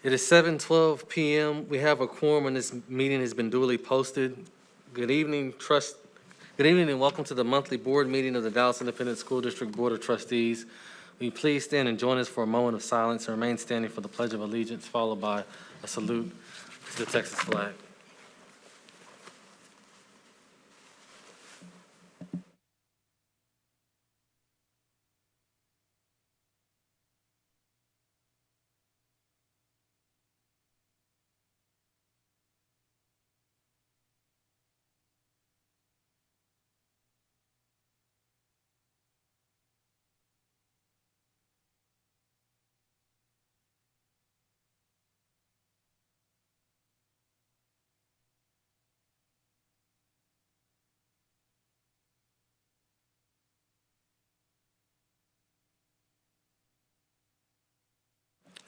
It is 7:12 p.m. We have a quorum and this meeting has been duly posted. Good evening and welcome to the monthly board meeting of the Dallas Independent School District Board of Trustees. Will you please stand and join us for a moment of silence and remain standing for the Pledge of Allegiance, followed by a salute to the Texas flag.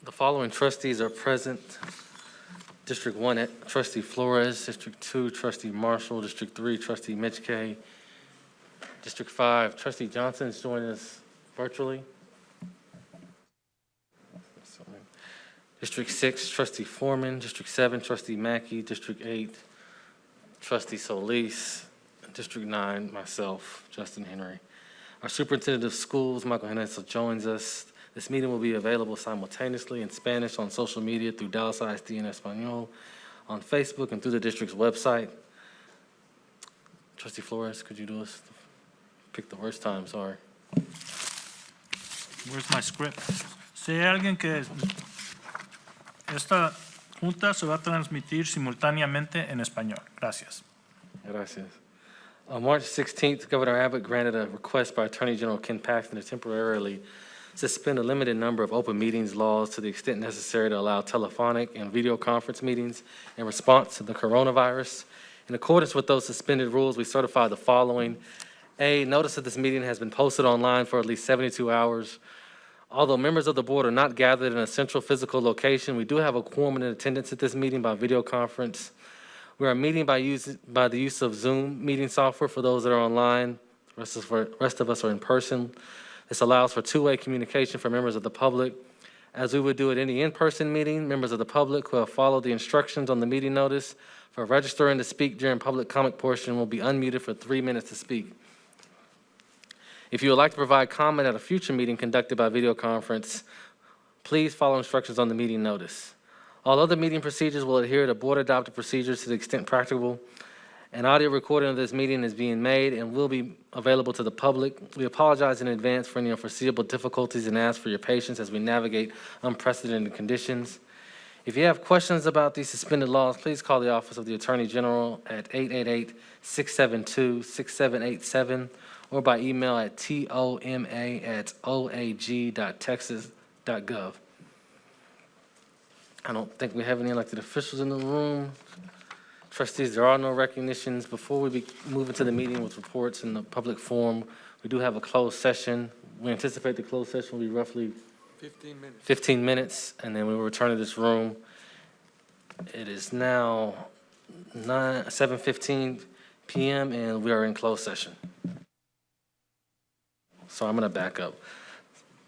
The following trustees are present. District 1, Trustee Flores. District 2, Trustee Marshall. District 3, Trustee Mitchkay. District 5, Trustee Johnson is joining us virtually. District 6, Trustee Foreman. District 7, Trustee Mackey. District 8, Trustee Solis. District 9, myself, Justin Henry. Our Superintendent of Schools, Michael Hernandez, joins us. This meeting will be available simultaneously in Spanish on social media through Dallas ISD en Español, on Facebook, and through the district's website. Trustee Flores, could you do us, pick the worst time, sorry. Where's my script? Si hay alguien que esta junta se va a transmitir simultáneamente en español. Gracias. Gracias. On March 16th, Governor Abbott granted a request by Attorney General Ken Paxton to temporarily suspend a limited number of open meetings laws to the extent necessary to allow telephonic and video conference meetings in response to the coronavirus. In accordance with those suspended rules, we certify the following. A, notice of this meeting has been posted online for at least 72 hours. Although members of the board are not gathered in a central physical location, we do have a quorum in attendance at this meeting by video conference. We are meeting by the use of Zoom meeting software for those that are online. The rest of us are in person. This allows for two-way communication for members of the public. As we would do at any in-person meeting, members of the public who have followed the instructions on the meeting notice for registering to speak during public comment portion will be unmuted for 3 minutes to speak. If you would like to provide comment at a future meeting conducted by video conference, please follow instructions on the meeting notice. All other meeting procedures will adhere to board-adopted procedures to the extent practicable. An audio recording of this meeting is being made and will be available to the public. We apologize in advance for any unforeseeable difficulties and ask for your patience as we navigate unprecedented conditions. If you have questions about these suspended laws, please call the Office of the Attorney General at 888-672-6787 or by email at toma@oag.texas.gov. I don't think we have any elected officials in the room. Trustees, there are no recognitions. Before we move into the meeting with reports in the public forum, we do have a closed session. We anticipate the closed session will be roughly 15 minutes, and then we will return to this room. It is now 7:15 p.m., and we are in closed session. So I'm going to back up.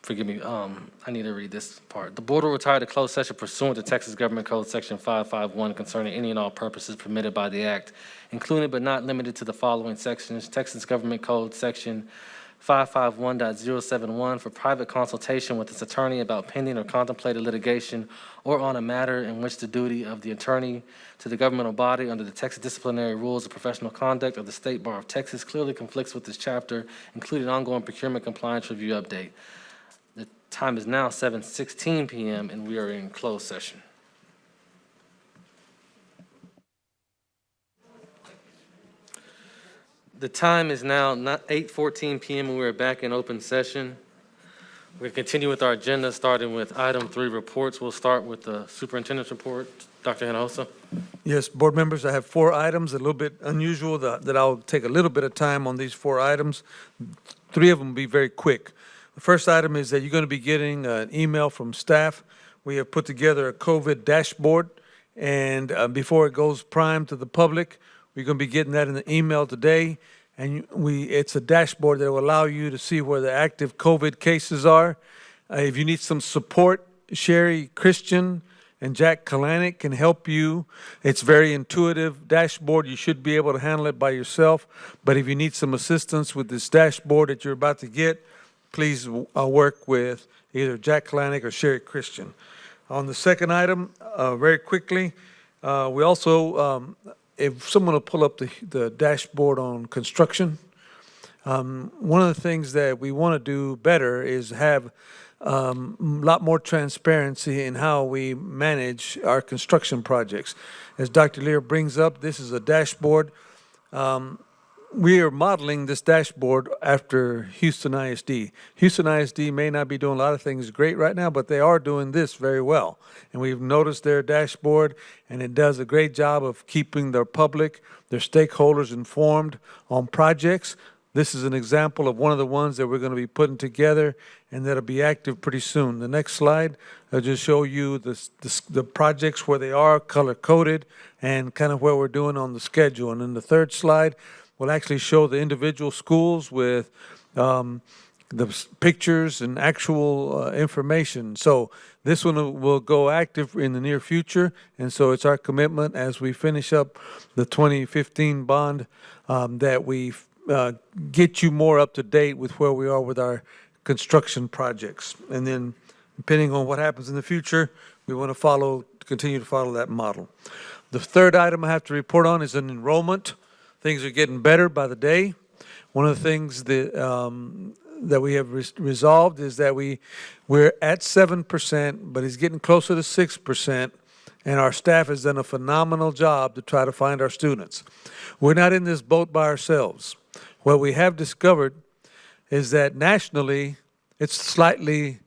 Forgive me, I need to read this part. The board will retire to closed session pursuant to Texas Government Code Section 551 concerning any and all purposes permitted by the Act, including but not limited to the following sections. Texas Government Code Section 551.071 for private consultation with its attorney about pending or contemplated litigation or on a matter in which the duty of the attorney to the governmental body under the Texas Disciplinary Rules of Professional Conduct of the State Bar of Texas clearly conflicts with this chapter, including ongoing procurement compliance review update. The time is now 7:16 p.m. and we are in closed session. The time is now 8:14 p.m. and we are back in open session. We're going to continue with our agenda, starting with item 3 reports. We'll start with the superintendent's report. Dr. Hinojosa. Yes, board members, I have 4 items, a little bit unusual that I'll take a little bit of time on these 4 items. 3 of them will be very quick. The first item is that you're going to be getting an email from staff. We have put together a COVID dashboard, and before it goes prime to the public, we're going to be getting that in the email today. And it's a dashboard that will allow you to see where the active COVID cases are. If you need some support, Sherry, Christian, and Jack Kalanick can help you. It's very intuitive dashboard. You should be able to handle it by yourself. But if you need some assistance with this dashboard that you're about to get, please work with either Jack Kalanick or Sherry Christian. On the second item, very quickly, we also, if someone will pull up the dashboard on construction, one of the things that we want to do better is have a lot more transparency in how we manage our construction projects. As Dr. Lear brings up, this is a dashboard. We are modeling this dashboard after Houston ISD. Houston ISD may not be doing a lot of things great right now, but they are doing this very well. And we've noticed their dashboard, and it does a great job of keeping their public, their stakeholders informed on projects. This is an example of one of the ones that we're going to be putting together and that'll be active pretty soon. The next slide, I'll just show you the projects where they are color-coded and kind of where we're doing on the schedule. And then the third slide will actually show the individual schools with the pictures and actual information. So this one will go active in the near future, and so it's our commitment as we finish up the 2015 bond that we get you more up to date with where we are with our construction projects. And then depending on what happens in the future, we want to continue to follow that model. The third item I have to report on is an enrollment. Things are getting better by the day. One of the things that we have resolved is that we're at 7%, but it's getting closer to 6%, and our staff has done a phenomenal job to try to find our students. We're not in this boat by ourselves. What we have discovered is that nationally, it's slightly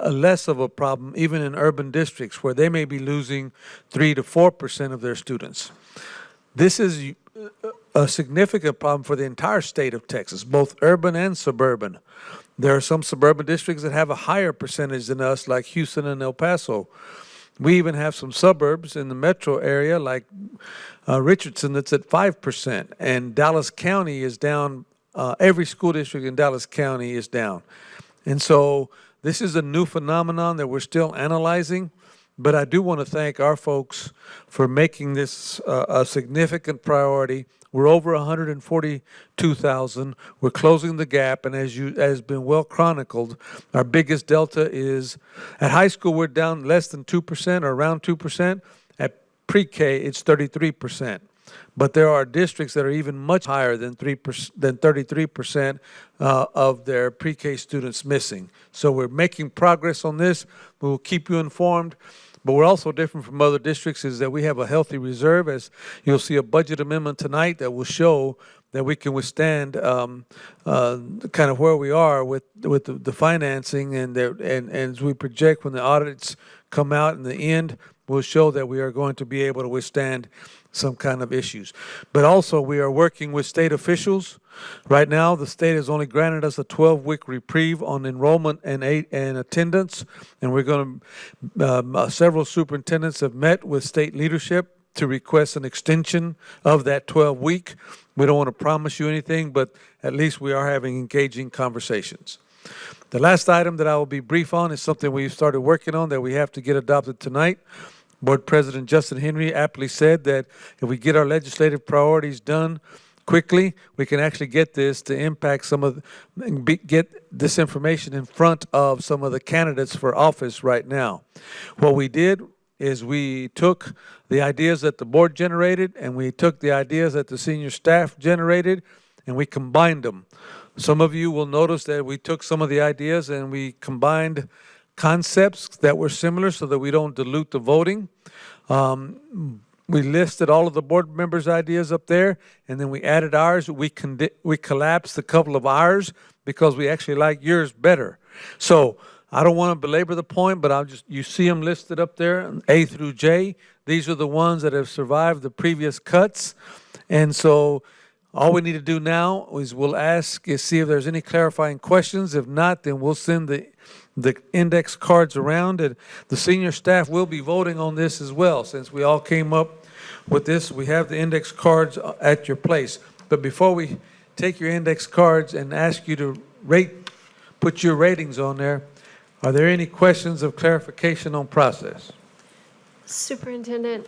less of a problem, even in urban districts where they may be losing 3 to 4% of their students. This is a significant problem for the entire state of Texas, both urban and suburban. There are some suburban districts that have a higher percentage than us, like Houston and El Paso. We even have some suburbs in the metro area, like Richardson, that's at 5%. And Dallas County is down. Every school district in Dallas County is down. And so this is a new phenomenon that we're still analyzing. But I do want to thank our folks for making this a significant priority. We're over 142,000. We're closing the gap, and as has been well chronicled, our biggest delta is at high school we're down less than 2% or around 2%. At pre-K it's 33%. But there are districts that are even much higher than 33% of their pre-K students missing. So we're making progress on this. We will keep you informed. But we're also different from other districts is that we have a healthy reserve. As you'll see a budget amendment tonight that will show that we can withstand kind of where we are with the financing, and as we project when the audits come out in the end, we'll show that we are going to be able to withstand some kind of issues. But also we are working with state officials. Right now, the state has only granted us a 12-week reprieve on enrollment and attendance, and we're going to, several superintendents have met with state leadership to request an extension of that 12-week. We don't want to promise you anything, but at least we are having engaging conversations. The last item that I will be brief on is something we've started working on that we have to get adopted tonight. Board President Justin Henry aptly said that if we get our legislative priorities done quickly, we can actually get this to impact get this information in front of some of the candidates for office right now. What we did is we took the ideas that the board generated and we took the ideas that the senior staff generated and we combined them. Some of you will notice that we took some of the ideas and we combined concepts that were similar so that we don't dilute the voting. We listed all of the board members' ideas up there, and then we added ours. We collapsed a couple of ours because we actually like yours better. So I don't want to belabor the point, but you see them listed up there, A through J. These are the ones that have survived the previous cuts. And so all we need to do now is see if there's any clarifying questions. If not, then we'll send the index cards around, and the senior staff will be voting on this as well. Since we all came up with this, we have the index cards at your place. But before we take your index cards and ask you to put your ratings on there, are there any questions of clarification on process? Superintendent,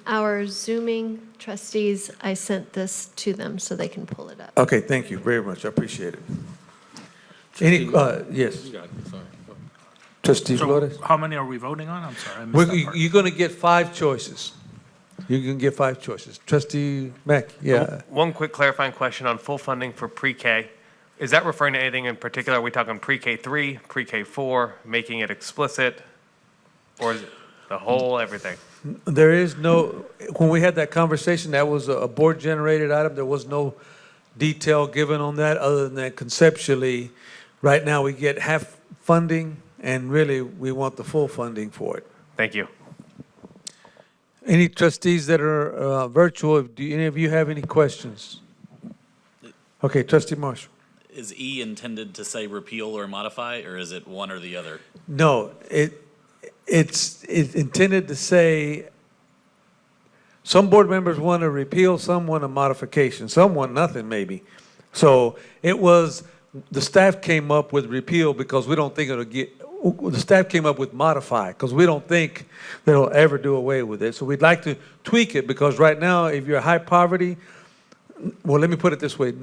our Zooming trustees, I sent this to them so they can pull it up. Okay, thank you very much. I appreciate it. Any, yes, You got it, sorry. Go ahead. trustee So Flores? how many are we voting on? I'm sorry, I missed that part. You're going to get 5 choices. You can get 5 choices. Trustee Mack, yeah. One quick clarifying question on full funding for pre-K. Is that referring to anything in particular? Are we talking pre-K 3, pre-K 4, making it explicit? Or is it the whole everything? There is no, when we had that conversation, that was a board-generated item. There was no detail given on that, other than that conceptually, right now, we get half funding, and really, we want the full funding for it. Thank you. Any trustees that are virtual, do any of you have any questions? Okay, trustee Marshall. Is E intended to say repeal or modify, or is it one or the other? No, it's intended to say, some board members want a repeal, some want a modification, some want nothing maybe. So it was, the staff came up with repeal because we don't think it'll get, the staff came up with modify because we don't think that it'll ever do away with it. So we'd like to tweak it because right now, if you're high poverty, well, let me put it this way, if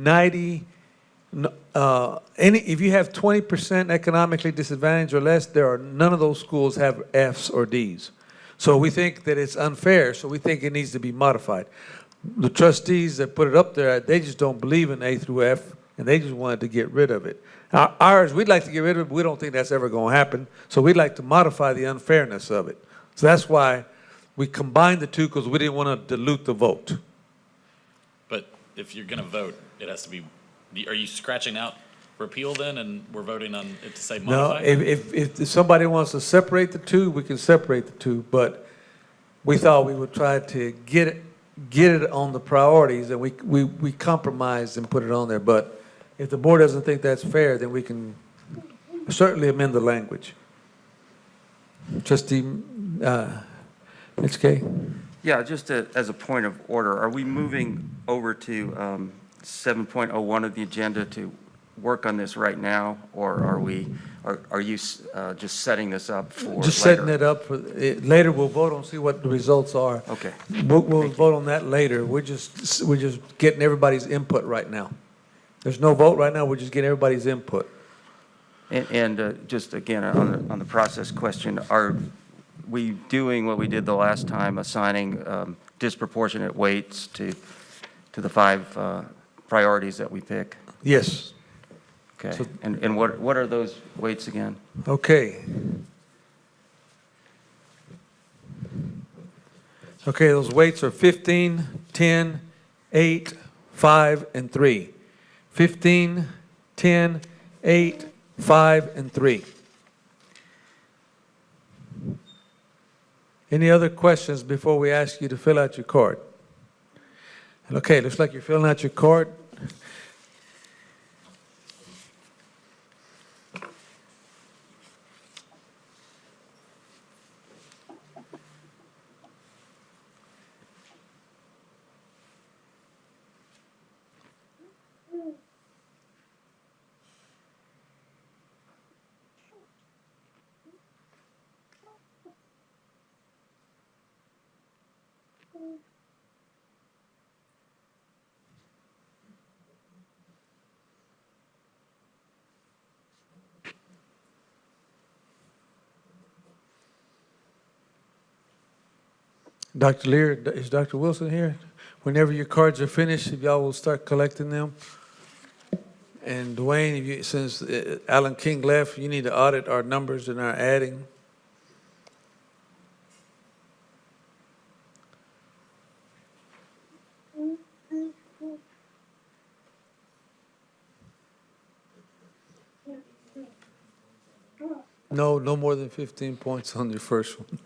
you have 20% economically disadvantaged or less, none of those schools have Fs or Ds. So we think that it's unfair, so we think it needs to be modified. The trustees that put it up there, they just don't believe in A through F, and they just wanted to get rid of it. Ours, we'd like to get rid of it, but we don't think that's ever going to happen, so we'd like to modify the unfairness of it. So that's why we combined the two, because we didn't want to dilute the vote. But if you're going to vote, it has to be, are you scratching out repeal then, and we're voting on it to say No, modify? if somebody wants to separate the two, we can separate the two, but we thought we would try to get it on the priorities, and we compromised and put it on there. But if the board doesn't think that's fair, then we can certainly amend the language. Trustee HK? Yeah, just as a point of order, are we moving over to 7.01 of the agenda to work on this right now, or are you just setting this up for later? Just setting it up for, later we'll vote on, see what the results are. Okay. We'll vote on that later. We're just getting everybody's input right now. There's no vote right now, we're just getting everybody's input. And just again, on the process question, are we doing what we did the last time, assigning disproportionate weights to the 5 priorities that we pick? Yes. Okay. So- And what are those weights again? Okay. Okay, those weights are 15, 10, 8, 5, and 3. 15, 10, 8, 5, and 3. Any other questions before we ask you to fill out your card? Okay, looks like you're filling out your card. Dr. Lear, is Dr. Wilson here? Whenever your cards are finished, if y'all will start collecting them. And Dwayne, since Alan King left, you need to audit our numbers and our adding. No more than 15 points on your first one.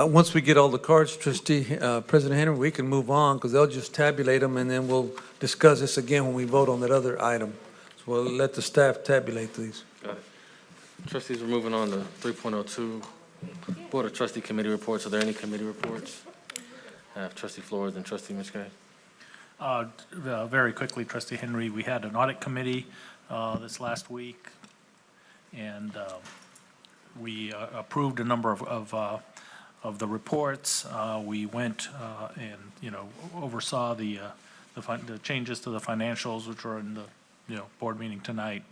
Once we get all the cards, President Henry, we can move on, because they'll just tabulate them, and then we'll discuss this again when we vote on that other item. So we'll let the staff tabulate these. Got it. Trustees, we're moving on to 3.02, Board of Trustee Committee Reports. Are there any committee reports? I have Trustee Flores and Trustee Mitchell. Very quickly, Trustee Henry, we had an audit committee this last week, and we approved a number of the reports. We went and, oversaw the changes to the financials, which are in the, board meeting tonight.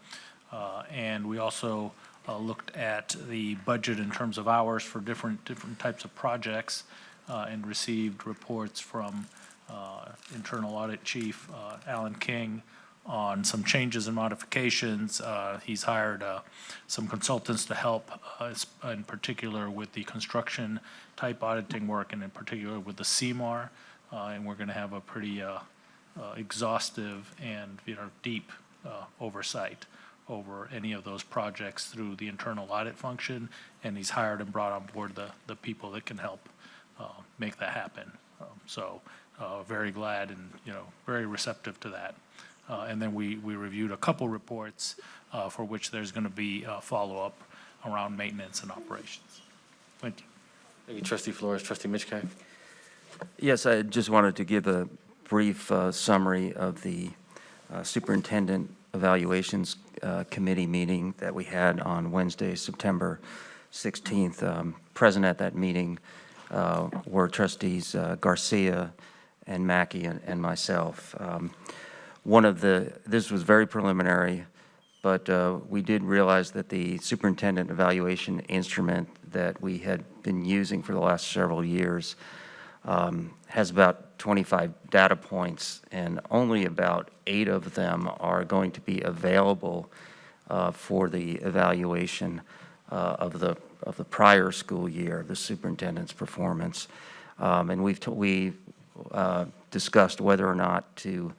And we also looked at the budget in terms of hours for different types of projects, and received reports from Internal Audit Chief Alan King on some changes and modifications. He's hired some consultants to help, in particular with the construction type auditing work, and in particular with the CMAR. And we're going to have a pretty exhaustive and deep oversight over any of those projects through the internal audit function. And he's hired and brought on board the people that can help make that happen. So very glad and very receptive to that. And then we reviewed a couple reports for which there's going to be follow-up around maintenance and operations. Thank you. Thank you, Trustee Flores. Trustee Mitchell. Yes, I just wanted to give a brief summary of the Superintendent Evaluations Committee meeting that we had on Wednesday, September 16th. Present at that meeting were Trustees Garcia and Mackey and myself. This was very preliminary, but we did realize that the Superintendent Evaluation Instrument that we had been using for the last several years has about 25 data points, and only about 8 of them are going to be available for the evaluation of the prior school year, the superintendent's performance. And we've discussed whether or not to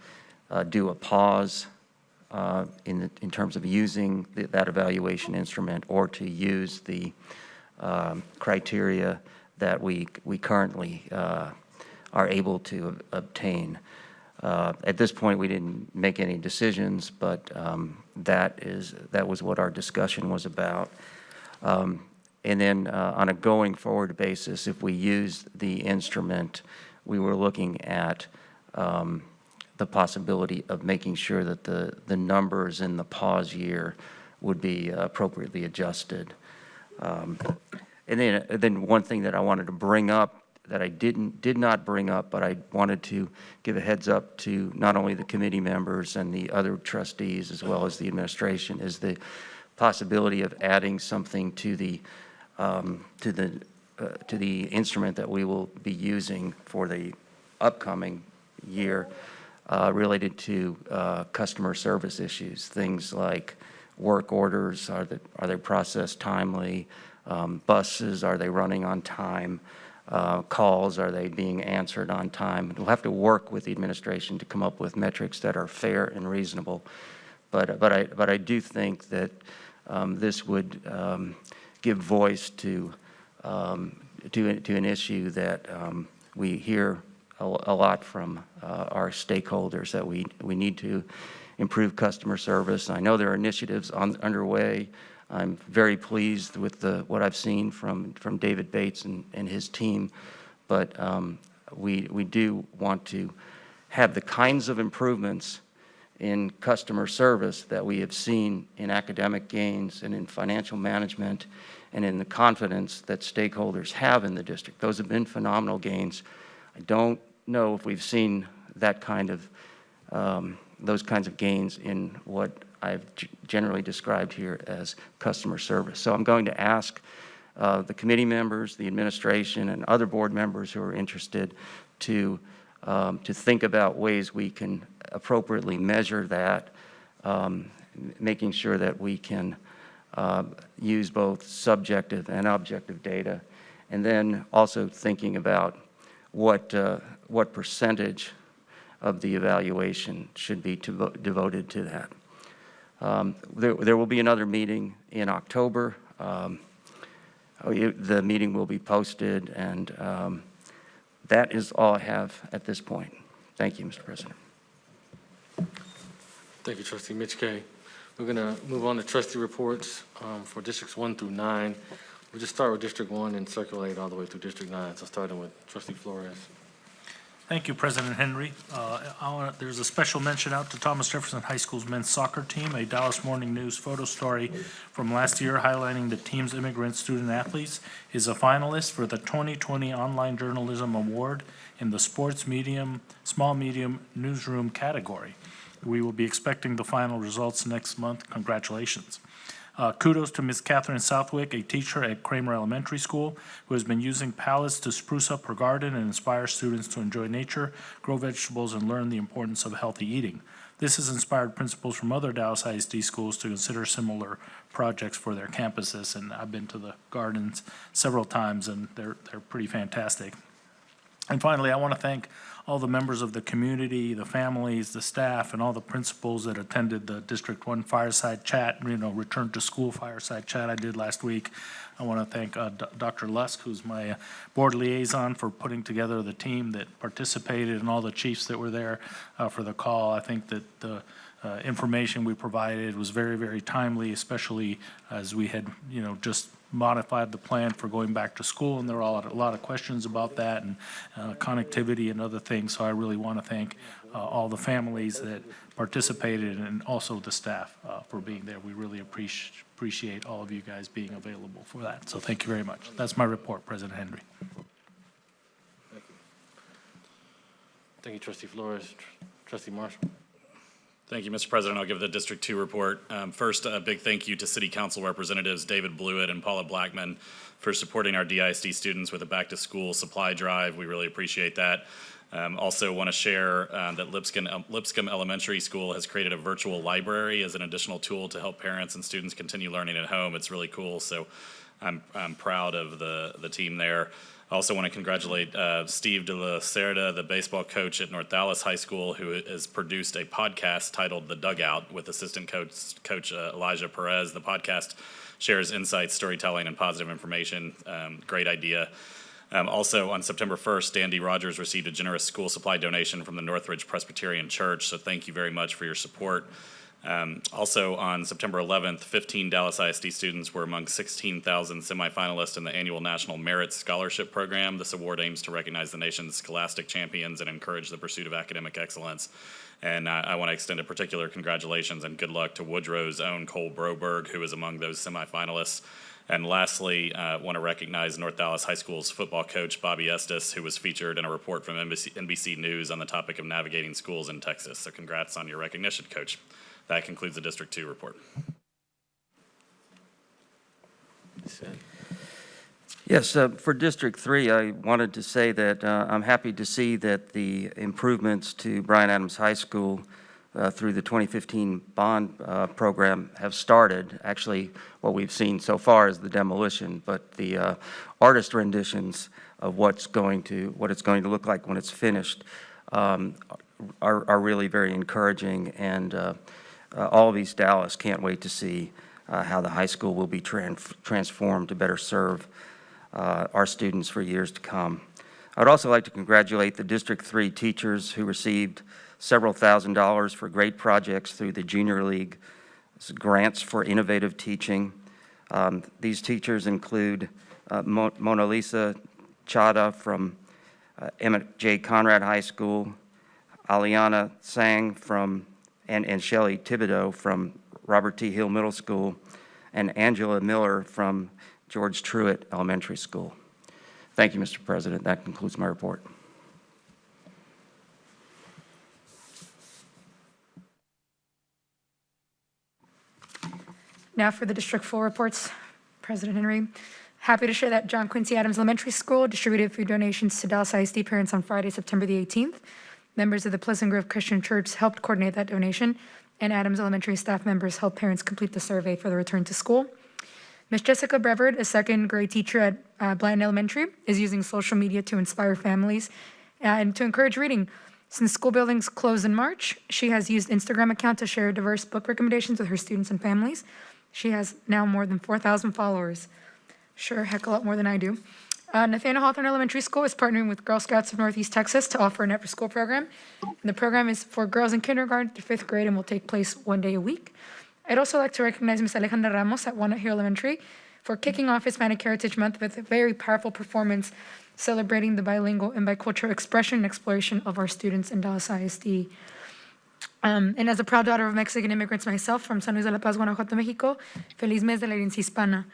do a pause in terms of using that evaluation instrument, or to use the criteria that we currently are able to obtain. At this point, we didn't make any decisions, but that was what our discussion was about. And then on a going forward basis, if we use the instrument, we were looking at the possibility of making sure that the numbers in the pause year would be appropriately adjusted. And then one thing that I wanted to bring up that I did not bring up, but I wanted to give a heads up to not only the committee members and the other trustees as well as the administration, is the possibility of adding something to the instrument that we will be using for the upcoming year, related to customer service issues. Things like work orders, are they processed timely? Buses, are they running on time? Calls, are they being answered on time? We'll have to work with the administration to come up with metrics that are fair and reasonable. But I do think that this would give voice to an issue that we hear a lot from our stakeholders, that we need to improve customer service. I know there are initiatives underway. I'm very pleased with what I've seen from David Bates and his team, but we do want to have the kinds of improvements in customer service that we have seen in academic gains and in financial management and in the confidence that stakeholders have in the district. Those have been phenomenal gains. I don't know if we've seen that kind of those kinds of gains in what I've generally described here as customer service. So I'm going to ask the committee members, the administration, and other board members who are interested to think about ways we can appropriately measure that, making sure that we can use both subjective and objective data, and then also thinking about what percentage of the evaluation should be devoted to that. There will be another meeting in October. The meeting will be posted, and that is all I have at this point. Thank you, Mr. President. Thank you, Trustee Mitch K. We're going to move on to trustee reports for districts 1 through 9. We'll just start with District 1 and circulate all the way through District 9. So starting with Trustee Flores. Thank you, President Henry. There's a special mention out to Thomas Jefferson High School's men's soccer team, a Dallas Morning News photo story from last year highlighting the team's immigrant student athletes is a finalist for the 2020 Online Journalism Award in the Sports Medium, Small Medium Newsroom category. We will be expecting the final results next month. Congratulations. Kudos to Ms. Catherine Southwick, a teacher at Kramer Elementary School, who has been using pallets to spruce up her garden and inspire students to enjoy nature, grow vegetables, and learn the importance of healthy eating. This has inspired principals from other Dallas ISD schools to consider similar projects for their campuses, and I've been to the gardens several times, and they're pretty fantastic. And finally, I want to thank all the members of the community, the families, the staff, and all the principals that attended the District 1 Fireside Chat, Return to School Fireside Chat I did last week. I want to thank Dr. Lusk, who's my board liaison, for putting together the team that participated and all the chiefs that were there for the call. I think that the information we provided was very, very timely, especially as we had, just modified the plan for going back to school, and there were a lot of questions about that and connectivity and other things. So I really want to thank all the families that participated and also the staff for being there. We really appreciate all of you guys being available for that. So thank you very much. That's my report, President Henry. Thank you, Trustee Flores. Trustee Marshall. Thank you, Mr. President. I'll give the District 2 report. First, a big thank you to City Council Representatives David Blewett and Paula Blackman for supporting our DISD students with a back-to-school supply drive. We really appreciate that. Also want to share that Lipscomb Elementary School has created a virtual library as an additional tool to help parents and students continue learning at home. It's really cool, so I'm proud of the team there. I also want to congratulate Steve De La Cerda, the baseball coach at North Dallas High School, who has produced a podcast titled The Dugout with assistant coach Elijah Perez. The podcast shares insights, storytelling, and positive information. Great idea. Also, on September 1st, Dandy Rogers received a generous school supply donation from the Northridge Presbyterian Church, so thank you very much for your support. Also, on September 11th, 15 Dallas ISD students were among 16,000 semifinalists in the annual National Merit Scholarship Program. This award aims to recognize the nation's scholastic champions and encourage the pursuit of academic excellence. And I want to extend a particular congratulations and good luck to Woodrow's own Cole Broberg, who is among those semifinalists. And lastly, I want to recognize North Dallas High School's football coach, Bobby Estes, who was featured in a report from NBC News on the topic of navigating schools in Texas. So congrats on your recognition, Coach. That concludes the District 2 report. Yes, for District 3, I wanted to say that I'm happy to see that the improvements to Bryan Adams High School through the 2015 bond program have started. Actually, what we've seen so far is the demolition, but the artist renditions of what it's going to look like when it's finished are really very encouraging, and all of East Dallas can't wait to see how the high school will be transformed to better serve our students for years to come. I'd also like to congratulate the District 3 teachers who received several $1,000s for great projects through the Junior League grants for innovative teaching. These teachers include Mona Lisa Chada from Emmett J. Conrad High School, Aliana Sang and Shelley Thibodeau from Robert T. Hill Middle School, and Angela Miller from George Truett Elementary School. Thank you, Mr. President. That concludes my report. Now for the District 4 reports, President Henry. Happy to share that John Quincy Adams Elementary School distributed food donations to Dallas ISD parents on Friday, September the 18th. Members of the Pleasant Grove Christian Church helped coordinate that donation, and Adams Elementary staff members helped parents complete the survey for the return to school. Ms. Jessica Brevard, a second grade teacher at Blanton Elementary, is using social media to inspire families and to encourage reading. Since school buildings closed in March, she has used Instagram account to share diverse book recommendations with her students and families. She has now more than 4,000 followers. Sure, heck, a lot more than I do. Nathaniel Hawthorne Elementary School is partnering with Girl Scouts of Northeast Texas to offer an after-school program. And the program is for girls in kindergarten through 5th grade and will take place 1 day a week. I'd also like to recognize Ms. Alejandra Ramos at Walnut Hill Elementary for kicking off Hispanic Heritage Month with a very powerful performance celebrating the bilingual and bicultural expression and exploration of our students in Dallas ISD. And as a proud daughter of Mexican immigrants myself from San Luis de la Paz, Guanajuato, Mexico, feliz mes de la herencia hispana.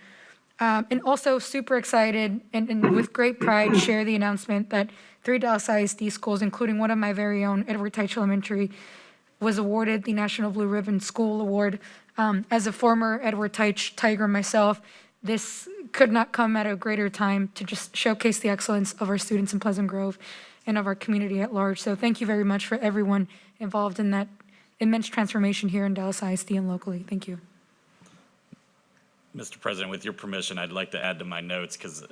And also super excited and with great pride share the announcement that 3 Dallas ISD schools, including one of my very own, Edward Teich Elementary, was awarded the National Blue Ribbon School Award. As a former Edward Teich Tiger myself, this could not come at a greater time to just showcase the excellence of our students in Pleasant Grove and of our community at large. So thank you very much for everyone involved in that immense transformation here in Dallas ISD and locally. Thank you. Mr. President, with your permission, I'd like to add to my notes because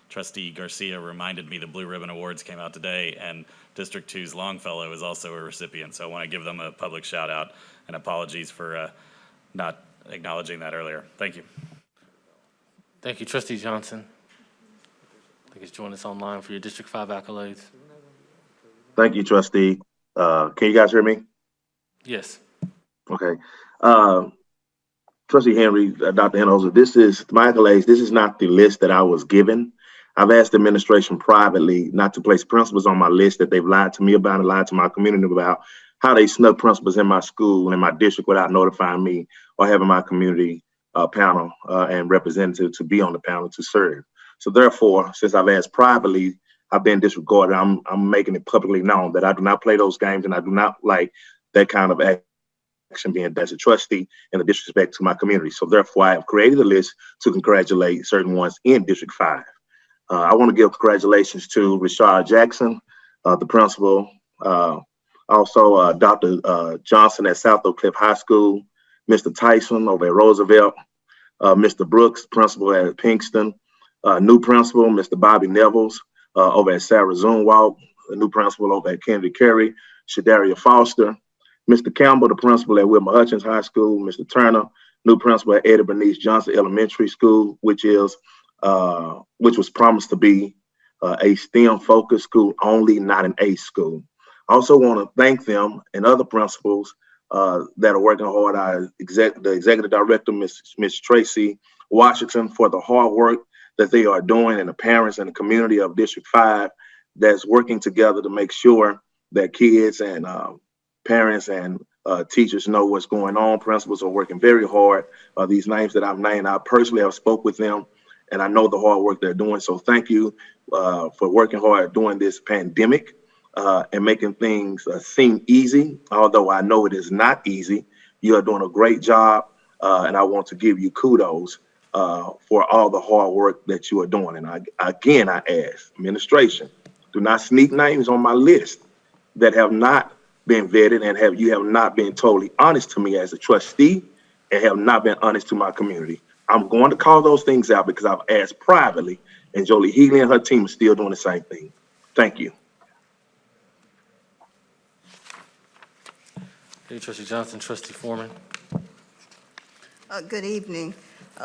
Trustee Garcia reminded me the Blue Ribbon Awards came out today, and District 2's Longfellow is also a recipient. So I want to give them a public shout out and apologies for not acknowledging that earlier. Thank you. Thank you, Trustee Johnson. I think he's joined us online for your District 5 accolades. Thank you, Trustee. Can you guys hear me? Yes. Okay. Trustee Henry, Dr. Hinojosa, this is my accolades. This is not the list that I was given. I've asked the administration privately not to place principals on my list that they've lied to me about and lied to my community about, how they snuck principals in my school and in my district without notifying me or having my community panel and representative to be on the panel to serve. So therefore, since I've asked privately, I've been disregarded. I'm making it publicly known that I do not play those games and I do not like that kind of action being as a trustee and a disrespect to my community. So therefore, I have created a list to congratulate certain ones in District 5. I want to give congratulations to Rashard Jackson, the principal, also Dr. Johnson at South Oak Cliff High School, Mr. Tyson over at Roosevelt, Mr. Brooks, principal at Pinkston, new principal, Mr. Bobby Nevels over at Sarah Zunwalk, a new principal over at Kennedy Carey, Shadaria Foster, Mr. Campbell, the principal at Wilma Hutchins High School, Mr. Turner, new principal at Eddie Bernice Johnson Elementary School, which was promised to be a STEM-focused school only, not an ACE school. I also want to thank them and other principals that are working hard. The executive director, Ms. Tracy Washington, for the hard work that they are doing, and the parents and the community of District 5 that's working together to make sure that kids and parents and teachers know what's going on. Principals are working very hard. These names that I've named, I personally have spoke with them, and I know the hard work they're doing. So thank you for working hard during this pandemic and making things seem easy, although I know it is not easy. You are doing a great job, and I want to give you kudos for all the hard work that you are doing. And I ask administration, do not sneak names on my list that have not been vetted and you have not been totally honest to me as a trustee and have not been honest to my community. I'm going to call those things out because I've asked privately, and Jolie Healy and her team are still doing the same thing. Thank you. Hey, Trustee Johnson, Trustee Foreman. Good evening.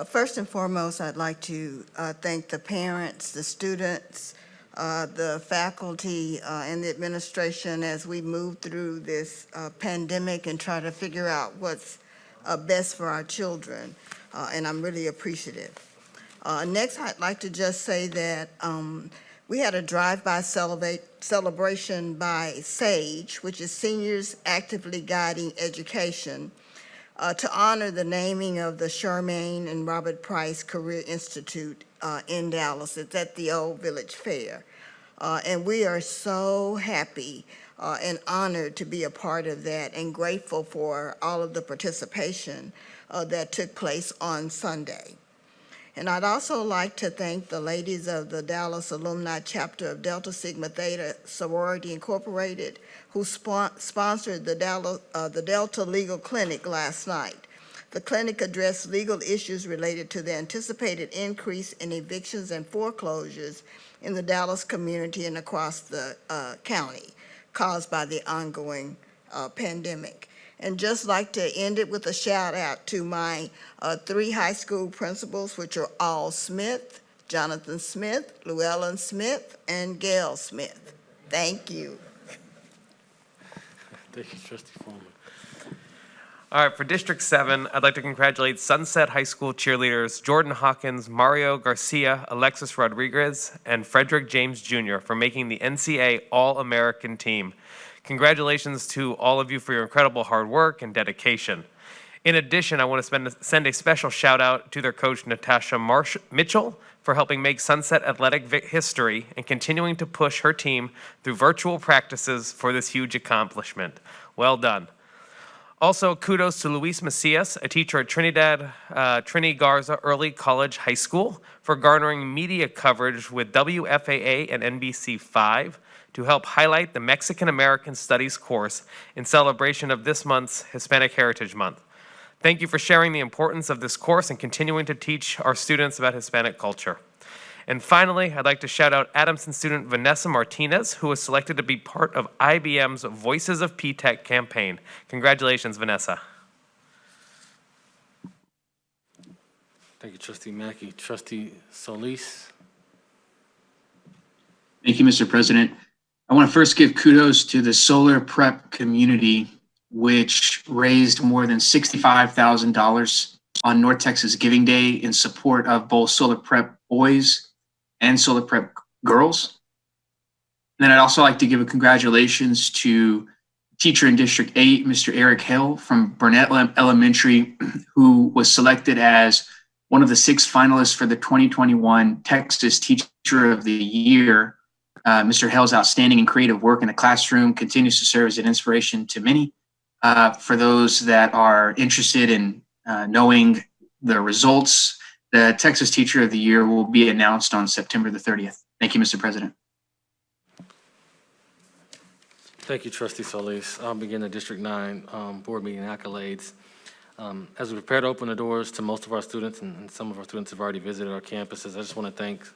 First and foremost, I'd like to thank the parents, the students, the faculty, and the administration as we move through this pandemic and try to figure out what's best for our children, and I'm really appreciative. Next, I'd like to just say that we had a drive-by celebration by SAGE, which is Seniors Actively Guiding Education, to honor the naming of the Charmaine and Robert Price Career Institute in Dallas. It's at the Old Village Fair. And we are so happy and honored to be a part of that and grateful for all of the participation that took place on Sunday. And I'd also like to thank the ladies of the Dallas Alumni Chapter of Delta Sigma Theta Sorority Incorporated, who sponsored the Delta Legal Clinic last night. The clinic addressed legal issues related to the anticipated increase in evictions and foreclosures in the Dallas community and across the county caused by the ongoing pandemic. And just like to end it with a shout out to my 3 high school principals, which are all Smith, Jonathan Smith, Llewellyn Smith, and Gail Smith. Thank you. Thank you, Trustee Foreman. All right, for District 7, I'd like to congratulate Sunset High School cheerleaders Jordan Hawkins, Mario Garcia, Alexis Rodriguez, and Frederick James Jr. for making the NCAA All-American team. Congratulations to all of you for your incredible hard work and dedication. In addition, I want to send a special shout out to their coach, Natasha Mitchell, for helping make Sunset athletic history and continuing to push her team through virtual practices for this huge accomplishment. Well done. Also, kudos to Luis Macias, a teacher at Trini Garza Early College High School, for garnering media coverage with WFAA and NBC5 to help highlight the Mexican American Studies course in celebration of this month's Hispanic Heritage Month. Thank you for sharing the importance of this course and continuing to teach our students about Hispanic culture. And finally, I'd like to shout out Adamson student Vanessa Martinez, who was selected to be part of IBM's Voices of P-Tech campaign. Congratulations, Vanessa. Thank you, Trustee Mackey. Trustee Solis. Thank you, Mr. President. I want to first give kudos to the Solar Prep community, which raised more than $65,000 on North Texas Giving Day in support of both Solar Prep boys and Solar Prep girls. And then I'd also like to give a congratulations to teacher in District 8, Mr. Eric Hill from Burnett Elementary, who was selected as one of the 6 finalists for the 2021 Texas Teacher of the Year. Mr. Hill's outstanding and creative work in the classroom continues to serve as an inspiration to many. For those that are interested in knowing the results, the Texas Teacher of the Year will be announced on September the 30th. Thank you, Mr. President. Thank you, Trustee Solis. I'll begin the District 9 board meeting accolades. As we prepare to open the doors to most of our students, and some of our students have already visited our campuses, I just want to thank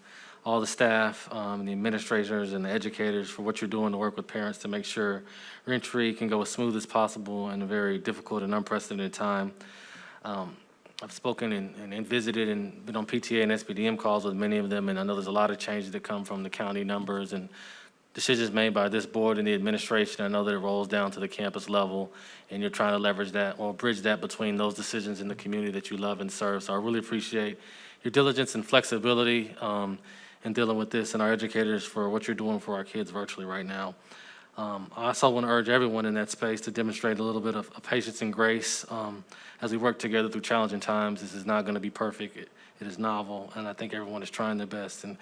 all the staff, the administrators, and the educators for what you're doing to work with parents to make sure reentry can go as smooth as possible in a very difficult and unprecedented time. I've spoken and visited and been on PTA and SPDM calls with many of them, and I know there's a lot of changes that come from the county numbers and decisions made by this board and the administration. I know that it rolls down to the campus level, and you're trying to leverage that or bridge that between those decisions in the community that you love and serve. So I really appreciate your diligence and flexibility in dealing with this, and our educators for what you're doing for our kids virtually right now. I also want to urge everyone in that space to demonstrate a little bit of patience and grace as we work together through challenging times. This is not going to be perfect. It is novel, and I think everyone is trying their best, and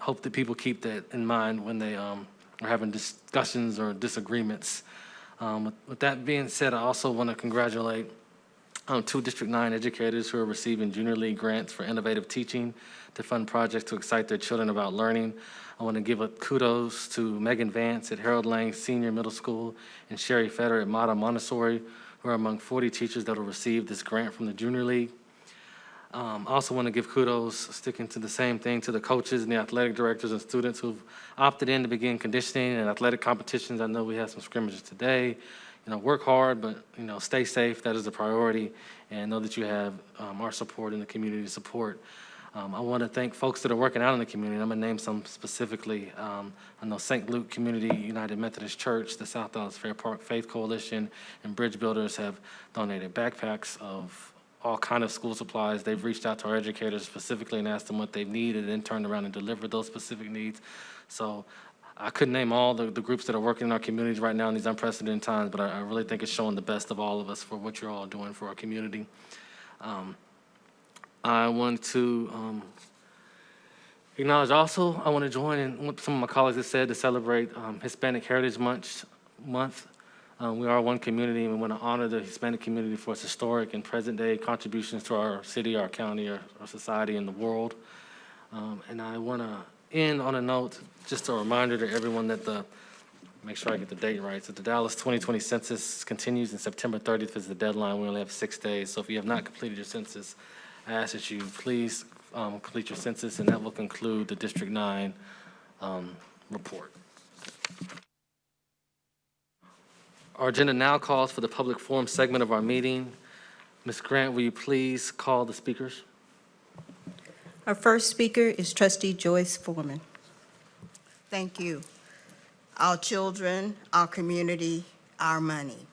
hope that people keep that in mind when they are having discussions or disagreements. With that being said, I also want to congratulate 2 District 9 educators who are receiving Junior League grants for innovative teaching to fund projects to excite their children about learning. I want to give a kudos to Megan Vance at Harold Lang Senior Middle School and Sherry Fetter at Mata Montessori, who are among 40 teachers that will receive this grant from the Junior League. I also want to give kudos, sticking to the same thing, to the coaches and the athletic directors and students who've opted in to begin conditioning and athletic competitions. I know we have some scrimmages today. Work hard, but, stay safe. That is a priority. And know that you have our support and the community support. I want to thank folks that are working out in the community. I'm going to name some specifically. I know St. Luke Community United Methodist Church, the South Dallas Fair Park Faith Coalition, and Bridge Builders have donated backpacks of all kind of school supplies. They've reached out to our educators specifically and asked them what they need, and then turned around and delivered those specific needs. So I couldn't name all the groups that are working in our communities right now in these unprecedented times, but I really think it's showing the best of all of us for what you're all doing for our community. I want to acknowledge also, I want to join in what some of my colleagues have said to celebrate Hispanic Heritage Month. We are one community, and we want to honor the Hispanic community for its historic and present-day contributions to our city, our county, our society, and the world. And I want to end on a note, just a reminder to everyone that make sure I get the date right. So the Dallas 2020 census continues, and September 30th is the deadline. We only have 6 days. So if you have not completed your census, I ask that you please complete your census, and that will conclude the District 9 report. Our agenda now calls for the public forum segment of our meeting. Ms. Grant, will you please call the speakers? Our first speaker is Trustee Joyce Foreman. Thank you. Our children, our community, our money.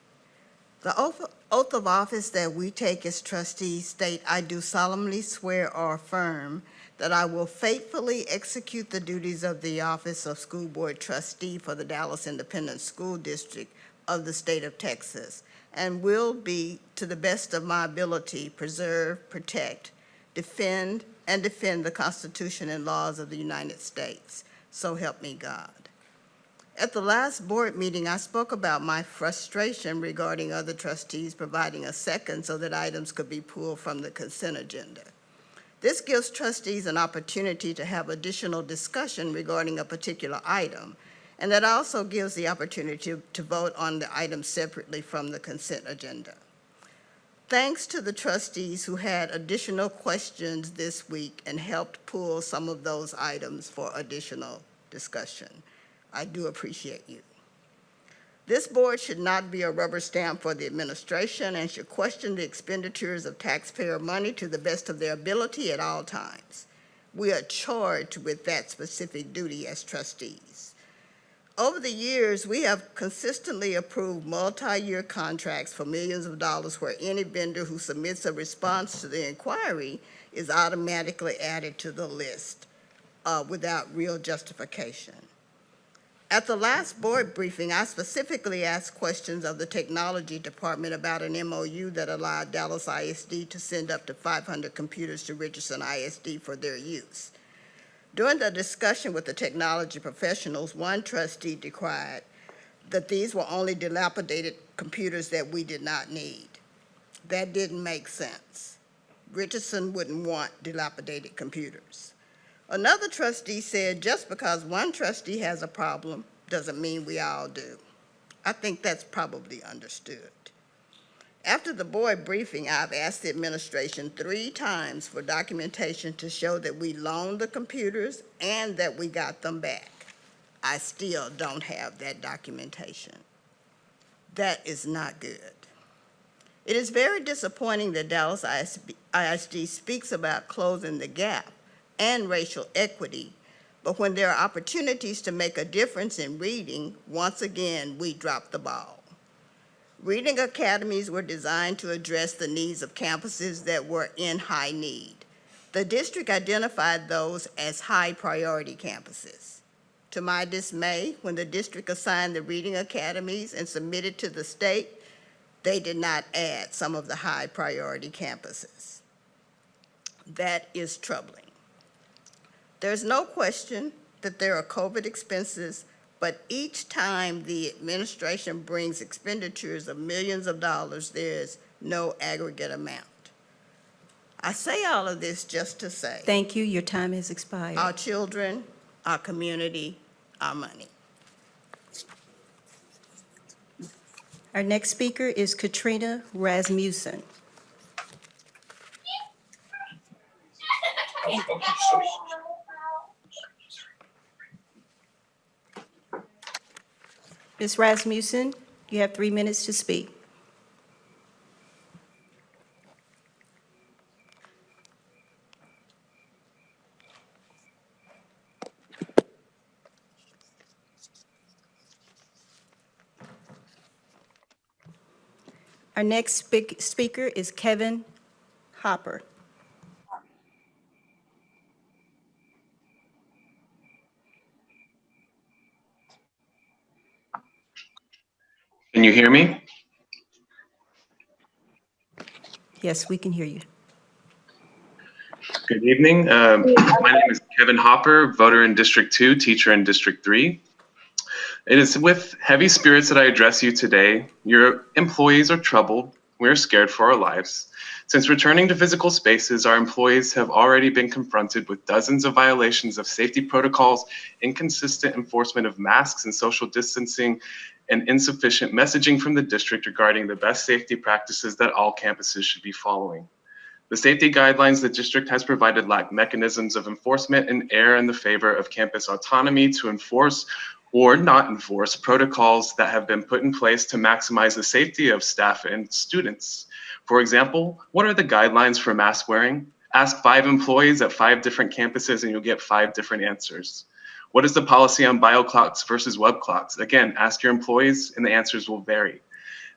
The oath of office that we take as trustees state, "I do solemnly swear or affirm that I will faithfully execute the duties of the office of School Board Trustee for the Dallas Independent School District of the state of Texas, and will be, to the best of my ability, preserve, protect, defend the Constitution and laws of the United States. So help me God." At the last board meeting, I spoke about my frustration regarding other trustees providing a second so that items could be pulled from the consent agenda. This gives trustees an opportunity to have additional discussion regarding a particular item, and that also gives the opportunity to vote on the item separately from the consent agenda. Thanks to the trustees who had additional questions this week and helped pull some of those items for additional discussion. I do appreciate you. This board should not be a rubber stamp for the administration and should question the expenditures of taxpayer money to the best of their ability at all times. We are charged with that specific duty as trustees. Over the years, we have consistently approved multi-year contracts for millions of dollars where any vendor who submits a response to the inquiry is automatically added to the list without real justification. At the last board briefing, I specifically asked questions of the technology department about an MOU that allowed Dallas ISD to send up to 500 computers to Richardson ISD for their use. During the discussion with the technology professionals, one trustee decried that these were only dilapidated computers that we did not need. That didn't make sense. Richardson wouldn't want dilapidated computers. Another trustee said just because one trustee has a problem doesn't mean we all do. I think that's probably understood. After the board briefing, I've asked the administration 3 times for documentation to show that we loaned the computers and that we got them back. I still don't have that documentation. That is not good. It is very disappointing that Dallas ISD speaks about closing the gap and racial equity, but when there are opportunities to make a difference in reading, once again, we drop the ball. Reading academies were designed to address the needs of campuses that were in high need. The district identified those as high priority campuses. To my dismay, when the district assigned the reading academies and submitted to the state, they did not add some of the high priority campuses. That is troubling. There's no question that there are COVID expenses, but each time the administration brings expenditures of millions of dollars, there's no aggregate amount. I say all of this just to say, Thank you. Your time has expired. our children, our community, our money. Our next speaker is Katrina Rasmussen. Ms. Rasmussen, you have 3 minutes to speak. Our next speaker is Kevin Hopper. Can you hear me? Yes, we can hear you. Good evening. My name is Kevin Hopper, voter in District 2, teacher in District 3. It is with heavy spirits that I address you today. Your employees are troubled. We're scared for our lives. Since returning to physical spaces, our employees have already been confronted with dozens of violations of safety protocols, inconsistent enforcement of masks and social distancing, and insufficient messaging from the district regarding the best safety practices that all campuses should be following. The safety guidelines the district has provided lack mechanisms of enforcement and err in the favor of campus autonomy to enforce or not enforce protocols that have been put in place to maximize the safety of staff and students. For example, what are the guidelines for mask wearing? Ask 5 employees at 5 different campuses and you'll get 5 different answers. What is the policy on bio clocks versus web clocks? Again, ask your employees and the answers will vary.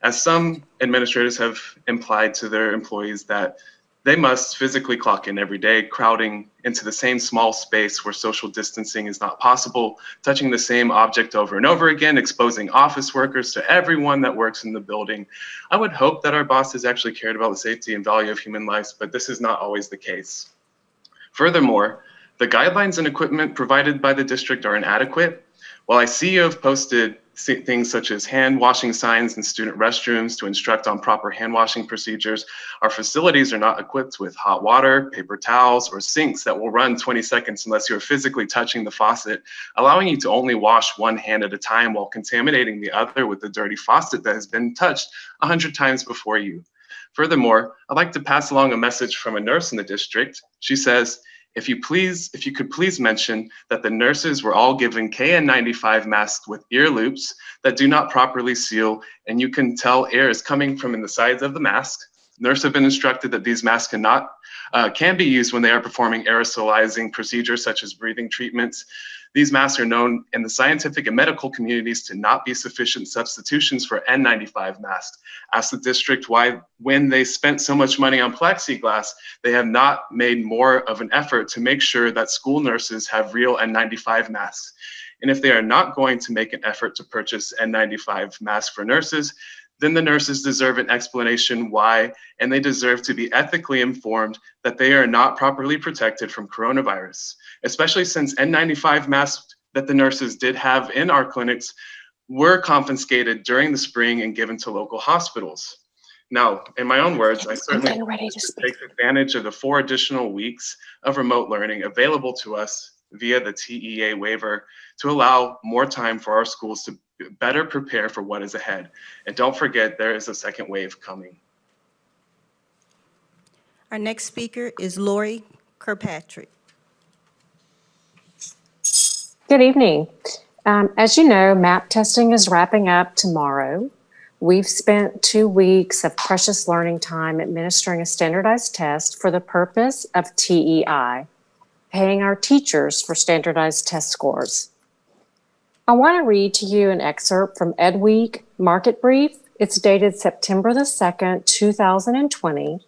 As some administrators have implied to their employees that they must physically clock in every day, crowding into the same small space where social distancing is not possible, touching the same object over and over again, exposing office workers to everyone that works in the building. I would hope that our bosses actually cared about the safety and value of human lives, but this is not always the case. Furthermore, the guidelines and equipment provided by the district are inadequate. While I see you have posted things such as hand washing signs in student restrooms to instruct on proper hand washing procedures, our facilities are not equipped with hot water, paper towels, or sinks that will run 20 seconds unless you're physically touching the faucet, allowing you to only wash one hand at a time while contaminating the other with the dirty faucet that has been touched 100 times before you. Furthermore, I'd like to pass along a message from a nurse in the district. She says, if you could please mention that the nurses were all given KN95 masks with ear loops that do not properly seal, and you can tell air is coming from in the sides of the mask. Nurses have been instructed that these masks can be used when they are performing aerosolizing procedures such as breathing treatments. These masks are known in the scientific and medical communities to not be sufficient substitutions for N95 masks. Ask the district why, when they spent so much money on plexiglass, they have not made more of an effort to make sure that school nurses have real N95 masks. And if they are not going to make an effort to purchase N95 masks for nurses, then the nurses deserve an explanation why, and they deserve to be ethically informed that they are not properly protected from coronavirus, especially since N95 masks that the nurses did have in our clinics were confiscated during the spring and given to local hospitals. Now, in my own words, I certainly take advantage of the 4 additional weeks of remote learning available to us via the TEA waiver to allow more time for our schools to better prepare for what is ahead. And don't forget, there is a second wave coming. Our next speaker is Lori Kirkpatrick. Good evening. As you know, MAP testing is wrapping up tomorrow. We've spent 2 weeks of precious learning time administering a standardized test for the purpose of TEI, paying our teachers for standardized test scores. I want to read to you an excerpt from Ed Week Market Brief. It's dated September the 2nd, 2020.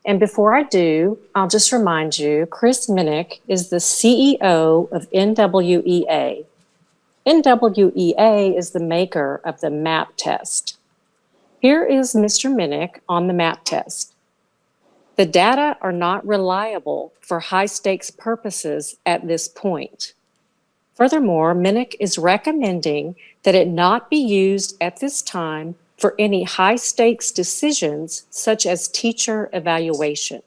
And before I do, I'll just remind you, Chris Minnick is the CEO of NWEA. NWEA is the maker of the MAP test. Here is Mr. Minnick on the MAP test. The data are not reliable for high-stakes purposes at this point. Furthermore, Minnick is recommending that it not be used at this time for any high-stakes decisions such as teacher evaluation.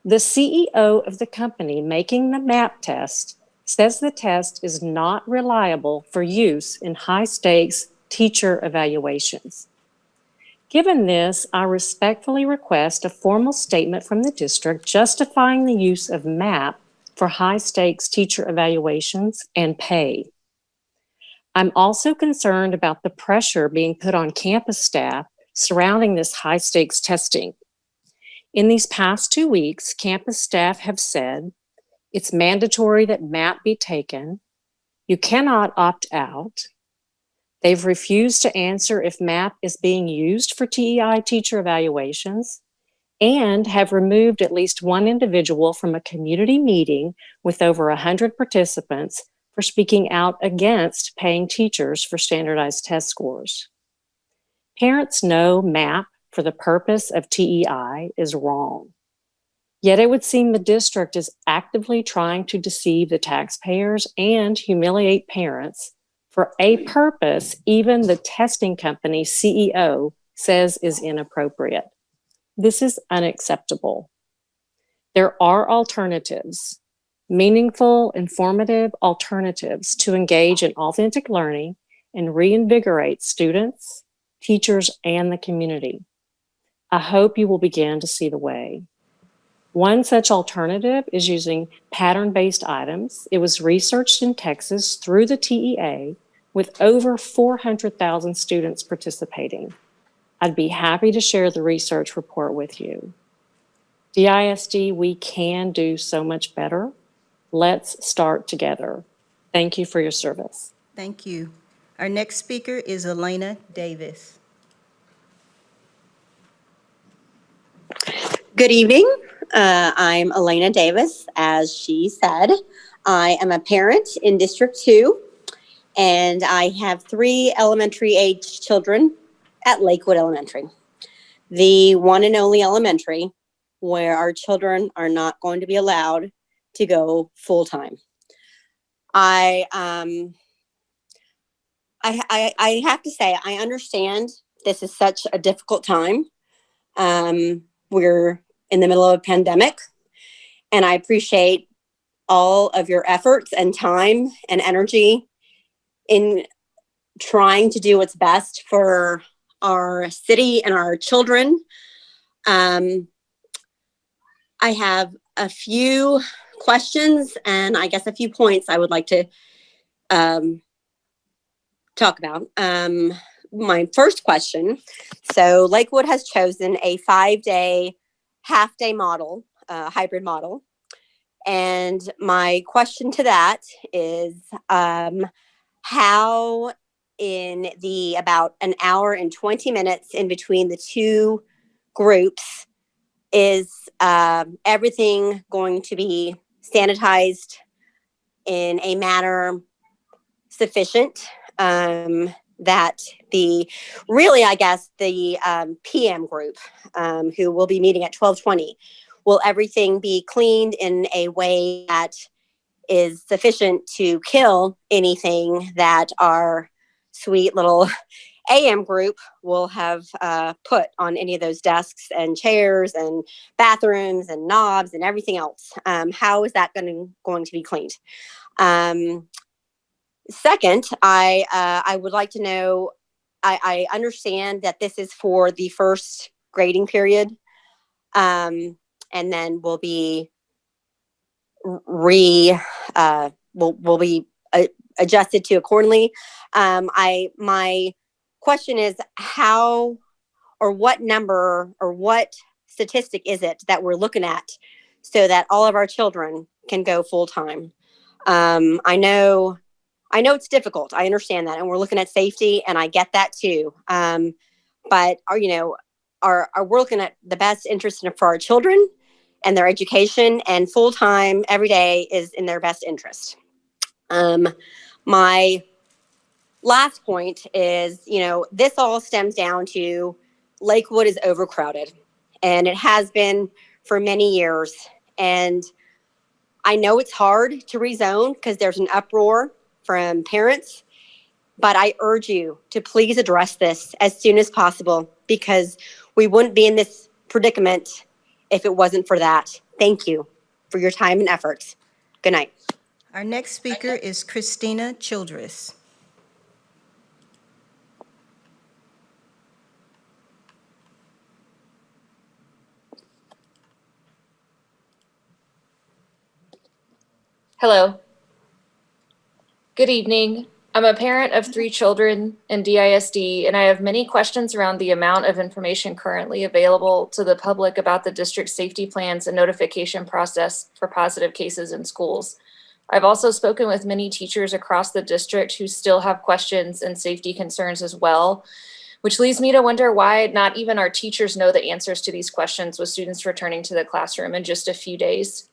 The CEO of the company making the MAP test says the test is not reliable for use in high-stakes teacher evaluations. Given this, I respectfully request a formal statement from the district justifying the use of MAP for high-stakes teacher evaluations and pay. I'm also concerned about the pressure being put on campus staff surrounding this high-stakes testing. In these past 2 weeks, campus staff have said it's mandatory that MAP be taken. You cannot opt out. They've refused to answer if MAP is being used for TEI teacher evaluations, and have removed at least one individual from a community meeting with over 100 participants for speaking out against paying teachers for standardized test scores. Parents know MAP for the purpose of TEI is wrong. Yet it would seem the district is actively trying to deceive the taxpayers and humiliate parents for a purpose even the testing company CEO says is inappropriate. This is unacceptable. There are alternatives, meaningful, informative alternatives to engage in authentic learning and reinvigorate students, teachers, and the community. I hope you will begin to see the way. One such alternative is using pattern-based items. It was researched in Texas through the TEA with over 400,000 students participating. I'd be happy to share the research report with you. The ISD, we can do so much better. Let's start together. Thank you for your service. Thank you. Our next speaker is Elena Davis. Good evening. I'm Elena Davis. As she said, I am a parent in District 2, and I have 3 elementary age children at Lakewood Elementary, the one and only elementary where our children are not going to be allowed to go full time. I have to say, I understand this is such a difficult time. We're in the middle of a pandemic, and I appreciate all of your efforts and time and energy in trying to do what's best for our city and our children. I have a few questions and I guess a few points I would like to talk about. My first question, so Lakewood has chosen a 5-day, half-day model, hybrid model. And my question to that is how in the about an hour and 20 minutes in between the 2 groups is everything going to be sanitized in a manner sufficient that the PM group who will be meeting at 12:20, will everything be cleaned in a way that is sufficient to kill anything that our sweet little AM group will have put on any of those desks and chairs and bathrooms and knobs and everything else? How is that going to be cleaned? Second, I would like to know, I understand that this is for the first grading period, and then will be will be adjusted to accordingly. My question is how or what number or what statistic is it that we're looking at so that all of our children can go full time? I know it's difficult. I understand that. And we're looking at safety and I get that too. But we're looking at the best interest for our children and their education, and full time every day is in their best interest. My last point is, this all stems down to Lakewood is overcrowded, and it has been for many years. And I know it's hard to rezone because there's an uproar from parents, but I urge you to please address this as soon as possible, because we wouldn't be in this predicament if it wasn't for that. Thank you for your time and efforts. Good night. Our next speaker is Christina Childress. Hello. Good evening. I'm a parent of 3 children in DISD, and I have many questions around the amount of information currently available to the public about the district safety plans and notification process for positive cases in schools. I've also spoken with many teachers across the district who still have questions and safety concerns as well, which leads me to wonder why not even our teachers know the answers to these questions with students returning to the classroom in just a few days.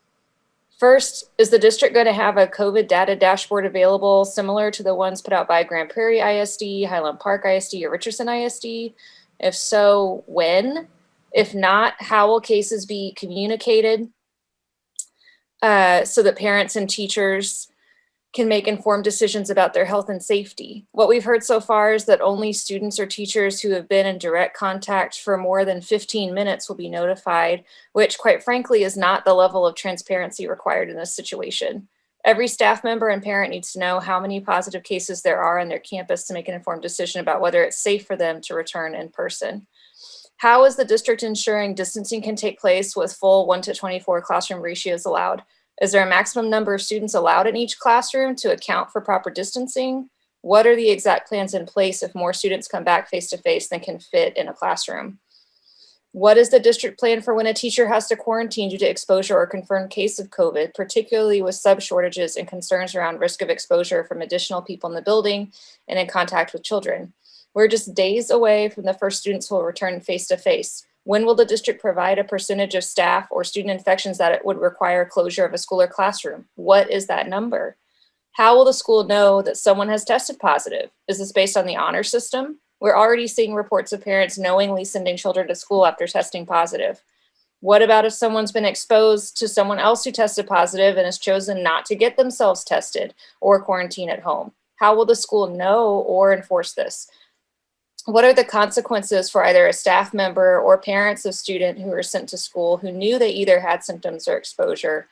First, is the district going to have a COVID data dashboard available similar to the ones put out by Grand Prairie ISD, Highland Park ISD, or Richardson ISD? If so, when? If not, how will cases be communicated so that parents and teachers can make informed decisions about their health and safety? What we've heard so far is that only students or teachers who have been in direct contact for more than 15 minutes will be notified, which quite frankly is not the level of transparency required in this situation. Every staff member and parent needs to know how many positive cases there are on their campus to make an informed decision about whether it's safe for them to return in person. How is the district ensuring distancing can take place with full 1:24 classroom ratios allowed? Is there a maximum number of students allowed in each classroom to account for proper distancing? What are the exact plans in place if more students come back face-to-face than can fit in a classroom? What is the district plan for when a teacher has to quarantine due to exposure or confirmed case of COVID, particularly with sub shortages and concerns around risk of exposure from additional people in the building and in contact with children? We're just days away from the first students who will return face-to-face. When will the district provide a percentage of staff or student infections that it would require closure of a school or classroom? What is that number? How will the school know that someone has tested positive? Is this based on the honor system? We're already seeing reports of parents knowingly sending children to school after testing positive. What about if someone's been exposed to someone else who tested positive and has chosen not to get themselves tested or quarantine at home? How will the school know or enforce this? What are the consequences for either a staff member or parents of student who are sent to school who knew they either had symptoms or exposure?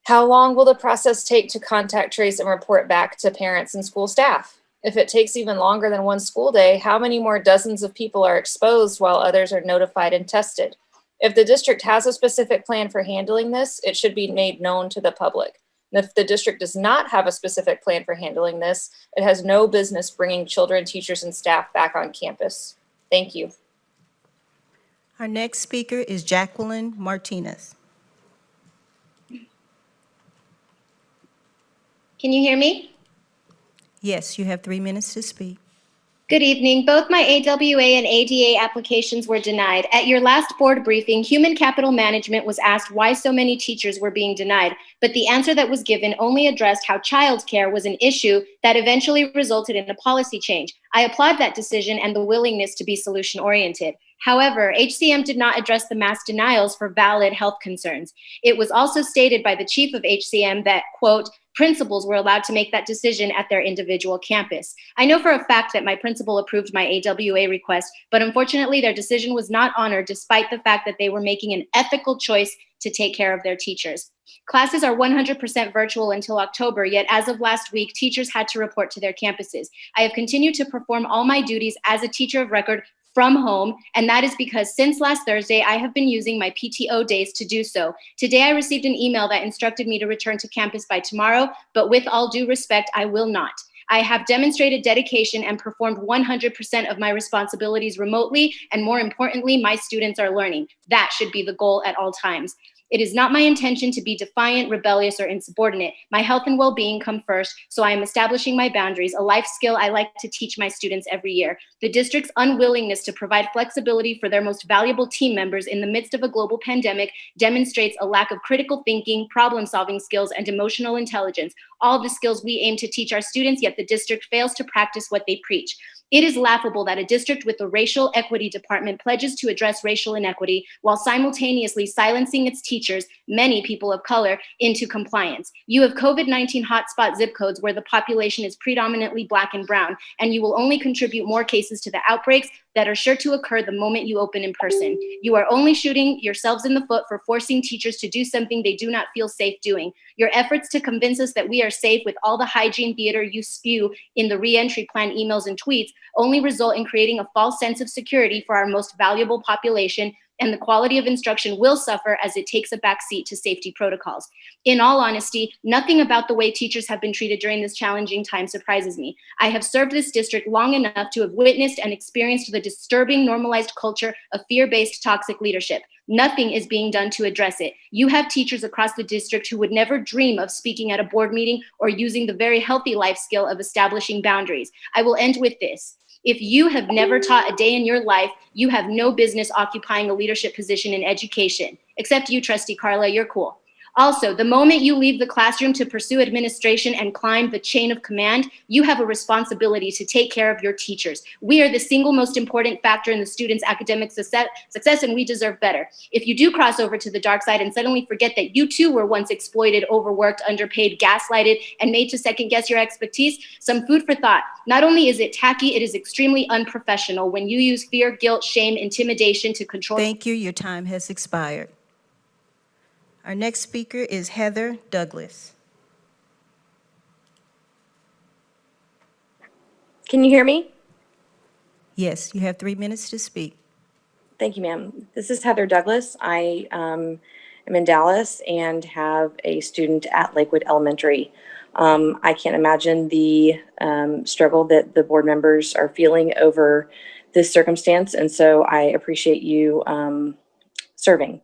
How long will the process take to contact trace and report back to parents and school staff? If it takes even longer than one school day, how many more dozens of people are exposed while others are notified and tested? If the district has a specific plan for handling this, it should be made known to the public. And if the district does not have a specific plan for handling this, it has no business bringing children, teachers, and staff back on campus. Thank you. Our next speaker is Jacqueline Martinez. Can you hear me? Yes, you have 3 minutes to speak. Good evening. Both my AWA and ADA applications were denied. At your last board briefing, Human Capital Management was asked why so many teachers were being denied, but the answer that was given only addressed how childcare was an issue that eventually resulted in a policy change. I applaud that decision and the willingness to be solution-oriented. However, HCM did not address the mass denials for valid health concerns. It was also stated by the chief of HCM that, quote, principals were allowed to make that decision at their individual campus. I know for a fact that my principal approved my AWA request, but unfortunately their decision was not honored despite the fact that they were making an ethical choice to take care of their teachers. Classes are 100% virtual until October, yet as of last week, teachers had to report to their campuses. I have continued to perform all my duties as a teacher of record from home, and that is because since last Thursday, I have been using my PTO days to do so. Today, I received an email that instructed me to return to campus by tomorrow, but with all due respect, I will not. I have demonstrated dedication and performed 100% of my responsibilities remotely, and more importantly, my students are learning. That should be the goal at all times. It is not my intention to be defiant, rebellious, or insubordinate. My health and well-being come first, so I am establishing my boundaries, a life skill I like to teach my students every year. The district's unwillingness to provide flexibility for their most valuable team members in the midst of a global pandemic demonstrates a lack of critical thinking, problem-solving skills, and emotional intelligence, all the skills we aim to teach our students, yet the district fails to practice what they preach. It is laughable that a district with a racial equity department pledges to address racial inequity while simultaneously silencing its teachers, many people of color, into compliance. You have COVID-19 hotspot zip codes where the population is predominantly Black and brown, and you will only contribute more cases to the outbreaks that are sure to occur the moment you open in person. You are only shooting yourselves in the foot for forcing teachers to do something they do not feel safe doing. Your efforts to convince us that we are safe with all the hygiene theater you spew in the re-entry plan emails and tweets only result in creating a false sense of security for our most valuable population, and the quality of instruction will suffer as it takes a backseat to safety protocols. In all honesty, nothing about the way teachers have been treated during this challenging time surprises me. I have served this district long enough to have witnessed and experienced the disturbing normalized culture of fear-based toxic leadership. Nothing is being done to address it. You have teachers across the district who would never dream of speaking at a board meeting or using the very healthy life skill of establishing boundaries. I will end with this. If you have never taught a day in your life, you have no business occupying a leadership position in education. Except you, Trustee Carla, you're cool. Also, the moment you leave the classroom to pursue administration and climb the chain of command, you have a responsibility to take care of your teachers. We are the single most important factor in the students' academic success, and we deserve better. If you do cross over to the dark side and suddenly forget that you too were once exploited, overworked, underpaid, gaslighted, and made to second guess your expertise, some food for thought. Not only is it tacky, it is extremely unprofessional when you use fear, guilt, shame, intimidation to control. Thank you. Your time has expired. Our next speaker is Heather Douglas. Can you hear me? Yes, you have 3 minutes to speak. Thank you, ma'am. This is Heather Douglas. I am in Dallas and have a student at Lakewood Elementary. I can't imagine the struggle that the board members are feeling over this circumstance. And so I appreciate you serving.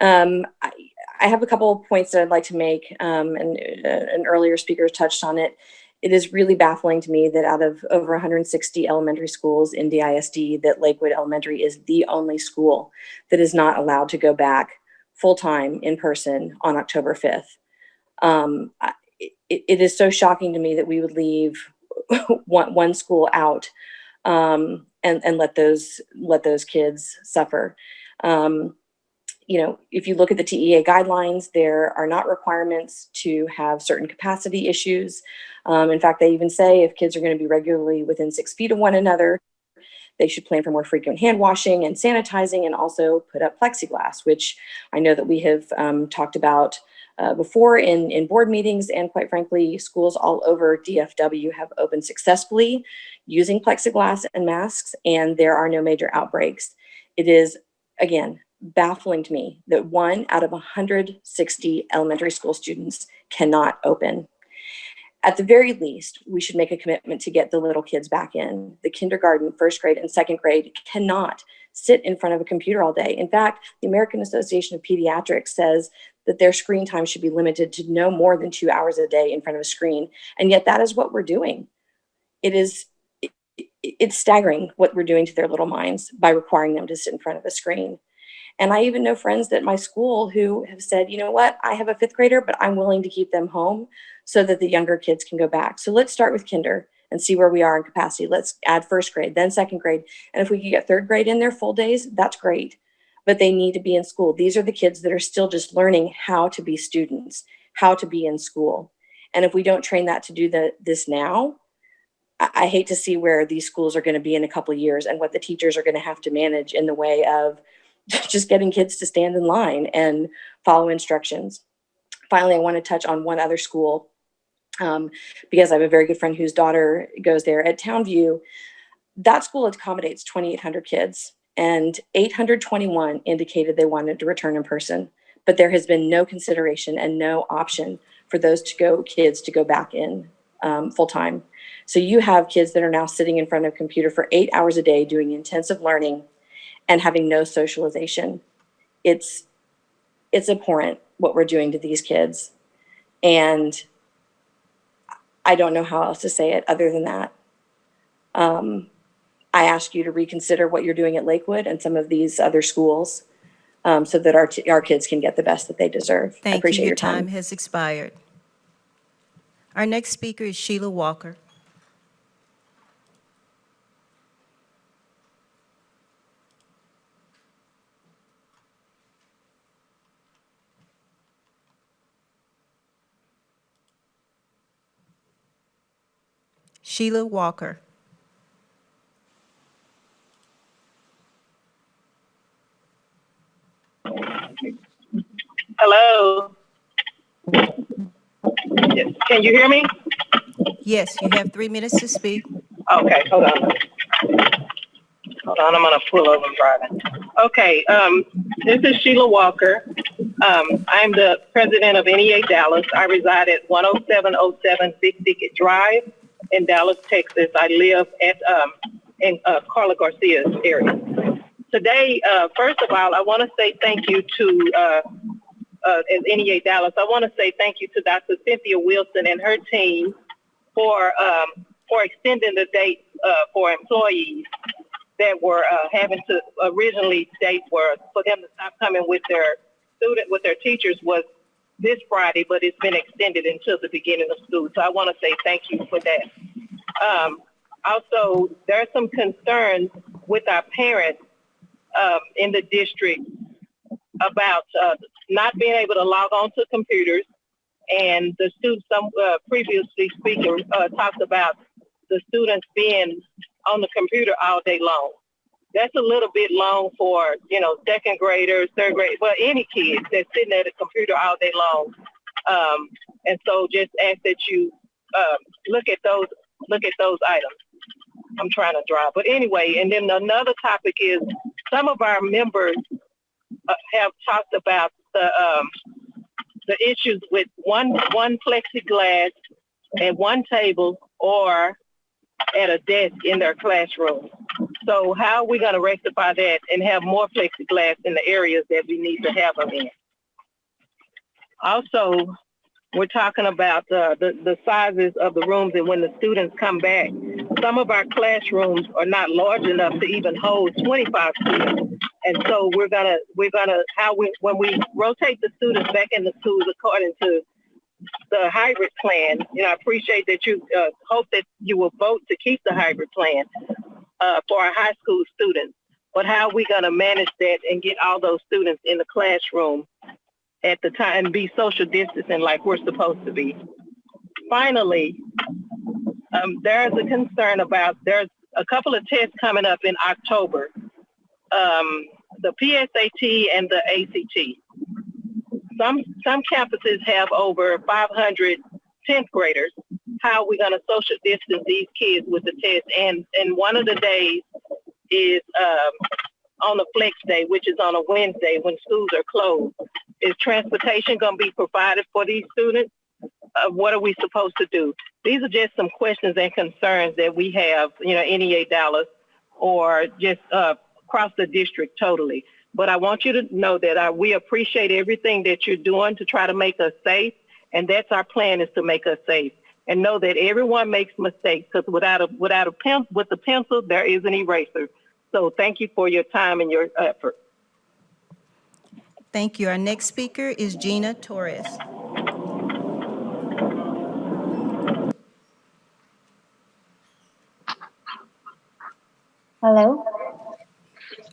I have a couple of points that I'd like to make, and an earlier speaker touched on it. It is really baffling to me that out of over 160 elementary schools in DISD, that Lakewood Elementary is the only school that is not allowed to go back full-time in person on October 5th. It is so shocking to me that we would leave one school out and let those kids suffer. You know, if you look at the TEA guidelines, there are not requirements to have certain capacity issues. In fact, they even say if kids are going to be regularly within 6 feet of one another, they should plan for more frequent hand washing and sanitizing, and also put up plexiglass, which I know that we have talked about before in board meetings, and quite frankly, schools all over DFW have opened successfully using plexiglass and masks, and there are no major outbreaks. It is, again, baffling to me that 1 out of 160 elementary school students cannot open. At the very least, we should make a commitment to get the little kids back in. The kindergarten, first grade, and second grade cannot sit in front of a computer all day. In fact, the American Association of Pediatrics says that their screen time should be limited to no more than 2 hours a day in front of a screen. And yet that is what we're doing. It's staggering what we're doing to their little minds by requiring them to sit in front of a screen. And I even know friends at my school who have said, you know what, I have a 5th grader, but I'm willing to keep them home so that the younger kids can go back. So let's start with kinder and see where we are in capacity. Let's add first grade, then second grade. And if we can get 3rd grade in there full days, that's great. But they need to be in school. These are the kids that are still just learning how to be students, how to be in school. And if we don't train that to do this now, I hate to see where these schools are going to be in a couple of years and what the teachers are going to have to manage in the way of just getting kids to stand in line and follow instructions. Finally, I want to touch on one other school because I have a very good friend whose daughter goes there at Townview. That school accommodates 2,800 kids, and 821 indicated they wanted to return in person, but there has been no consideration and no option for those kids to go back in full time. So you have kids that are now sitting in front of a computer for 8 hours a day doing intensive learning and having no socialization. It's abhorrent what we're doing to these kids. And I don't know how else to say it other than that. I ask you to reconsider what you're doing at Lakewood and some of these other schools so that our kids can get the best that they deserve. I appreciate your time. Your time has expired. Our next speaker is Sheila Walker. Sheila Walker. Hello. Can you hear me? Yes, you have 3 minutes to speak. Okay, hold on. I'm gonna pull over driving. Okay, this is Sheila Walker. I'm the president of NEA Dallas. I reside at 10707 Big Ticket Drive in Dallas, Texas. I live in Carla Garcia's area. Today, first of all, I want to say thank you to as NEA Dallas. I want to say thank you to Dr. Cynthia Wilson and her team for extending the dates for employees that were having to originally dates were for them to stop coming with their teachers was this Friday, but it's been extended until the beginning of school. So I want to say thank you for that. Also, there are some concerns with our parents in the district about not being able to log on to computers. And the students, some previously speaker talked about the students being on the computer all day long. That's a little bit long for, second graders, third grade, but any kids that's sitting at a computer all day long. And so just ask that you look at those items. I'm trying to drive, but anyway, and then another topic is some of our members have talked about the issues with one plexiglass at one table or at a desk in their classroom. So how are we going to rectify that and have more plexiglass in the areas that we need to have them in? Also, we're talking about the sizes of the rooms and when the students come back. Some of our classrooms are not large enough to even hold 25 students. And so when we rotate the students back into schools according to the hybrid plan, I appreciate that you hope that you will vote to keep the hybrid plan for our high school students. But how are we going to manage that and get all those students in the classroom at the time and be social distancing like we're supposed to be? Finally, there's a concern about, there's a couple of tests coming up in October, the PSAT and the ACT. Some campuses have over 500 10th graders. How are we going to social distance these kids with the test? And one of the days is on a flex day, which is on a Wednesday when schools are closed. Is transportation going to be provided for these students? What are we supposed to do? These are just some questions and concerns that we have, NEA Dallas, or just across the district totally. But I want you to know that we appreciate everything that you're doing to try to make us safe. And that's our plan, is to make us safe. And know that everyone makes mistakes, because with the pencil, there is an eraser. So thank you for your time and your effort. Thank you. Our next speaker is Gina Torres. Hello.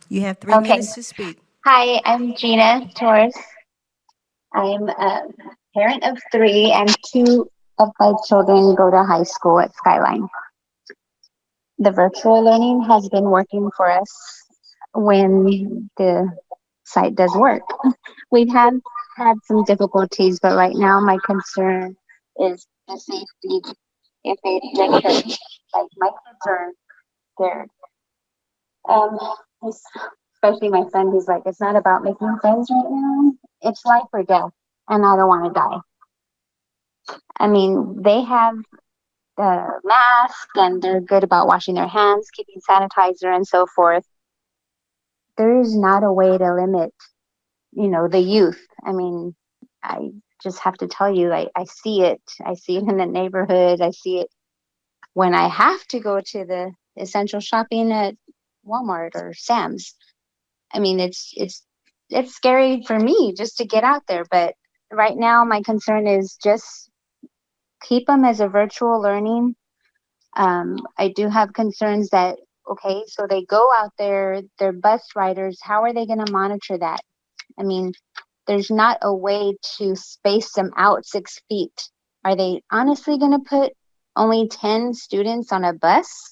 You have 3 minutes to speak. Hi, I'm Gina Torres. I'm a parent of 3, and 2 of my children go to high school at Skyline. The virtual learning has been working for us when the site does work. We've had some difficulties, but right now my concern is the safety. If they lecture, like my kids are scared. Especially my son, he's like, it's not about making friends right now. It's life or death, and I don't want to die. I mean, they have the mask, and they're good about washing their hands, keeping sanitizer, and so forth. There is not a way to limit, the youth. I mean, I just have to tell you, I see it. I see it in the neighborhood. I see it when I have to go to the essential shopping at Walmart or Sam's. I mean, it's scary for me just to get out there. But right now, my concern is just keep them as a virtual learning. I do have concerns that, okay, so they go out there, they're bus riders. How are they going to monitor that? I mean, there's not a way to space them out 6 feet. Are they honestly going to put only 10 students on a bus?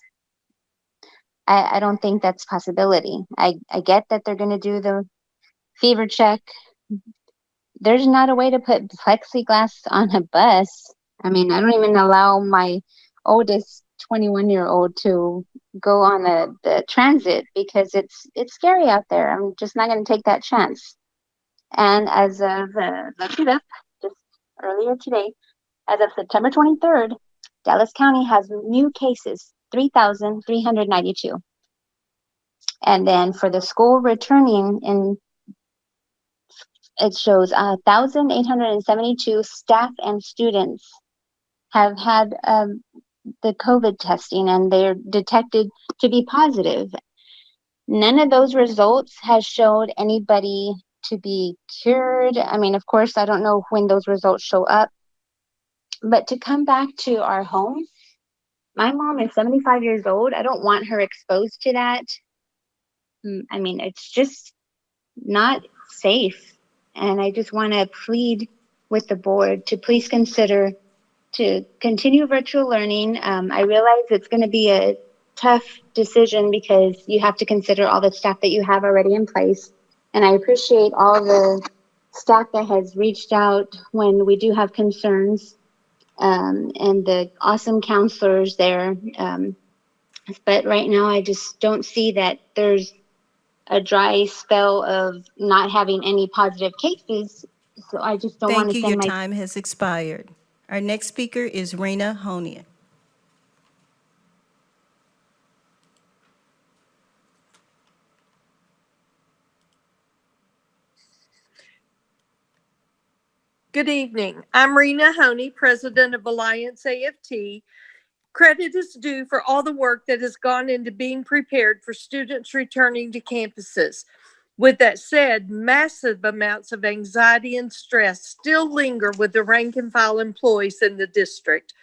I don't think that's a possibility. I get that they're going to do the fever check. There's not a way to put plexiglass on a bus. I mean, I don't even allow my oldest 21-year-old to go on the transit because it's scary out there. I'm just not going to take that chance. And as of looked it up just earlier today, as of September 23rd, Dallas County has new cases, 3,392. And then for the school returning, it shows 1,872 staff and students have had the COVID testing, and they're detected to be positive. None of those results has showed anybody to be cured. I mean, of course, I don't know when those results show up. But to come back to our home, my mom is 75 years old. I don't want her exposed to that. I mean, it's just not safe. And I just want to plead with the board to please consider to continue virtual learning. I realize it's going to be a tough decision because you have to consider all the staff that you have already in place. And I appreciate all the staff that has reached out when we do have concerns, and the awesome counselors there. But right now, I just don't see that there's a dry spell of not having any positive cases. So I just don't want to Thank you. send Your time has expired. Our next speaker is Rena Honia. Good evening. I'm Rena Honey, President of Alliance AFT. Credit is due for all the work that has gone into being prepared for students returning to campuses. With that said, massive amounts of anxiety and stress still linger with the rank and file employees in the district.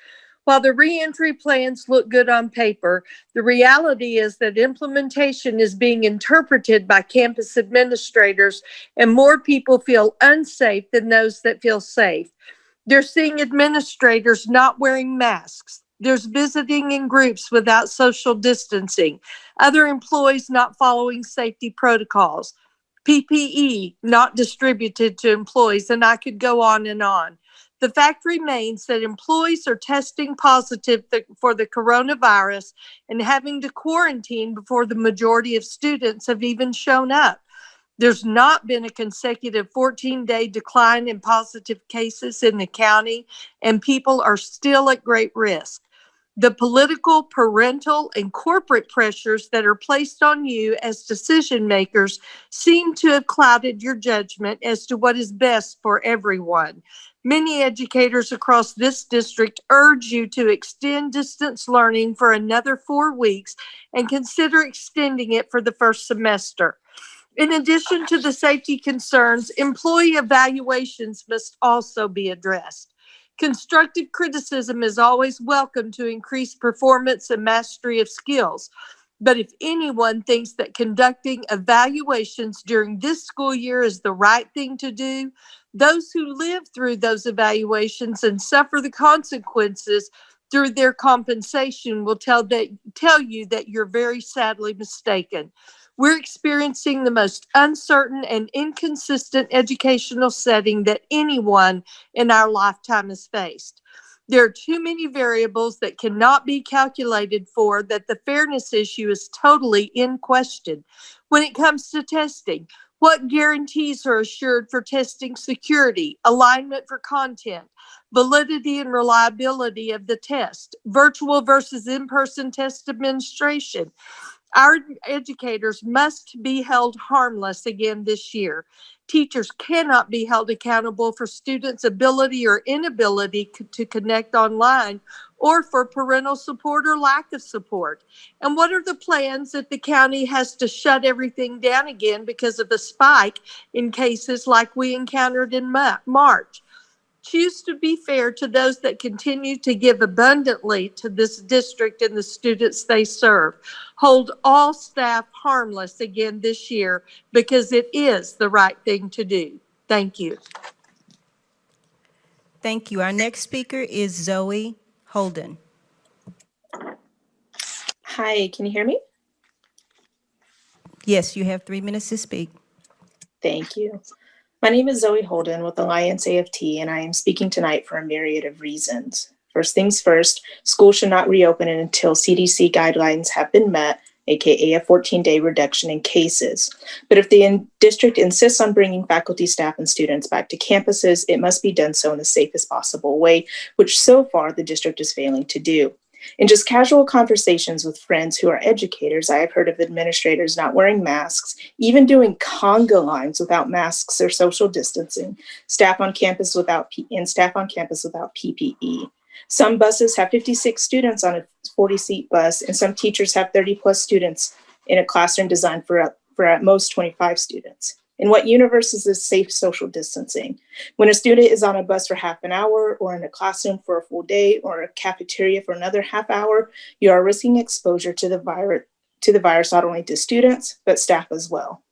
While the reentry plans look good on paper, the reality is that implementation is being interpreted by campus administrators, and more people feel unsafe than those that feel safe. They're seeing administrators not wearing masks. There's visiting in groups without social distancing, other employees not following safety protocols, PPE not distributed to employees, and I could go on and on. The fact remains that employees are testing positive for the coronavirus and having to quarantine before the majority of students have even shown up. There's not been a consecutive 14-day decline in positive cases in the county, and people are still at great risk. The political, parental, and corporate pressures that are placed on you as decision makers seem to have clouded your judgment as to what is best for everyone. Many educators across this district urge you to extend distance learning for another 4 weeks and consider extending it for the first semester. In addition to the safety concerns, employee evaluations must also be addressed. Constructive criticism is always welcome to increase performance and mastery of skills. But if anyone thinks that conducting evaluations during this school year is the right thing to do, those who live through those evaluations and suffer the consequences through their compensation will tell you that you're very sadly mistaken. We're experiencing the most uncertain and inconsistent educational setting that anyone in our lifetime has faced. There are too many variables that cannot be calculated for that the fairness issue is totally in question. When it comes to testing, what guarantees are assured for testing security, alignment for content, validity and reliability of the test, virtual versus in-person test administration? Our educators must be held harmless again this year. Teachers cannot be held accountable for students' ability or inability to connect online or for parental support or lack of support. And what are the plans if the county has to shut everything down again because of a spike in cases like we encountered in March? Choose to be fair to those that continue to give abundantly to this district and the students they serve. Hold all staff harmless again this year because it is the right thing to do. Thank you. Thank you. Our next speaker is Zoe Holden. Hi, can you hear me? Yes, you have 3 minutes to speak. Thank you. My name is Zoe Holden with Alliance AFT, and I am speaking tonight for a myriad of reasons. First things first, schools should not reopen until CDC guidelines have been met, aka a 14-day reduction in cases. But if the district insists on bringing faculty, staff, and students back to campuses, it must be done so in the safest possible way, which so far the district is failing to do. In just casual conversations with friends who are educators, I have heard of administrators not wearing masks, even doing conga lines without masks or social distancing, staff on campus without PPE. Some buses have 56 students on a 40-seat bus, and some teachers have 30-plus students in a classroom designed for at most 25 students. In what universe is this safe social distancing? When a student is on a bus for half an hour, or in a classroom for a full day, or a cafeteria for another half hour, you are risking exposure to the virus not only to students, but staff as well.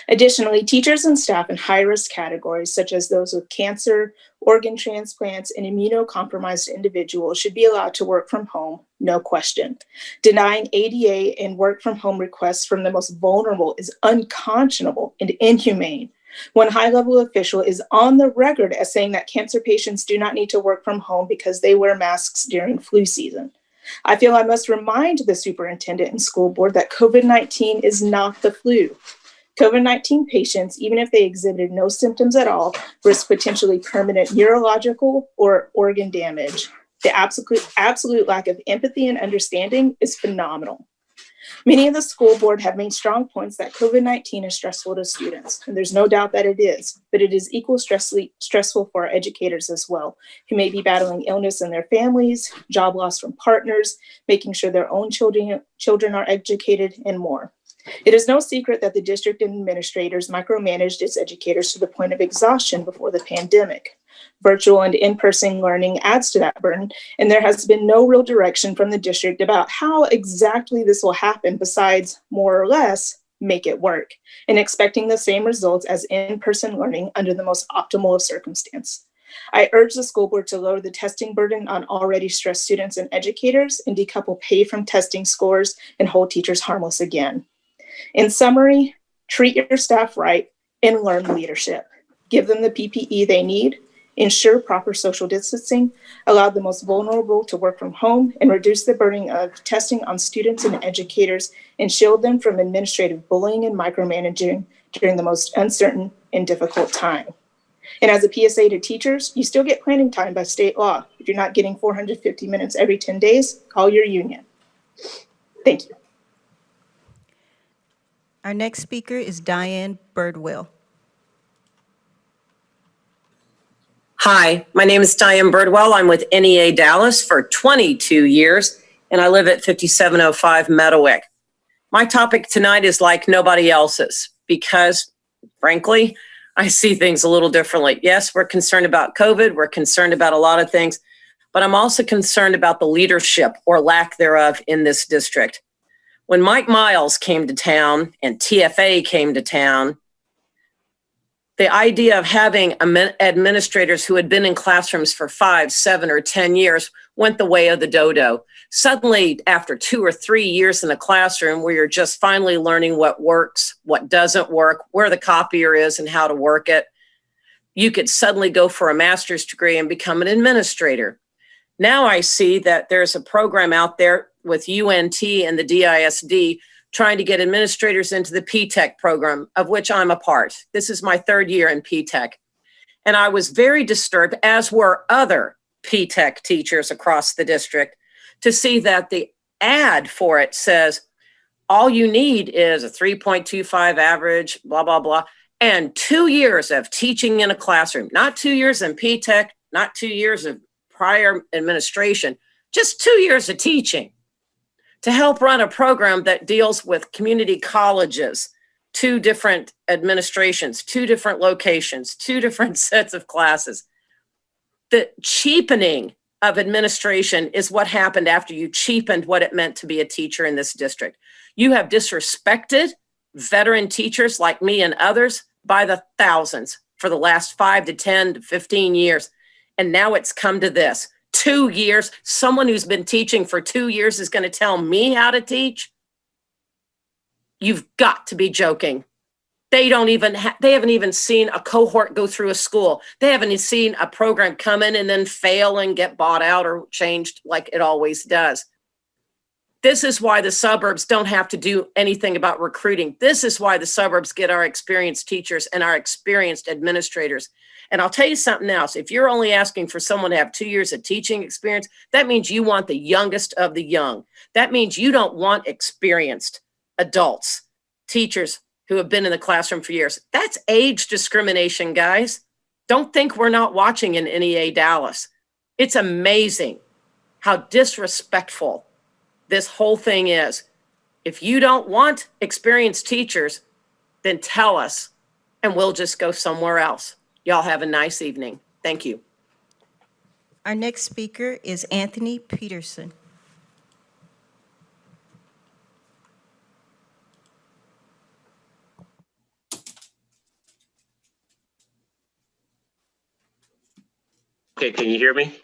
Additionally, teachers and staff in high-risk categories, such as those with cancer, organ transplants, and immunocompromised individuals, should be allowed to work from home, no question. Denying ADA and work-from-home requests from the most vulnerable is unconscionable and inhumane. One high-level official is on the record as saying that cancer patients do not need to work from home because they wear masks during flu season. I feel I must remind the superintendent and school board that COVID-19 is not the flu. COVID-19 patients, even if they exhibited no symptoms at all, risk potentially permanent neurological or organ damage. The absolute lack of empathy and understanding is phenomenal. Many in the school board have made strong points that COVID-19 is stressful to students, and there's no doubt that it is, but it is equally stressful for our educators as well, who may be battling illness in their families, job loss from partners, making sure their own children are educated, and more. It is no secret that the district administrators micromanaged its educators to the point of exhaustion before the pandemic. Virtual and in-person learning adds to that burden, and there has been no real direction from the district about how exactly this will happen besides more or less make it work, and expecting the same results as in-person learning under the most optimal of circumstance. I urge the school board to lower the testing burden on already stressed students and educators and decouple pay from testing scores and hold teachers harmless again. In summary, treat your staff right and learn leadership. Give them the PPE they need, ensure proper social distancing, allow the most vulnerable to work from home, and reduce the burden of testing on students and educators, and shield them from administrative bullying and micromanaging during the most uncertain and difficult time. And as a PSA to teachers, you still get planning time by state law. If you're not getting 450 minutes every 10 days, call your union. Thank you. Our next speaker is Diane Birdwell. Hi, my name is Diane Birdwell. I'm with NEA Dallas for 22 years, and I live at 5705 Meadowick. My topic tonight is like nobody else's because, frankly, I see things a little differently. Yes, we're concerned about COVID. We're concerned about a lot of things, but I'm also concerned about the leadership or lack thereof in this district. When Mike Miles came to town and TFA came to town, the idea of having administrators who had been in classrooms for 5, 7, or 10 years went the way of the dodo. Suddenly, after 2 or 3 years in a classroom where you're just finally learning what works, what doesn't work, where the copier is and how to work it, you could suddenly go for a master's degree and become an administrator. Now I see that there's a program out there with UNT and the DISD trying to get administrators into the P-TECH program, of which I'm a part. This is my 3rd year in P-TECH. And I was very disturbed, as were other P-TECH teachers across the district, to see that the ad for it says, all you need is a 3.25 average, blah, blah, blah, and 2 years of teaching in a classroom. Not 2 years in P-TECH, not 2 years of prior administration, just 2 years of teaching to help run a program that deals with community colleges, 2 different administrations, 2 different locations, 2 different sets of classes. The cheapening of administration is what happened after you cheapened what it meant to be a teacher in this district. You have disrespected veteran teachers like me and others by the thousands for the last 5 to 10 to 15 years. And now it's come to this. 2 years, someone who's been teaching for 2 years is going to tell me how to teach? You've got to be joking. They haven't even seen a cohort go through a school. They haven't even seen a program come in and then fail and get bought out or changed like it always does. This is why the suburbs don't have to do anything about recruiting. This is why the suburbs get our experienced teachers and our experienced administrators. And I'll tell you something else. If you're only asking for someone to have 2 years of teaching experience, that means you want the youngest of the young. That means you don't want experienced adults, teachers who have been in the classroom for years. That's age discrimination, guys. Don't think we're not watching in NEA Dallas. It's amazing how disrespectful this whole thing is. If you don't want experienced teachers, then tell us and we'll just go somewhere else. Y'all have a nice evening. Thank you. Our next speaker is Anthony Peterson. Okay, can you hear me?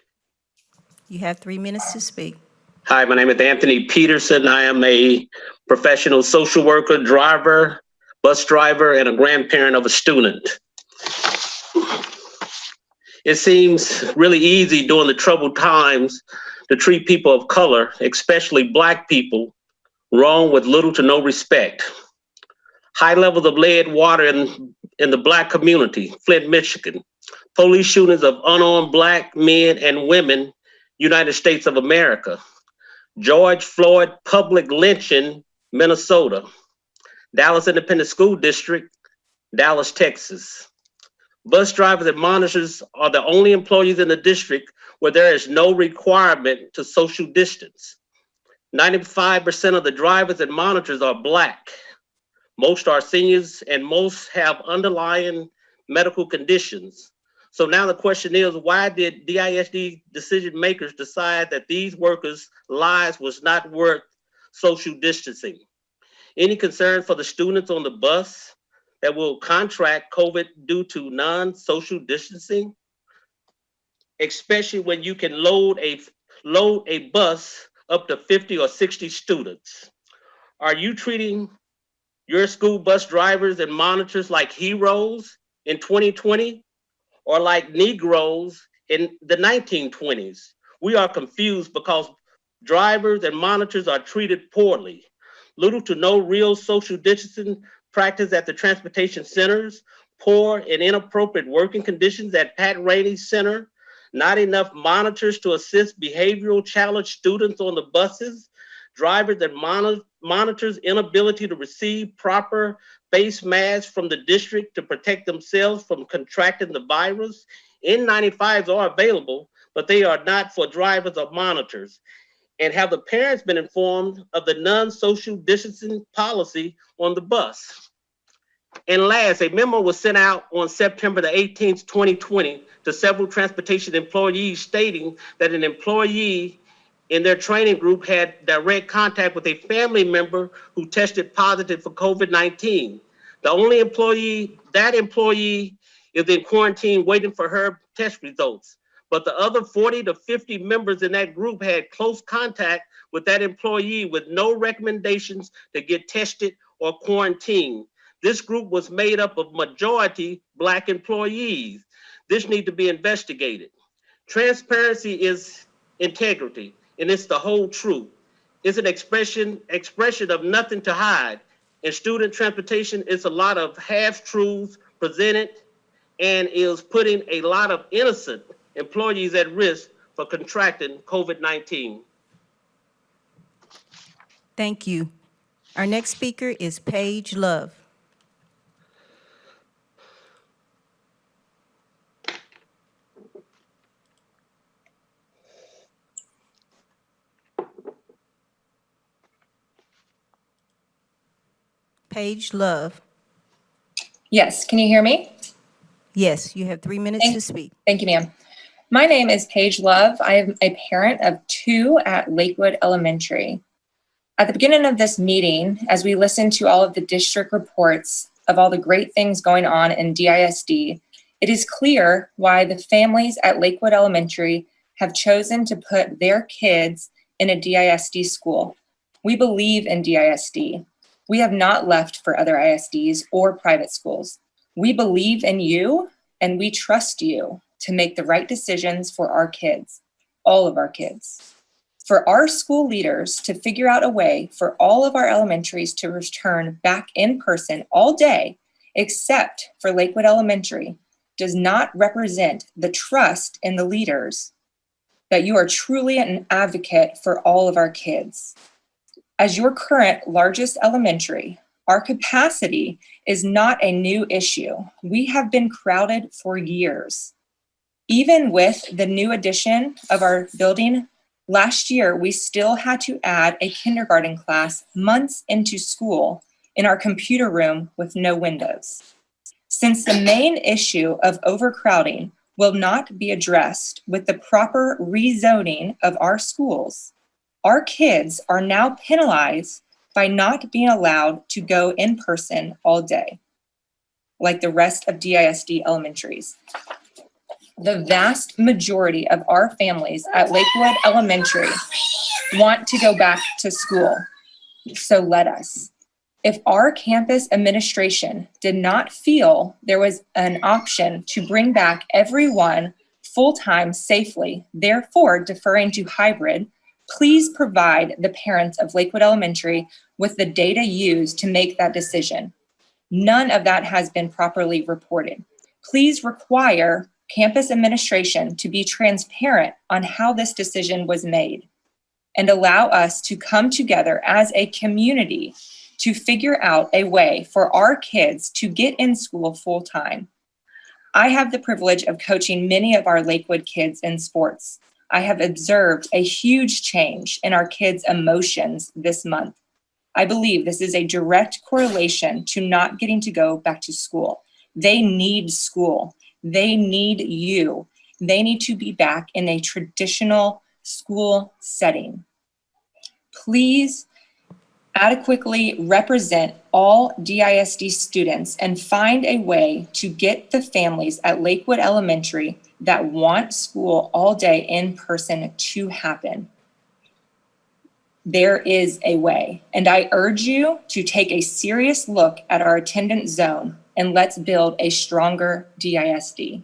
You have 3 minutes to speak. Hi, my name is Anthony Peterson. I am a professional social worker, driver, bus driver, and a grandparent of a student. It seems really easy during the troubled times to treat people of color, especially Black people, wrong with little to no respect. High levels of lead water in the Black community, Flint, Michigan. Police shootings of unarmed Black men and women, United States of America. George Floyd public lynching Minnesota. Dallas Independent School District, Dallas, Texas. Bus drivers and monitors are the only employees in the district where there is no requirement to social distance. 95% of the drivers and monitors are Black. Most are seniors and most have underlying medical conditions. So now the question is, why did DISD decision makers decide that these workers' lives was not worth social distancing? Any concern for the students on the bus that will contract COVID due to non-social distancing? Especially when you can load a bus up to 50 or 60 students. Are you treating your school bus drivers and monitors like heroes in 2020 or like Negroes in the 1920s? We are confused because drivers and monitors are treated poorly. Little to no real social distancing practice at the transportation centers, poor and inappropriate working conditions at Pat Rainey Center, not enough monitors to assist behavioral challenged students on the buses, drivers and monitors' inability to receive proper face masks from the district to protect themselves from contracting the virus. N95s are available, but they are not for drivers or monitors. And have the parents been informed of the non-social distancing policy on the bus? And last, a memo was sent out on September the 18th, 2020 to several transportation employees stating that an employee in their training group had direct contact with a family member who tested positive for COVID-19. The only employee is in quarantine waiting for her test results. But the other 40 to 50 members in that group had close contact with that employee with no recommendations to get tested or quarantined. This group was made up of majority Black employees. This needs to be investigated. Transparency is integrity, and it's the whole truth. It's an expression of nothing to hide. In student transportation, it's a lot of half-truths presented and is putting a lot of innocent employees at risk for contracting COVID-19. Thank you. Our next speaker is Paige Love. Paige Love. Yes, can you hear me? Yes, you have 3 minutes to speak. Thank you, ma'am. My name is Paige Love. I am a parent of 2 at Lakewood Elementary. At the beginning of this meeting, as we listen to all of the district reports of all the great things going on in DISD, it is clear why the families at Lakewood Elementary have chosen to put their kids in a DISD school. We believe in DISD. We have not left for other ISDs or private schools. We believe in you and we trust you to make the right decisions for our kids, all of our kids. For our school leaders to figure out a way for all of our elementaries to return back in person all day, except for Lakewood Elementary, does not represent the trust in the leaders that you are truly an advocate for all of our kids. As your current largest elementary, our capacity is not a new issue. We have been crowded for years. Even with the new addition of our building, last year we still had to add a kindergarten class months into school in our computer room with no windows. Since the main issue of overcrowding will not be addressed with the proper rezoning of our schools, our kids are now penalized by not being allowed to go in person all day, like the rest of DISD elementaries. The vast majority of our families at Lakewood Elementary want to go back to school, so let us. If our campus administration did not feel there was an option to bring back everyone full-time safely, therefore deferring to hybrid, please provide the parents of Lakewood Elementary with the data used to make that decision. None of that has been properly reported. Please require campus administration to be transparent on how this decision was made. and allow us to come together as a community to figure out a way for our kids to get in school full time. I have the privilege of coaching many of our Lakewood kids in sports. I have observed a huge change in our kids' emotions this month. I believe this is a direct correlation to not getting to go back to school. They need school. They need you. They need to be back in a traditional school setting. Please adequately represent all DISD students and find a way to get the families at Lakewood Elementary that want school all day in person to happen. There is a way, and I urge you to take a serious look at our attendance zone and let's build a stronger DISD.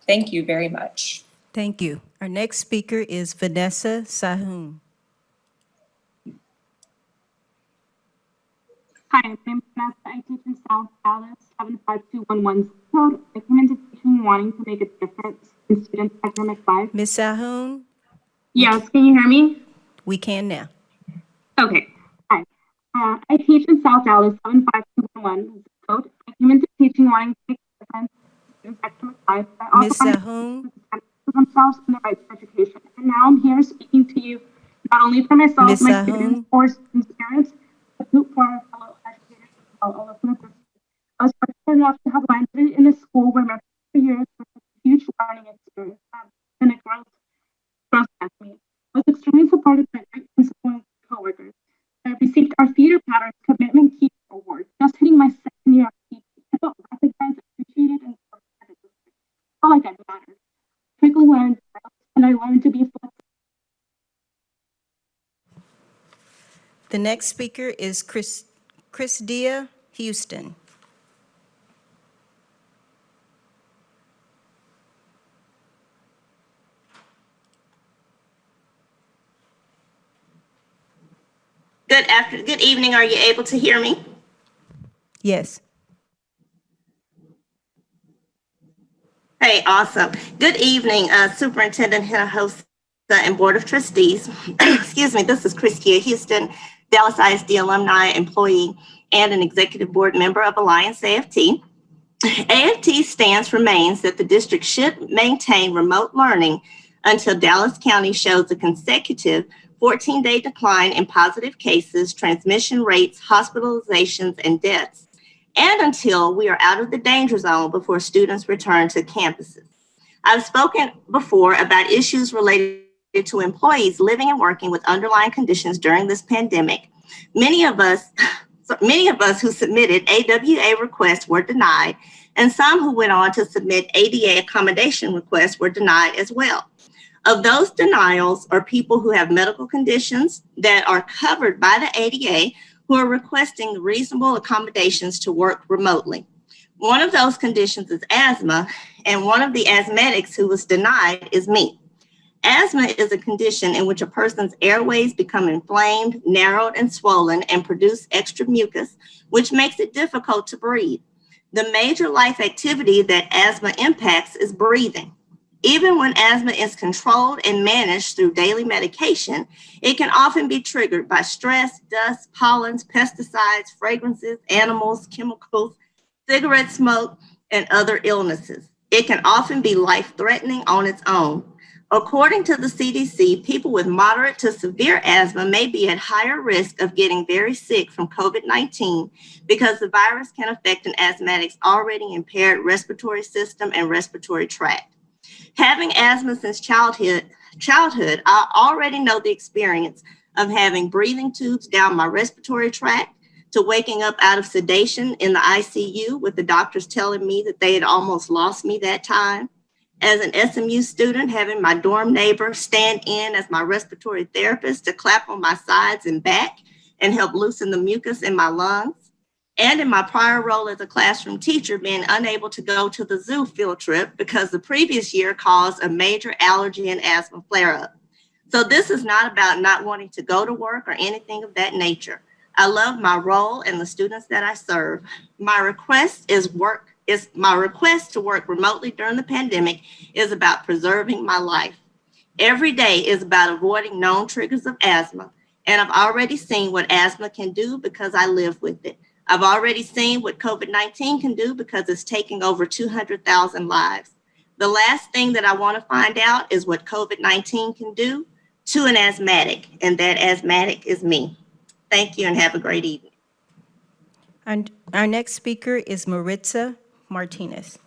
Thank you very much. Thank you. Our next speaker is Vanessa Sahun. Hi, my name is Vanessa. I teach in South Dallas, 75211 code. I came into teaching wanting to make a difference in students' academic life. Ms. Sahun? Yes, can you hear me? We can now. Okay. Hi. I teach in South Dallas, 75211 code. I came into teaching wanting to make a difference in students' academic life. Ms. Sahun? For themselves and their right to education. And now I'm here speaking to you, not only for myself, Ms. my Sahun? students, or students' parents, but for our fellow educators as well, all of them. I was fortunate enough to have landed in a school where my first years was a huge learning experience and a growth process for me. I was extremely supported by my principal and coworkers. I received our Feeder Patterns Commitment Keeper Award, just hitting my second year of teaching. I felt recognized, appreciated, and supported. I felt like I mattered. I quickly learned, and I learned to be flexible. The next speaker is Christia Houston. Good evening. Are you able to hear me? Yes. Hey, awesome. Good evening, Superintendent Host and Board of Trustees. Excuse me, this is Christina Houston, Dallas ISD alumni, employee, and an executive board member of Alliance AFT. AFT remains that the district should maintain remote learning until Dallas County shows a consecutive 14-day decline in positive cases, transmission rates, hospitalizations, and deaths, and until we are out of the danger zone before students return to campuses. I've spoken before about issues related to employees living and working with underlying conditions during this pandemic. Many of us who submitted AWA requests were denied, and some who went on to submit ADA accommodation requests were denied as well. Of those denials are people who have medical conditions that are covered by the ADA who are requesting reasonable accommodations to work remotely. One of those conditions is asthma, and one of the asthmatics who was denied is me. Asthma is a condition in which a person's airways become inflamed, narrowed, and swollen and produce extra mucus, which makes it difficult to breathe. The major life activity that asthma impacts is breathing. Even when asthma is controlled and managed through daily medication, it can often be triggered by stress, dust, pollens, pesticides, fragrances, animals, chemicals, cigarette smoke, and other illnesses. It can often be life-threatening on its own. According to the CDC, people with moderate to severe asthma may be at higher risk of getting very sick from COVID-19 because the virus can affect an asthmatic's already impaired respiratory system and respiratory tract. Having asthma since childhood, I already know the experience of having breathing tubes down my respiratory tract, to waking up out of sedation in the ICU with the doctors telling me that they had almost lost me that time. As an SMU student, having my dorm neighbor stand in as my respiratory therapist to clap on my sides and back and help loosen the mucus in my lungs. And in my prior role as a classroom teacher, being unable to go to the zoo field trip because the previous year caused a major allergy and asthma flare-up. So this is not about not wanting to go to work or anything of that nature. I love my role and the students that I serve. My request to work remotely during the pandemic is about preserving my life. Every day is about avoiding known triggers of asthma, and I've already seen what asthma can do because I live with it. I've already seen what COVID-19 can do because it's taking over 200,000 lives. The last thing that I want to find out is what COVID-19 can do to an asthmatic, and that asthmatic is me. Thank you and have a great evening. And our next speaker is Maritza Martinez.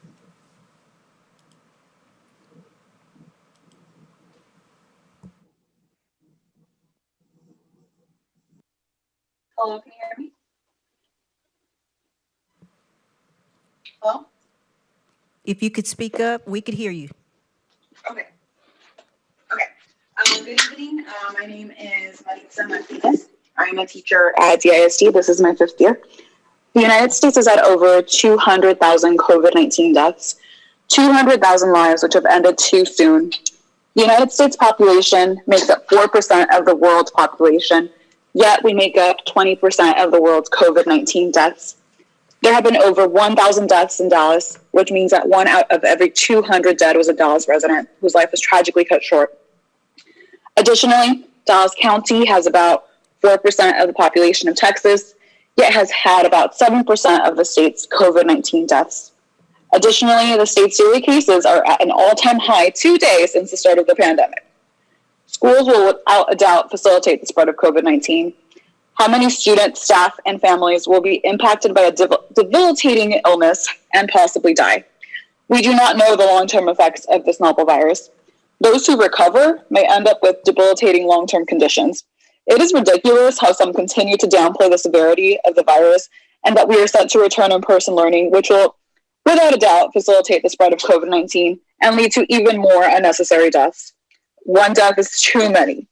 Hello, can you hear me? Hello? If you could speak up, we could hear you. Okay. Good evening. My name is Maritza Martinez. I'm a teacher at DISD. This is my 5th year. The United States is at over 200,000 COVID-19 deaths, 200,000 lives which have ended too soon. The United States population makes up 4% of the world's population, yet we make up 20% of the world's COVID-19 deaths. There have been over 1,000 deaths in Dallas, which means that 1 out of every 200 dead was a Dallas resident whose life was tragically cut short. Additionally, Dallas County has about 4% of the population of Texas, yet has had about 7% of the state's COVID-19 deaths. Additionally, the state's daily cases are at an all-time high 2 days since the start of the pandemic. Schools will without a doubt facilitate the spread of COVID-19. How many students, staff, and families will be impacted by a debilitating illness and possibly die? We do not know the long-term effects of this novel virus. Those who recover may end up with debilitating long-term conditions. It is ridiculous how some continue to downplay the severity of the virus and that we are set to return in-person learning, which will, without a doubt, facilitate the spread of COVID-19 and lead to even more unnecessary deaths. One death is too many.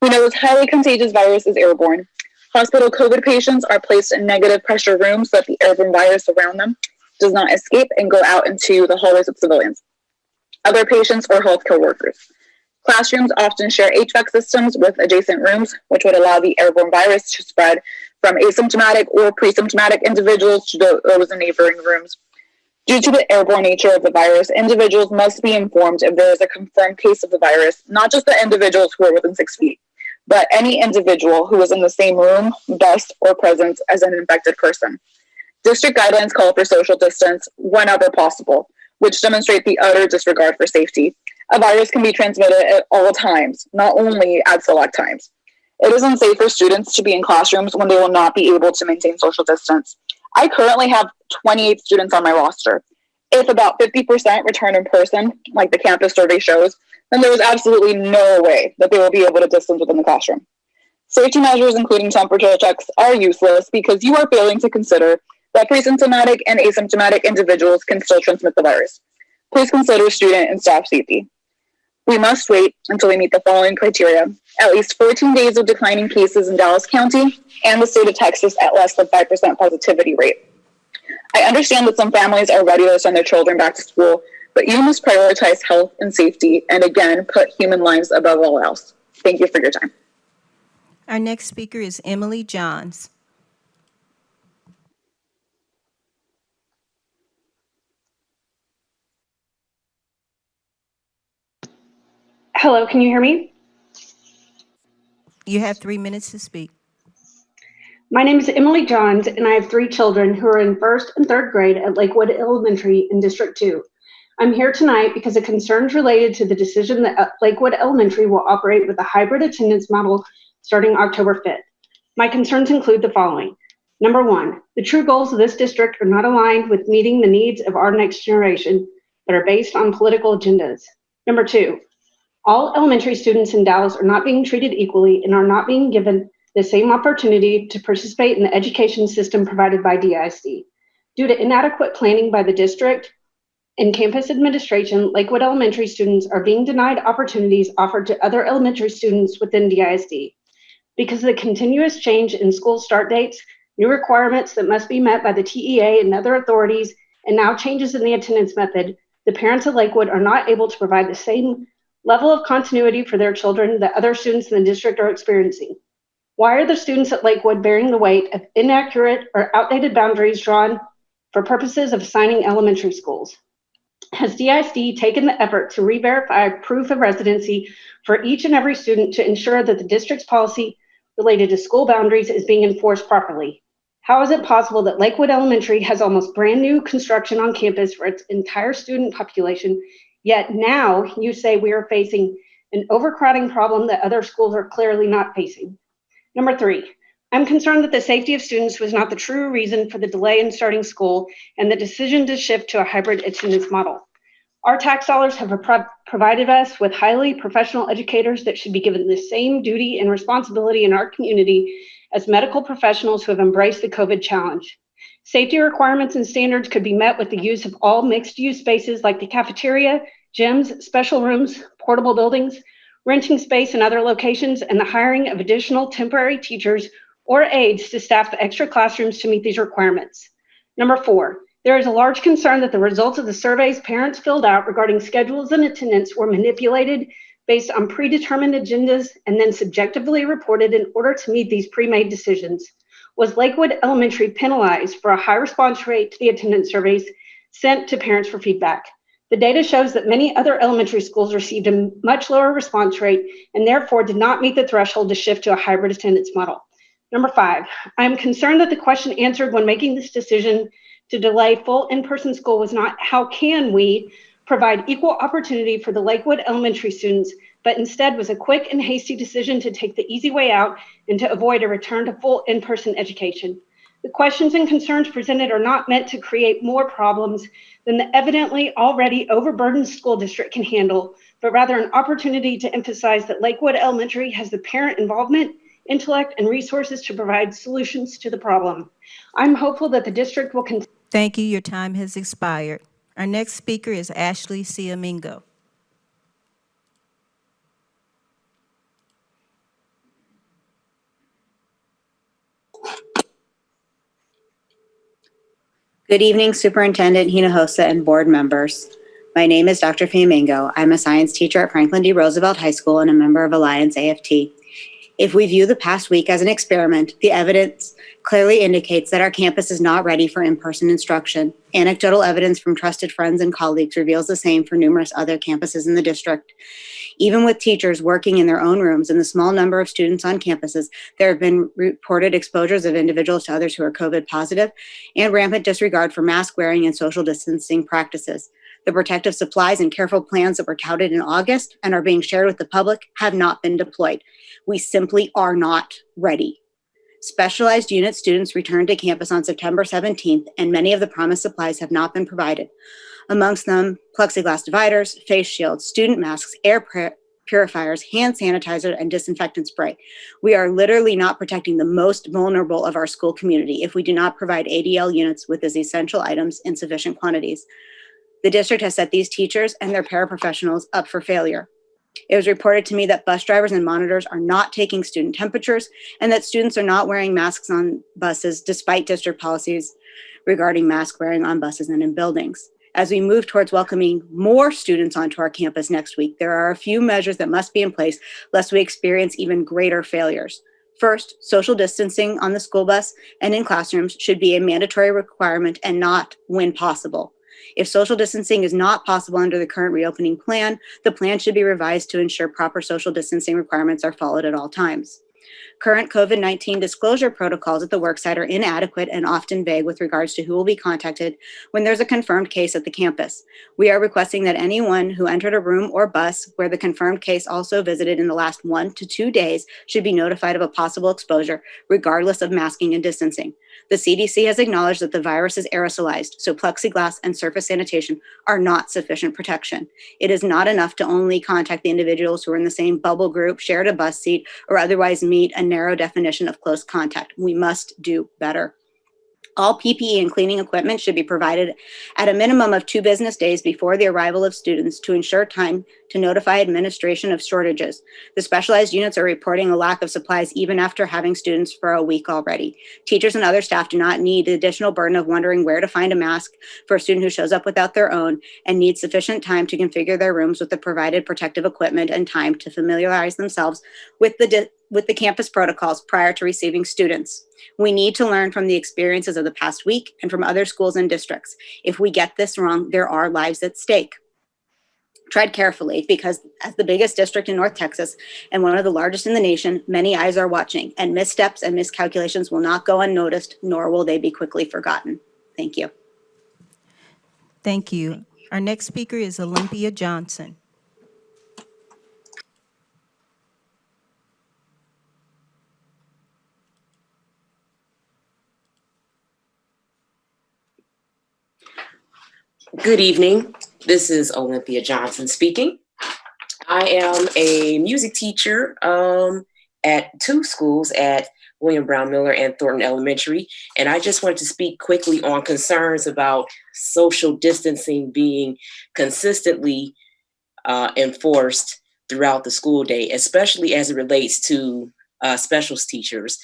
We know this highly contagious virus is airborne. Hospital COVID patients are placed in negative pressure rooms so that the airborne virus around them does not escape and go out into the hallways of civilians, other patients, or healthcare workers. Classrooms often share HVAC systems with adjacent rooms, which would allow the airborne virus to spread from asymptomatic or pre-symptomatic individuals to those in neighboring rooms. Due to the airborne nature of the virus, individuals must be informed if there is a confirmed case of the virus, not just the individuals who are within 6 feet, but any individual who is in the same room, bus, or presence as an infected person. District guidelines call for social distance whenever possible, which demonstrate the utter disregard for safety. A virus can be transmitted at all times, not only at select times. It is unsafe for students to be in classrooms when they will not be able to maintain social distance. I currently have 28 students on my roster. If about 50% return in person, like the campus survey shows, then there is absolutely no way that they will be able to distance within the classroom. Safety measures, including temperature checks, are useless because you are failing to consider that pre-symptomatic and asymptomatic individuals can still transmit the virus. Please consider student and staff safety. We must wait until we meet the following criteria: at least 14 days of declining cases in Dallas County and the state of Texas at less than 5% positivity rate. I understand that some families are ready to send their children back to school, but you must prioritize health and safety and again, put human lives above all else. Thank you for your time. Our next speaker is Emily Johns. Hello, can you hear me? You have 3 minutes to speak. My name is Emily Johns, and I have 3 children who are in 1st and 3rd grade at Lakewood Elementary in District 2. I'm here tonight because of concerns related to the decision that Lakewood Elementary will operate with a hybrid attendance model starting October 5th. My concerns include the following. Number 1, the true goals of this district are not aligned with meeting the needs of our next generation, but are based on political agendas. Number 2, all elementary students in Dallas are not being treated equally and are not being given the same opportunity to participate in the education system provided by DISD. Due to inadequate planning by the district and campus administration, Lakewood Elementary students are being denied opportunities offered to other elementary students within DISD. Because of the continuous change in school start dates, new requirements that must be met by the TEA and other authorities, and now changes in the attendance method, the parents of Lakewood are not able to provide the same level of continuity for their children that other students in the district are experiencing. Why are the students at Lakewood bearing the weight of inaccurate or outdated boundaries drawn for purposes of assigning elementary schools? Has DISD taken the effort to re-verify proof of residency for each and every student to ensure that the district's policy related to school boundaries is being enforced properly? How is it possible that Lakewood Elementary has almost brand new construction on campus for its entire student population, yet now you say we are facing an overcrowding problem that other schools are clearly not facing? Number 3, I'm concerned that the safety of students was not the true reason for the delay in starting school and the decision to shift to a hybrid attendance model. Our tax dollars have provided us with highly professional educators that should be given the same duty and responsibility in our community as medical professionals who have embraced the COVID challenge. Safety requirements and standards could be met with the use of all mixed-use spaces like the cafeteria, gyms, special rooms, portable buildings, renting space in other locations, and the hiring of additional temporary teachers or aides to staff the extra classrooms to meet these requirements. Number 4, there is a large concern that the results of the surveys parents filled out regarding schedules and attendance were manipulated based on predetermined agendas and then subjectively reported in order to meet these pre-made decisions. Was Lakewood Elementary penalized for a high response rate to the attendance surveys sent to parents for feedback? The data shows that many other elementary schools received a much lower response rate and therefore did not meet the threshold to shift to a hybrid attendance model. Number 5, I am concerned that the question answered when making this decision to delay full in-person school was not how can we provide equal opportunity for the Lakewood Elementary students, but instead was a quick and hasty decision to take the easy way out and to avoid a return to full in-person education. The questions and concerns presented are not meant to create more problems than the evidently already overburdened school district can handle, but rather an opportunity to emphasize that Lakewood Elementary has the parent involvement, intellect, and resources to provide solutions to the problem. I'm hopeful that the district will continue. Thank you. Your time has expired. Our next speaker is Ashley Siamingo. Good evening, Superintendent Hinojosa and board members. My name is Dr. Fiamingo. I'm a science teacher at Franklin D. Roosevelt High School and a member of Alliance AFT. If we view the past week as an experiment, the evidence clearly indicates that our campus is not ready for in-person instruction. Anecdotal evidence from trusted friends and colleagues reveals the same for numerous other campuses in the district. Even with teachers working in their own rooms and the small number of students on campuses, there have been reported exposures of individuals to others who are COVID positive and rampant disregard for mask wearing and social distancing practices. The protective supplies and careful plans that were touted in August and are being shared with the public have not been deployed. We simply are not ready. Specialized unit students returned to campus on September 17th, and many of the promised supplies have not been provided. Amongst them, plexiglass dividers, face shields, student masks, air purifiers, hand sanitizer, and disinfectant spray. We are literally not protecting the most vulnerable of our school community if we do not provide ADL units with these essential items in sufficient quantities. The district has set these teachers and their paraprofessionals up for failure. It was reported to me that bus drivers and monitors are not taking student temperatures and that students are not wearing masks on buses despite district policies regarding mask wearing on buses and in buildings. As we move towards welcoming more students onto our campus next week, there are a few measures that must be in place lest we experience even greater failures. First, social distancing on the school bus and in classrooms should be a mandatory requirement and not when possible. If social distancing is not possible under the current reopening plan, the plan should be revised to ensure proper social distancing requirements are followed at all times. Current COVID-19 disclosure protocols at the worksite are inadequate and often vague with regards to who will be contacted when there's a confirmed case at the campus. We are requesting that anyone who entered a room or bus where the confirmed case also visited in the last 1 to 2 days should be notified of a possible exposure, regardless of masking and distancing. The CDC has acknowledged that the virus is aerosolized, so plexiglass and surface sanitation are not sufficient protection. It is not enough to only contact the individuals who are in the same bubble group, shared a bus seat, or otherwise meet a narrow definition of close contact. We must do better. All PPE and cleaning equipment should be provided at a minimum of 2 business days before the arrival of students to ensure time to notify administration of shortages. The specialized units are reporting a lack of supplies even after having students for a week already. Teachers and other staff do not need the additional burden of wondering where to find a mask for a student who shows up without their own and need sufficient time to configure their rooms with the provided protective equipment and time to familiarize themselves with the with the campus protocols prior to receiving students. We need to learn from the experiences of the past week and from other schools and districts. If we get this wrong, there are lives at stake. Tread carefully, because as the biggest district in North Texas and one of the largest in the nation, many eyes are watching, and missteps and miscalculations will not go unnoticed, nor will they be quickly forgotten. Thank you. Thank you. Our next speaker is Olympia Johnson. Good evening. This is Olympia Johnson speaking. I am a music teacher at two schools, at William Brown Miller and Thornton Elementary. And I just wanted to speak quickly on concerns about social distancing being consistently enforced throughout the school day, especially as it relates to specials teachers,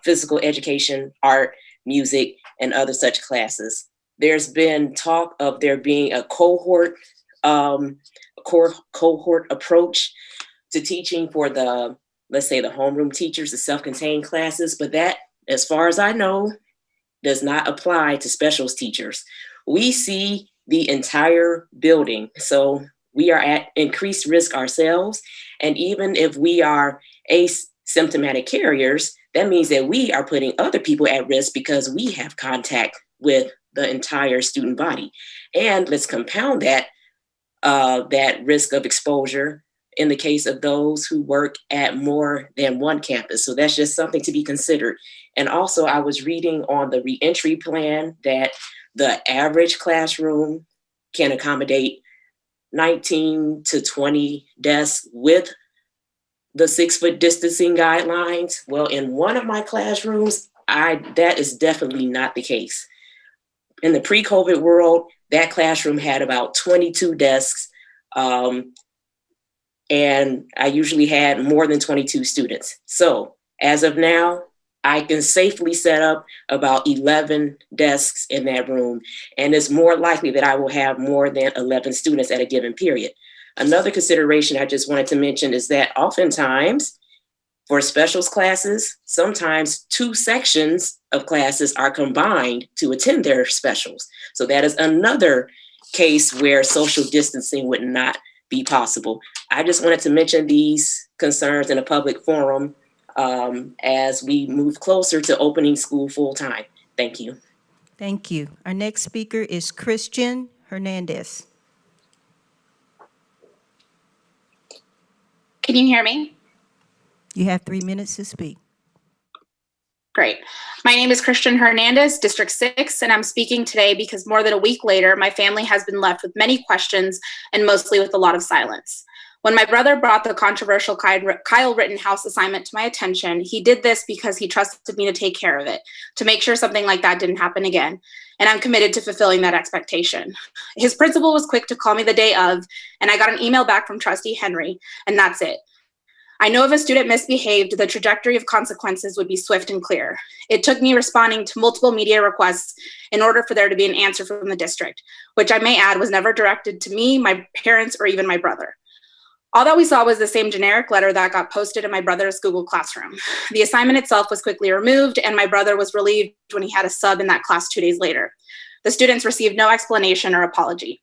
physical education, art, music, and other such classes. There's been talk of there being a cohort approach to teaching for the, let's say, the homeroom teachers, the self-contained classes, but that, as far as I know, does not apply to specials teachers. We see the entire building, so we are at increased risk ourselves. And even if we are asymptomatic carriers, that means that we are putting other people at risk because we have contact with the entire student body. And let's compound that, that risk of exposure in the case of those who work at more than one campus. So that's just something to be considered. And also, I was reading on the reentry plan that the average classroom can accommodate 19 to 20 desks with the 6-foot distancing guidelines. Well, in one of my classrooms, that is definitely not the case. In the pre-COVID world, that classroom had about 22 desks, and I usually had more than 22 students. So as of now, I can safely set up about 11 desks in that room, and it's more likely that I will have more than 11 students at a given period. Another consideration I just wanted to mention is that oftentimes for specials classes, sometimes 2 sections of classes are combined to attend their specials. So that is another case where social distancing would not be possible. I just wanted to mention these concerns in a public forum as we move closer to opening school full time. Thank you. Thank you. Our next speaker is Christian Hernandez. Can you hear me? You have 3 minutes to speak. Great. My name is Christian Hernandez, District 6, and I'm speaking today because more than a week later, my family has been left with many questions and mostly with a lot of silence. When my brother brought the controversial Kyle Rittenhouse assignment to my attention, he did this because he trusted me to take care of it, to make sure something like that didn't happen again. And I'm committed to fulfilling that expectation. His principal was quick to call me the day of, and I got an email back from Trustee Henry, and that's it. I know if a student misbehaved, the trajectory of consequences would be swift and clear. It took me responding to multiple media requests in order for there to be an answer from the district, which I may add was never directed to me, my parents, or even my brother. All that we saw was the same generic letter that got posted in my brother's Google Classroom. The assignment itself was quickly removed, and my brother was relieved when he had a sub in that class 2 days later. The students received no explanation or apology.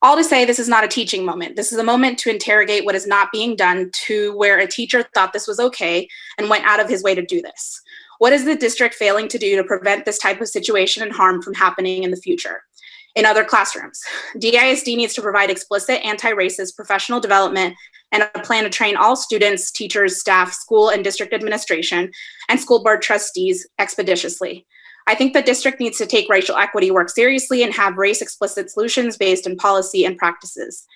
All to say, this is not a teaching moment. This is a moment to interrogate what is not being done, to where a teacher thought this was okay and went out of his way to do this. What is the district failing to do to prevent this type of situation and harm from happening in the future? In other classrooms, DISD needs to provide explicit anti-racist professional development and a plan to train all students, teachers, staff, school and district administration, and school board trustees expeditiously. I think the district needs to take racial equity work seriously and have race-explicit solutions based in policy and practices.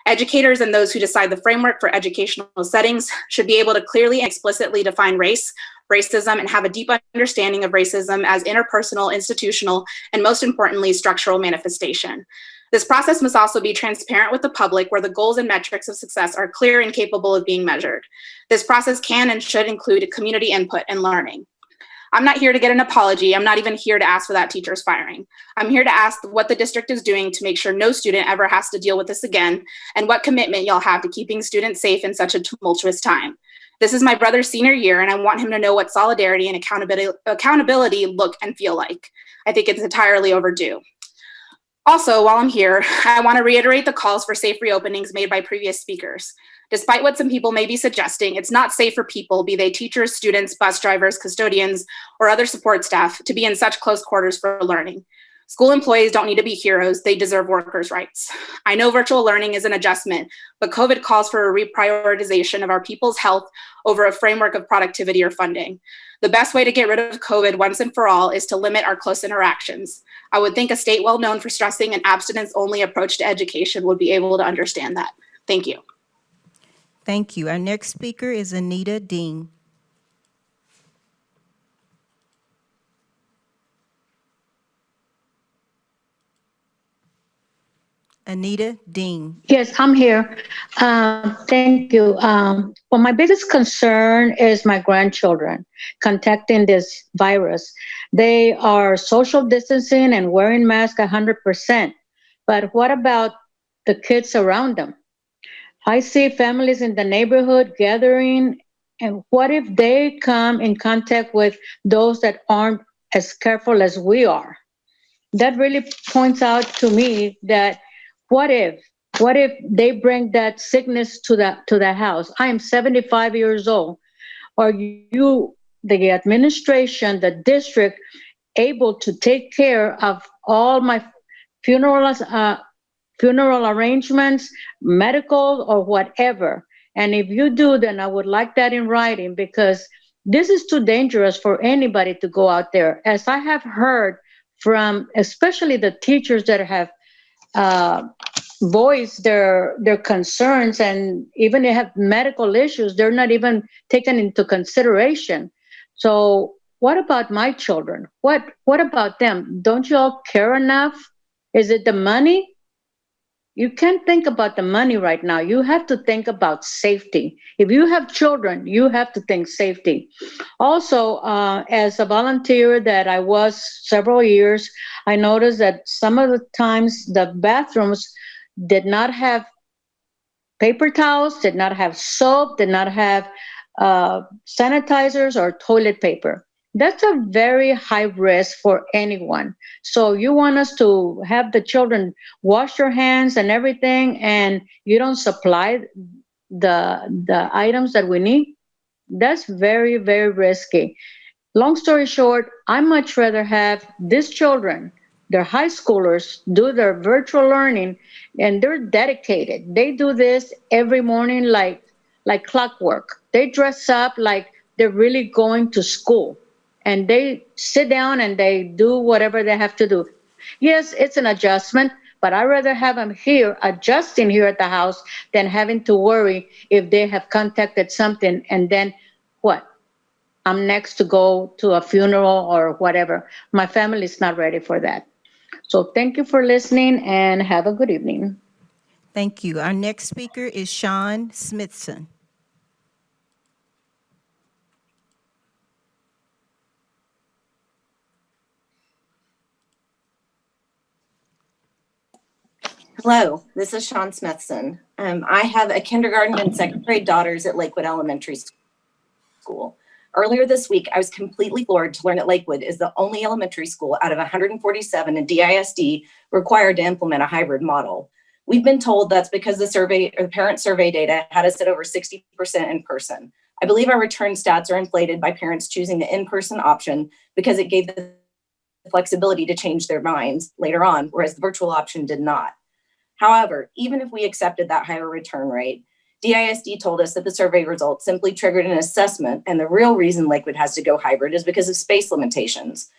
Educators and those who decide the framework for educational settings should be able to clearly and explicitly define race, racism, and have a deep understanding of racism as interpersonal, institutional, and most importantly, structural manifestation. This process must also be transparent with the public, where the goals and metrics of success are clear and capable of being measured. This process can and should include community input and learning. I'm not here to get an apology. I'm not even here to ask for that teacher's firing. I'm here to ask what the district is doing to make sure no student ever has to deal with this again, and what commitment y'all have to keeping students safe in such a tumultuous time. This is my brother's senior year, and I want him to know what solidarity and accountability look and feel like. I think it's entirely overdue. Also, while I'm here, I want to reiterate the calls for safe reopenings made by previous speakers. Despite what some people may be suggesting, it's not safe for people, be they teachers, students, bus drivers, custodians, or other support staff, to be in such close quarters for learning. School employees don't need to be heroes, they deserve workers' rights. I know virtual learning is an adjustment, but COVID calls for a reprioritization of our people's health over a framework of productivity or funding. The best way to get rid of COVID once and for all is to limit our close interactions. I would think a state well known for stressing an abstinence-only approach to education would be able to understand that. Thank you. Thank you. Our next speaker is Anita Dean. Anita Dean. Yes, I'm here. Thank you. Well, my biggest concern is my grandchildren contacting this virus. They are social distancing and wearing masks 100%. But what about the kids around them? I see families in the neighborhood gathering, and what if they come in contact with those that aren't as careful as we are? That really points out to me that what if they bring that sickness to the house? I am 75 years old. Are you, the administration, the district, able to take care of all my funeral arrangements, medical or whatever? And if you do, then I would like that in writing, because this is too dangerous for anybody to go out there. As I have heard from especially the teachers that have voice their concerns, and even they have medical issues, they're not even taken into consideration. So what about my children? What about them? Don't you all care enough? Is it the money? You can't think about the money right now. You have to think about safety. If you have children, you have to think safety. Also, as a volunteer that I was several years, I noticed that some of the times the bathrooms did not have paper towels, did not have soap, did not have sanitizers or toilet paper. That's a very high risk for anyone. So you want us to have the children wash their hands and everything, and you don't supply the items that we need? That's very, very risky. Long story short, I much rather have these children, they're high schoolers, do their virtual learning, and they're dedicated. They do this every morning like clockwork. They dress up like they're really going to school, and they sit down and they do whatever they have to do. Yes, it's an adjustment, but I'd rather have them here, adjusting here at the house, than having to worry if they have contacted something and then what? I'm next to go to a funeral or whatever. My family is not ready for that. So thank you for listening and have a good evening. Thank you. Our next speaker is Sean Smithson. Hello, this is Sean Smithson. I have a kindergarten and second grade daughters at Lakewood Elementary School. Earlier this week, I was completely floored to learn that Lakewood is the only elementary school out of 147 in DISD required to implement a hybrid model. We've been told that's because the parent survey data had us at over 60% in person. I believe our return stats are inflated by parents choosing the in-person option because it gave the flexibility to change their minds later on, whereas the virtual option did not. However, even if we accepted that higher return rate, DISD told us that the survey results simply triggered an assessment, and the real reason Lakewood has to go hybrid is because of space limitations.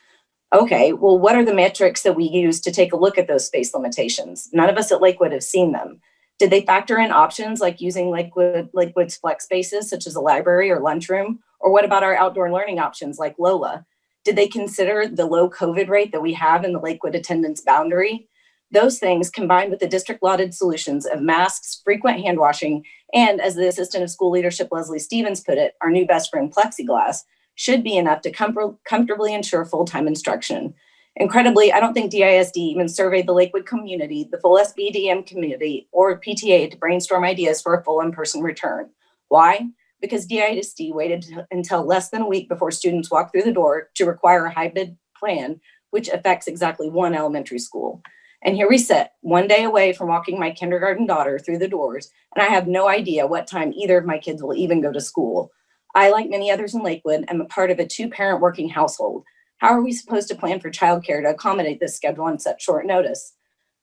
Okay, well, what are the metrics that we use to take a look at those space limitations? None of us at Lakewood have seen them. Did they factor in options like using Lakewood's flex spaces, such as a library or lunchroom? Or what about our outdoor learning options like Lola? Did they consider the low COVID rate that we have in the Lakewood attendance boundary? Those things, combined with the district-lauded solutions of masks, frequent hand washing, and, as the Assistant of School Leadership Leslie Stevens put it, our new best friend plexiglass, should be enough to comfortably ensure full-time instruction. Incredibly, I don't think DISD even surveyed the Lakewood community, the full SBDM community, or PTA to brainstorm ideas for a full in-person return. Why? because DISD waited until less than a week before students walked through the door to require a hybrid plan, which affects exactly one elementary school. And here we sit, one day away from walking my kindergarten daughter through the doors, and I have no idea what time either of my kids will even go to school. I, like many others in Lakewood, am a part of a 2-parent working household. How are we supposed to plan for childcare to accommodate this schedule on such short notice?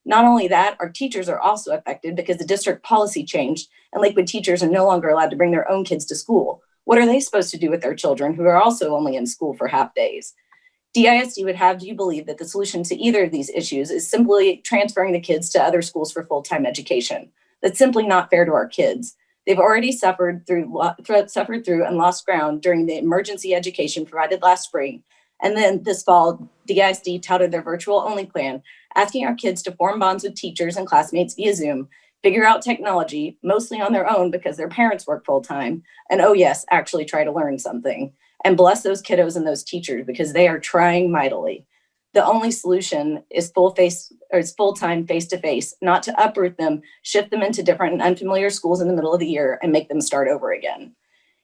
Not only that, our teachers are also affected because the district policy changed and Lakewood teachers are no longer allowed to bring their own kids to school. What are they supposed to do with their children who are also only in school for half days? DISD would have you believe that the solution to either of these issues is simply transferring the kids to other schools for full-time education. That's simply not fair to our kids. They've already suffered through and lost ground during the emergency education provided last spring. And then this fall, DISD touted their virtual-only plan, asking our kids to form bonds with teachers and classmates via Zoom, figure out technology, mostly on their own because their parents work full-time, and oh yes, actually try to learn something. And bless those kiddos and those teachers because they are trying mightily. The only solution is full-time face-to-face, not to uproot them, shift them into different and unfamiliar schools in the middle of the year and make them start over again.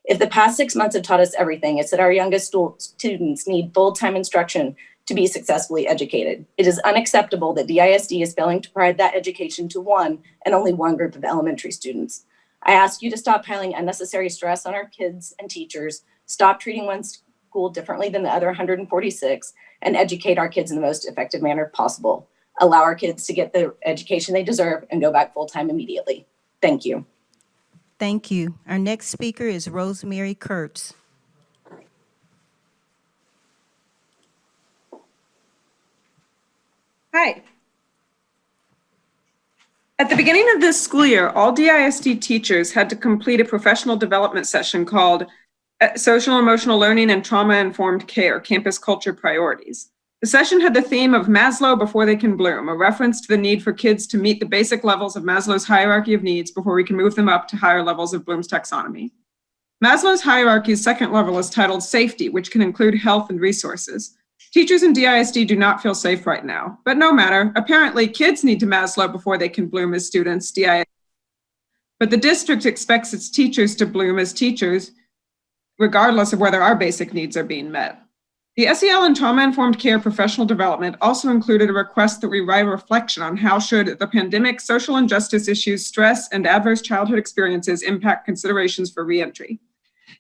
If the past 6 months have taught us everything, it's that our youngest students need full-time instruction to be successfully educated. It is unacceptable that DISD is failing to provide that education to one and only one group of elementary students. I ask you to stop piling unnecessary stress on our kids and teachers, stop treating one school differently than the other 146, and educate our kids in the most effective manner possible. Allow our kids to get the education they deserve and go back full-time immediately. Thank you. Thank you. Our next speaker is Rosemary Kurtz. Hi. At the beginning of this school year, all DISD teachers had to complete a professional development session called Social Emotional Learning and Trauma-Informed Care, Campus Culture Priorities. The session had the theme of Maslow before they can bloom, a reference to the need for kids to meet the basic levels of Maslow's hierarchy of needs before we can move them up to higher levels of Bloom's taxonomy. Maslow's hierarchy's second level is titled Safety, which can include health and resources. Teachers in DISD do not feel safe right now, but no matter. Apparently, kids need to Maslow before they can bloom as students, DISD. But the district expects its teachers to bloom as teachers, regardless of whether our basic needs are being met. The SEL and trauma-informed care professional development also included a request that we write a reflection on how should the pandemic, social injustice issues, stress, and adverse childhood experiences impact considerations for reentry.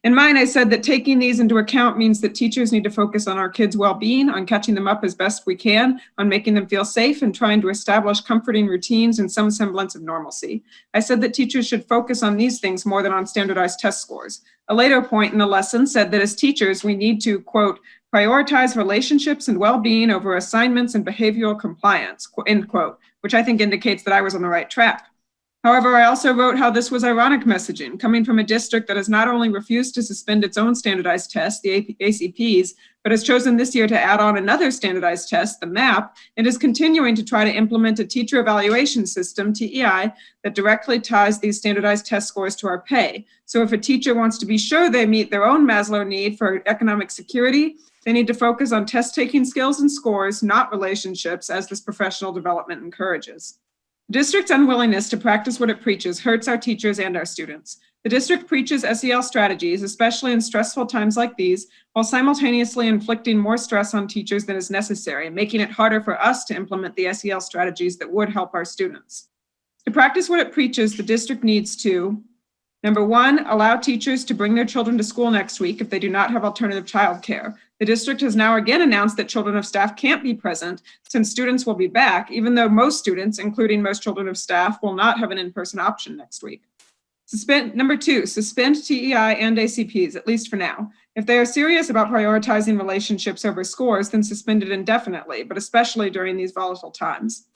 In mine, I said that taking these into account means that teachers need to focus on our kids' well-being, on catching them up as best we can, on making them feel safe, and trying to establish comforting routines and some semblance of normalcy. I said that teachers should focus on these things more than on standardized test scores. A later point in the lesson said that as teachers, we need to, quote, prioritize relationships and well-being over assignments and behavioral compliance, end quote, which I think indicates that I was on the right track. However, I also wrote how this was ironic messaging, coming from a district that has not only refused to suspend its own standardized test, the ACPs, but has chosen this year to add on another standardized test, the MAP, and is continuing to try to implement a teacher evaluation system, TEI, that directly ties these standardized test scores to our pay. So if a teacher wants to be sure they meet their own Maslow need for economic security, they need to focus on test-taking skills and scores, not relationships, as this professional development encourages. The district's unwillingness to practice what it preaches hurts our teachers and our students. The district preaches SEL strategies, especially in stressful times like these, while simultaneously inflicting more stress on teachers than is necessary, making it harder for us to implement the SEL strategies that would help our students. To practice what it preaches, the district needs to, number one, allow teachers to bring their children to school next week if they do not have alternative childcare. The district has now again announced that children of staff can't be present since students will be back, even though most students, including most children of staff, will not have an in-person option next week. Number two, suspend TEI and ACPs, at least for now. If they are serious about prioritizing relationships over scores, then suspend it indefinitely, but especially during these volatile times.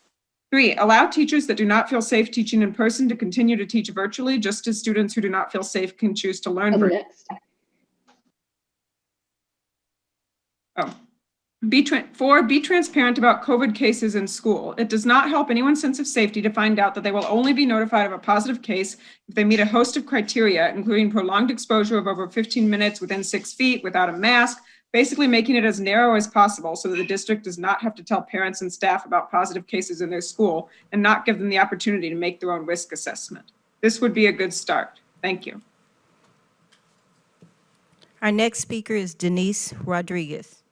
3, allow teachers that do not feel safe teaching in person to continue to teach virtually, just as students who do not feel safe can choose to learn virtually. Four, be transparent about COVID cases in school. It does not help anyone's sense of safety to find out that they will only be notified of a positive case if they meet a host of criteria, including prolonged exposure of over 15 minutes within 6 feet without a mask, basically making it as narrow as possible so that the district does not have to tell parents and staff about positive cases in their school and not give them the opportunity to make their own risk assessment. This would be a good start. Thank you. Our next speaker is Denise Rodriguez.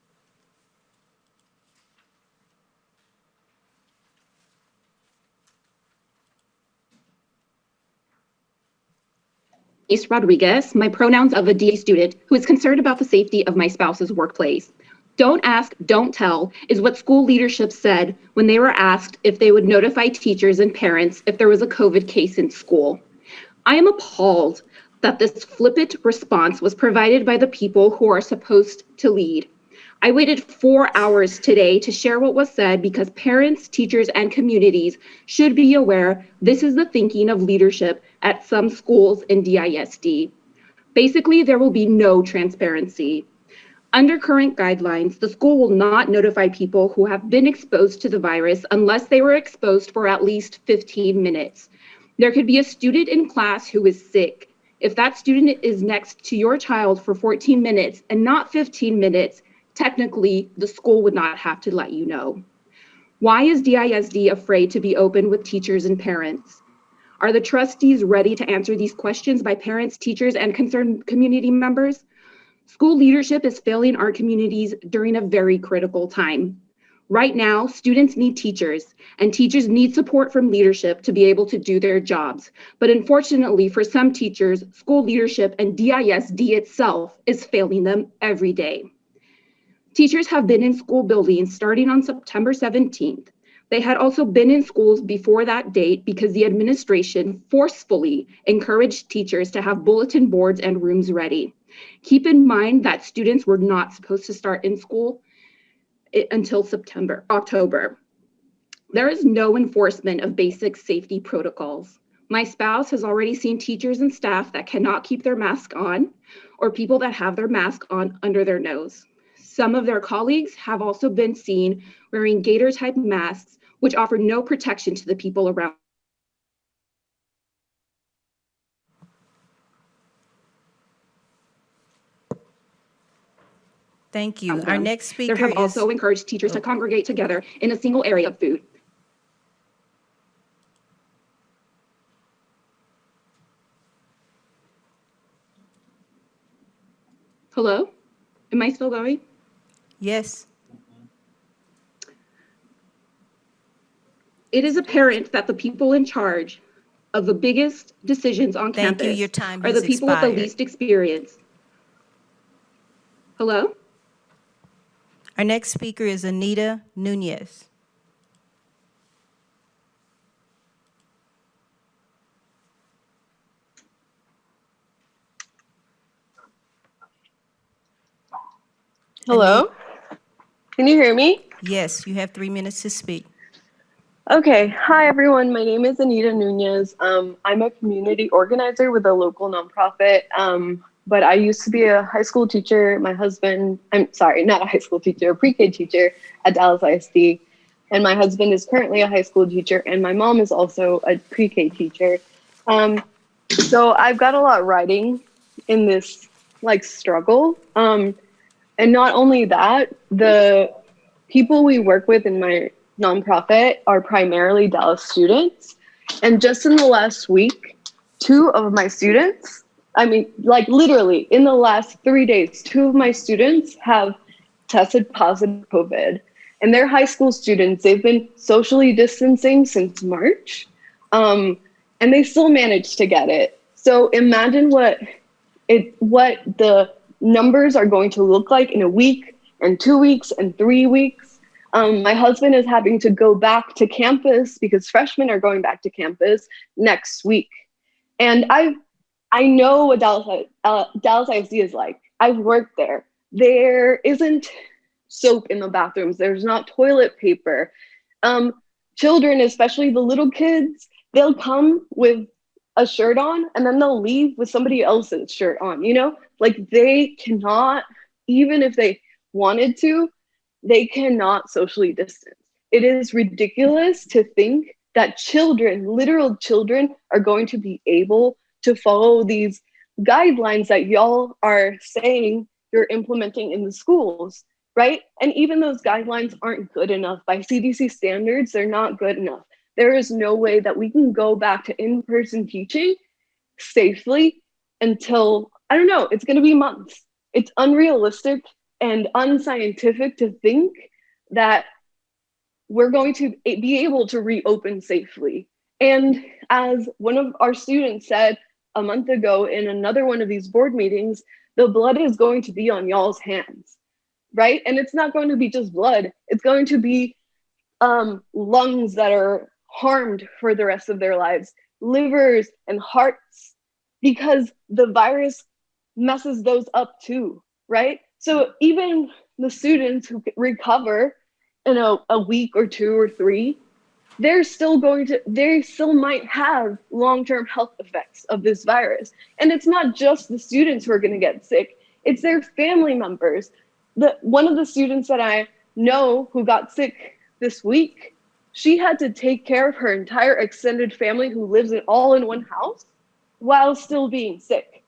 Denise Rodriguez, my pronouns of a DA student who is concerned about the safety of my spouse's workplace. Don't ask, don't tell is what school leadership said when they were asked if they would notify teachers and parents if there was a COVID case in school. I am appalled that this flippant response was provided by the people who are supposed to lead. I waited 4 hours today to share what was said because parents, teachers, and communities should be aware this is the thinking of leadership at some schools in DISD. Basically, there will be no transparency. Under current guidelines, the school will not notify people who have been exposed to the virus unless they were exposed for at least 15 minutes. There could be a student in class who is sick. If that student is next to your child for 14 minutes and not 15 minutes, technically, the school would not have to let you know. Why is DISD afraid to be open with teachers and parents? Are the trustees ready to answer these questions by parents, teachers, and concerned community members? School leadership is failing our communities during a very critical time. Right now, students need teachers, and teachers need support from leadership to be able to do their jobs. But unfortunately, for some teachers, school leadership and DISD itself is failing them every day. Teachers have been in school buildings starting on September 17th. They had also been in schools before that date because the administration forcefully encouraged teachers to have bulletin boards and rooms ready. Keep in mind that students were not supposed to start in school until October. There is no enforcement of basic safety protocols. My spouse has already seen teachers and staff that cannot keep their mask on, or people that have their mask on under their nose. Some of their colleagues have also been seen wearing gator-type masks, which offer no protection to the people around. Thank you. Our next speaker There have is... also encouraged teachers to congregate together in a single area of food. Hello? Am I still going? Yes. It is apparent that the people in charge of the biggest decisions on campus Your time are the people with the least experience. Hello? Our next speaker is Anita Nunez. Hello? Can you hear me? Yes, you have 3 minutes to speak. Okay. Hi, everyone. My name is Anita Nunez. I'm a community organizer with a local nonprofit, but I used to be a high school teacher. My husband, I'm sorry, not a high school teacher, a pre-K teacher at Dallas ISD. And my husband is currently a high school teacher, and my mom is also a pre-K teacher. So I've got a lot riding in this struggle. And not only that, the people we work with in my nonprofit are primarily Dallas students. And just in the last week, 2 of my students, literally in the last 3 days, 2 of my students have tested positive COVID. And they're high school students. They've been socially distancing since March, and they still managed to get it. So imagine what the numbers are going to look like in a week and 2 weeks and 3 weeks. My husband is having to go back to campus because freshmen are going back to campus next week. And I know what Dallas ISD is like. I've worked there. There isn't soap in the bathrooms. There's not toilet paper. Children, especially the little kids, they'll come with a shirt on and then they'll leave with somebody else's shirt on, they cannot, even if they wanted to, they cannot socially distance. It is ridiculous to think that children, literal children, are going to be able to follow these guidelines that y'all are saying you're implementing in the schools, right? And even those guidelines aren't good enough. By CDC standards, they're not good enough. There is no way that we can go back to in-person teaching safely until, I don't know, it's going to be months. It's unrealistic and unscientific to think that we're going to be able to reopen safely. And as one of our students said a month ago in another one of these board meetings, the blood is going to be on y'all's hands, right? And it's not going to be just blood. It's going to be lungs that are harmed for the rest of their lives, livers and hearts, because the virus messes those up too, right? So even the students who recover in a week or 2 or 3, they still might have long-term health effects of this virus. And it's not just the students who are going to get sick, it's their family members. One of the students that I know who got sick this week, she had to take care of her entire extended family who lives all in one house while still being sick,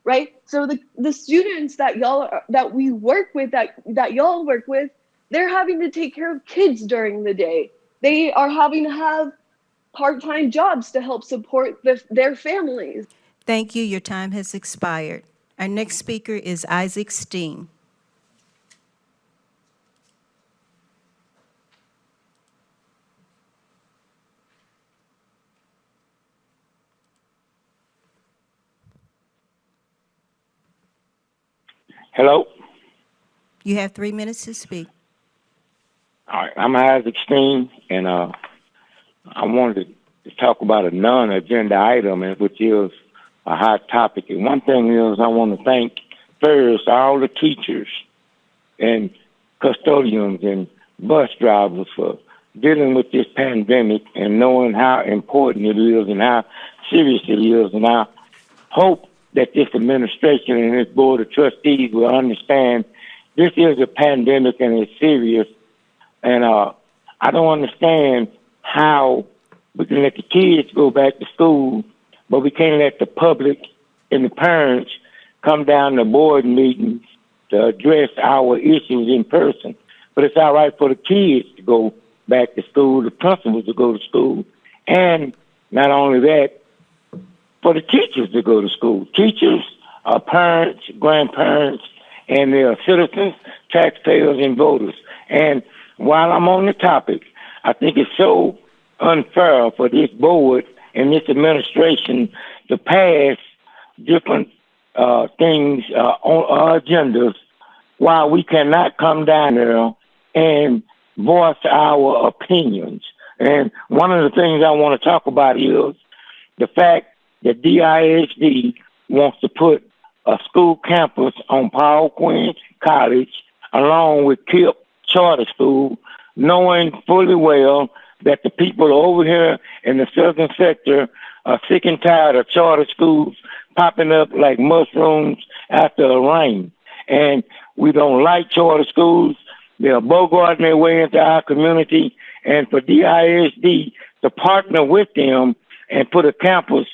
right? So the students that we work with, that y'all work with, they're having to take care of kids during the day. They are having to have part-time jobs to help support their families. Thank you. Your time has expired. Our next speaker is Isaac Steen. Hello. You have 3 minutes to speak. All right, I'm Isaac Steen, and I wanted to talk about a non-agenda item, which is a hot topic. And one thing is, I want to thank first all the teachers and custodians and bus drivers for dealing with this pandemic and knowing how important it is and how serious it is. And I hope that this administration and this board of trustees will understand this is a pandemic and it's serious. And I don't understand how we can let the kids go back to school, but we can't let the public and the parents come down to board meetings to address our issues in person. But it's all right for the kids to go back to school, the principals to go to school, and not only that, for the teachers to go to school. Teachers are parents, grandparents, and they are citizens, taxpayers, and voters. And while I'm on the topic, I think it's so unfair for this board and this administration to pass different things on our agendas while we cannot come down there and voice our opinions. And one of the things I want to talk about is the fact that DISD wants to put a school campus on Paul Quinn College along with KIPP Charter School, knowing fully well that the people over here in the southern sector are sick and tired of charter schools popping up like mushrooms after a rain. And we don't like charter schools. They're bogarting their way into our community. And for DISD to partner with them and put a campus,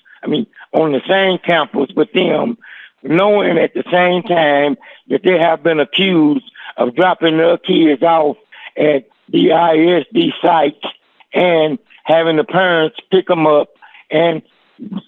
on the same campus with them, knowing at the same time that they have been accused of dropping their kids off at DISD sites and having the parents pick them up and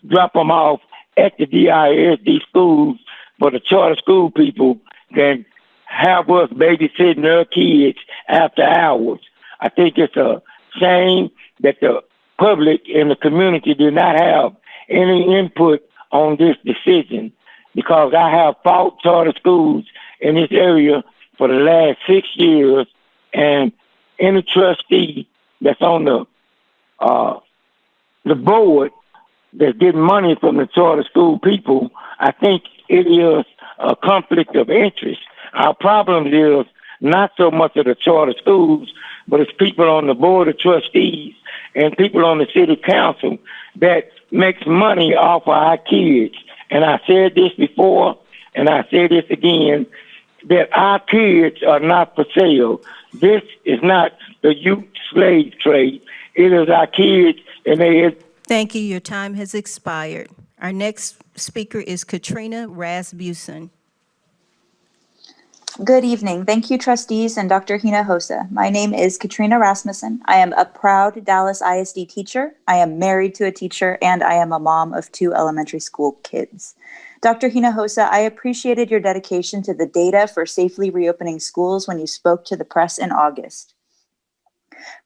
drop them off at the DISD schools, for the charter school people can have us babysitting their kids after hours. I think it's a shame that the public and the community did not have any input on this decision, because I have fought charter schools in this area for the last 6 years, and any trustee that's on the board that's getting money from the charter school people, I think it is a conflict of interest. Our problem is not so much of the charter schools, but it's people on the board of trustees and people on the city council that makes money off of our kids. And I said this before, and I say this again, that our kids are not for sale. This is not the youth slave trade. It is our kids, and they... Thank you. Your time has expired. Our next speaker is Katrina Rasmussen. Good evening. Thank you, trustees and Dr. Hinojosa. My name is Katrina Rasmussen. I am a proud Dallas ISD teacher. I am married to a teacher, and I am a mom of 2 elementary school kids. Dr. Hinojosa, I appreciated your dedication to the data for safely reopening schools when you spoke to the press in August.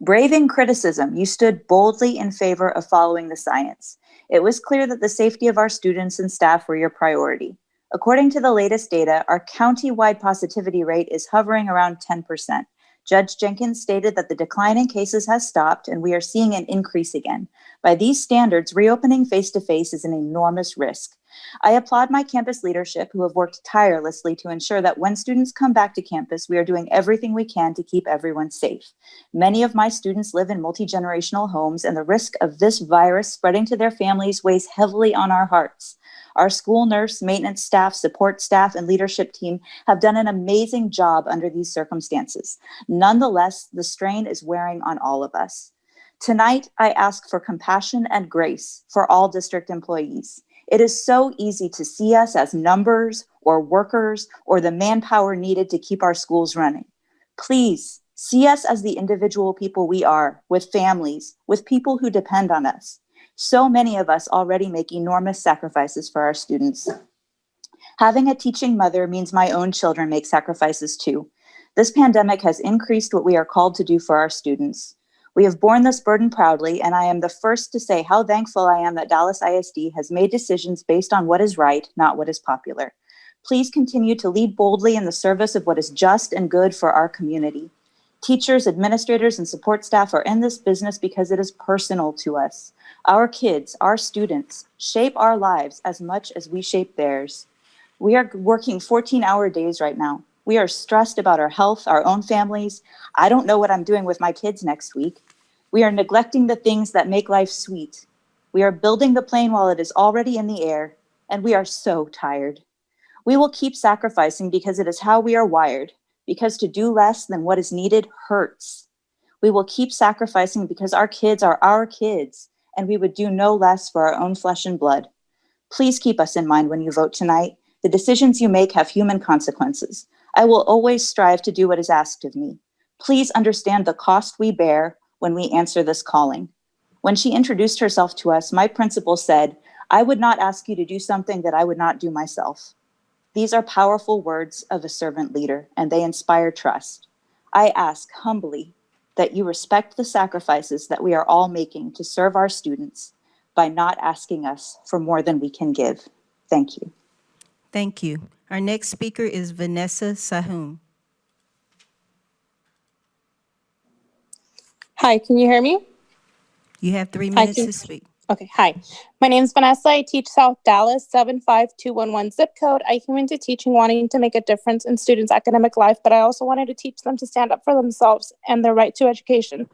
Braving criticism, you stood boldly in favor of following the science. It was clear that the safety of our students and staff were your priority. According to the latest data, our county-wide positivity rate is hovering around 10%. Judge Jenkins stated that the decline in cases has stopped and we are seeing an increase again. By these standards, reopening face-to-face is an enormous risk. I applaud my campus leadership who have worked tirelessly to ensure that when students come back to campus, we are doing everything we can to keep everyone safe. Many of my students live in multi-generational homes, and the risk of this virus spreading to their families weighs heavily on our hearts. Our school nurse, maintenance staff, support staff, and leadership team have done an amazing job under these circumstances. Nonetheless, the strain is wearing on all of us. Tonight, I ask for compassion and grace for all district employees. It is so easy to see us as numbers or workers or the manpower needed to keep our schools running. Please see us as the individual people we are, with families, with people who depend on us. So many of us already make enormous sacrifices for our students. Having a teaching mother means my own children make sacrifices too. This pandemic has increased what we are called to do for our students. We have borne this burden proudly, and I am the first to say how thankful I am that Dallas ISD has made decisions based on what is right, not what is popular. Please continue to lead boldly in the service of what is just and good for our community. Teachers, administrators, and support staff are in this business because it is personal to us. Our kids, our students, shape our lives as much as we shape theirs. We are working 14-hour days right now. We are stressed about our health, our own families. I don't know what I'm doing with my kids next week. We are neglecting the things that make life sweet. We are building the plane while it is already in the air, and we are so tired. We will keep sacrificing because it is how we are wired, because to do less than what is needed hurts. We will keep sacrificing because our kids are our kids, and we would do no less for our own flesh and blood. Please keep us in mind when you vote tonight. The decisions you make have human consequences. I will always strive to do what is asked of me. Please understand the cost we bear when we answer this calling. When she introduced herself to us, my principal said, "I would not ask you to do something that I would not do myself." These are powerful words of a servant leader, and they inspire trust. I ask humbly that you respect the sacrifices that we are all making to serve our students by not asking us for more than we can give. Thank you. Thank you. Our next speaker is Vanessa Sahun. Hi, can you hear me? You have 3 Hi, minutes to speak. Okay, hi. My name is Vanessa. I teach South Dallas, 75211 zip code. I came into teaching wanting to make a difference in students' academic life, but I also wanted to teach them to stand up for themselves and their right to education.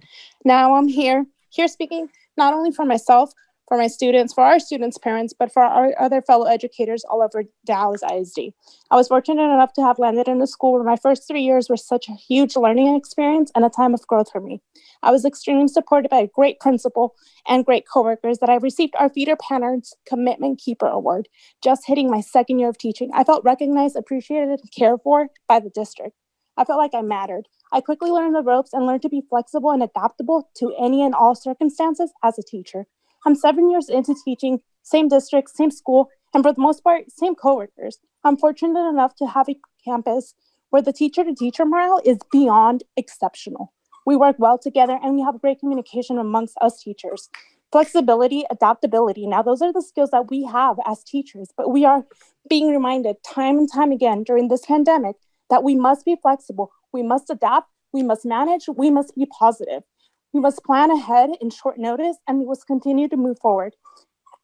Now I'm here speaking not only for myself, for my students, for our students' parents, but for our other fellow educators all over Dallas ISD. I was fortunate enough to have landed in a school where my first 3 years were such a huge learning experience and a time of growth for me. I was extremely supported by a great principal and great coworkers that I received our Feeder Parents Commitment Keeper Award, just hitting my second year of teaching. I felt recognized, appreciated, and cared for by the district. I felt like I mattered. I quickly learned the ropes and learned to be flexible and adaptable to any and all circumstances as a teacher. I'm 7 years into teaching, same district, same school, and for the most part, same coworkers. I'm fortunate enough to have a campus where the teacher-to-teacher morale is beyond exceptional. We work well together and we have great communication amongst us teachers. Flexibility, adaptability. Now, those are the skills that we have as teachers, but we are being reminded time and time again during this pandemic that we must be flexible. We must adapt. We must manage. We must be positive. We must plan ahead in short notice, and we must continue to move forward.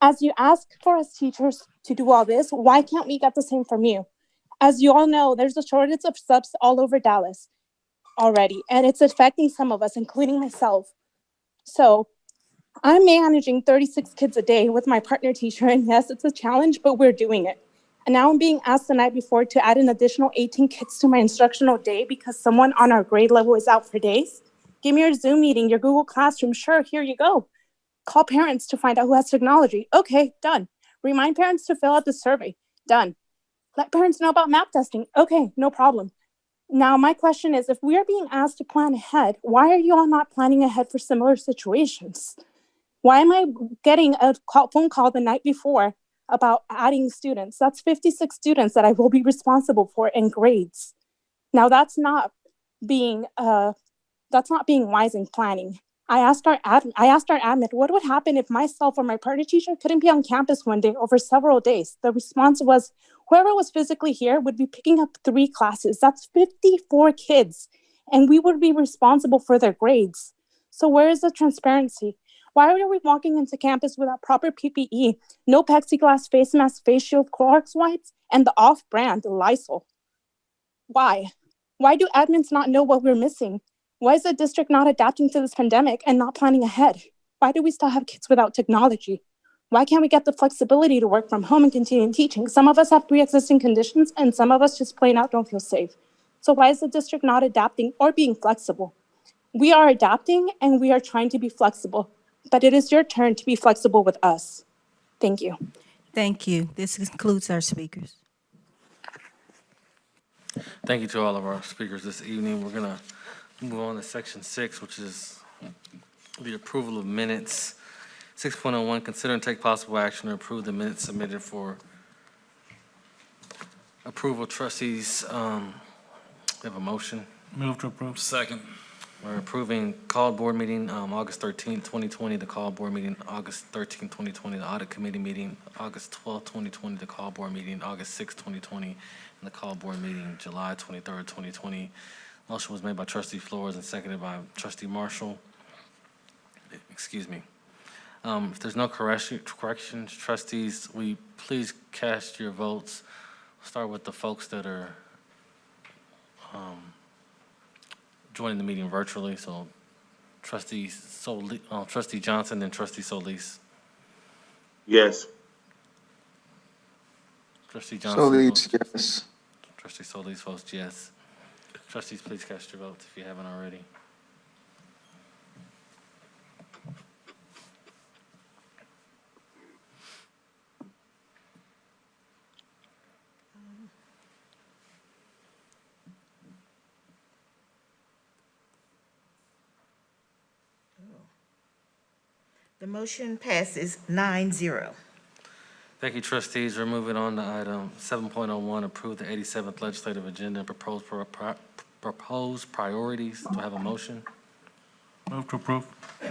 As you ask for us teachers to do all this, why can't we get the same from you? As you all know, there's a shortage of subs all over Dallas already, and it's affecting some of us, including myself. So I'm managing 36 kids a day with my partner teacher, and yes, it's a challenge, but we're doing it. And now I'm being asked the night before to add an additional 18 kids to my instructional day because someone on our grade level is out for days. Give me your Zoom meeting, your Google Classroom. Sure, here you go. Call parents to find out who has technology. Okay, done. Remind parents to fill out the survey. Done. Let parents know about map testing. Okay, no problem. Now, my question is, if we are being asked to plan ahead, why are you all not planning ahead for similar situations? Why am I getting a phone call the night before about adding students. That's 56 students that I will be responsible for in grades. Now that's not being wise in planning. I asked our admin, what would happen if myself or my partner teacher couldn't be on campus one day over several days? The response was, whoever was physically here would be picking up 3 classes. That's 54 kids, and we would be responsible for their grades. So where is the transparency? Why are we walking into campus without proper PPE, no plexiglass face mask, face shield, Clorox wipes, and the off-brand Lysol? Why? Why do admins not know what we're missing? Why is the district not adapting to this pandemic and not planning ahead? Why do we still have kids without technology? Why can't we get the flexibility to work from home and continue teaching? Some of us have pre-existing conditions and some of us just plain out don't feel safe. So why is the district not adapting or being flexible? We are adapting and we are trying to be flexible, but it is your turn to be flexible with us. Thank you. Thank you. This concludes our speakers. Thank you to all of our speakers this evening. We're going to move on to section 6, which is the approval of minutes. 6.01, consider and take possible action to approve the minutes submitted for approval. Trustees, we have a motion. Move to approve. Second. We're approving called board meeting August 13th, 2020, the call board meeting August 13th, 2020, the audit committee meeting August 12th, 2020, the call board meeting August 6th, 2020, and the call board meeting July 23rd, 2020. Motion was made by Trustee Flores and seconded by Trustee Marshall. Excuse me. If there's no corrections, trustees, will you please cast your votes? Start with the folks that are joining the meeting virtually. So Trustee Johnson and Trustee Solis. Yes. Trustee Johnson. Solis, yes. Trustee Solis votes yes. Trustees, please cast your votes if you haven't already. The motion passes 9-0. Thank you, trustees. We're moving on to item 7.01, approve the 87th legislative agenda and proposed priorities. Do I have a motion? Move to approve.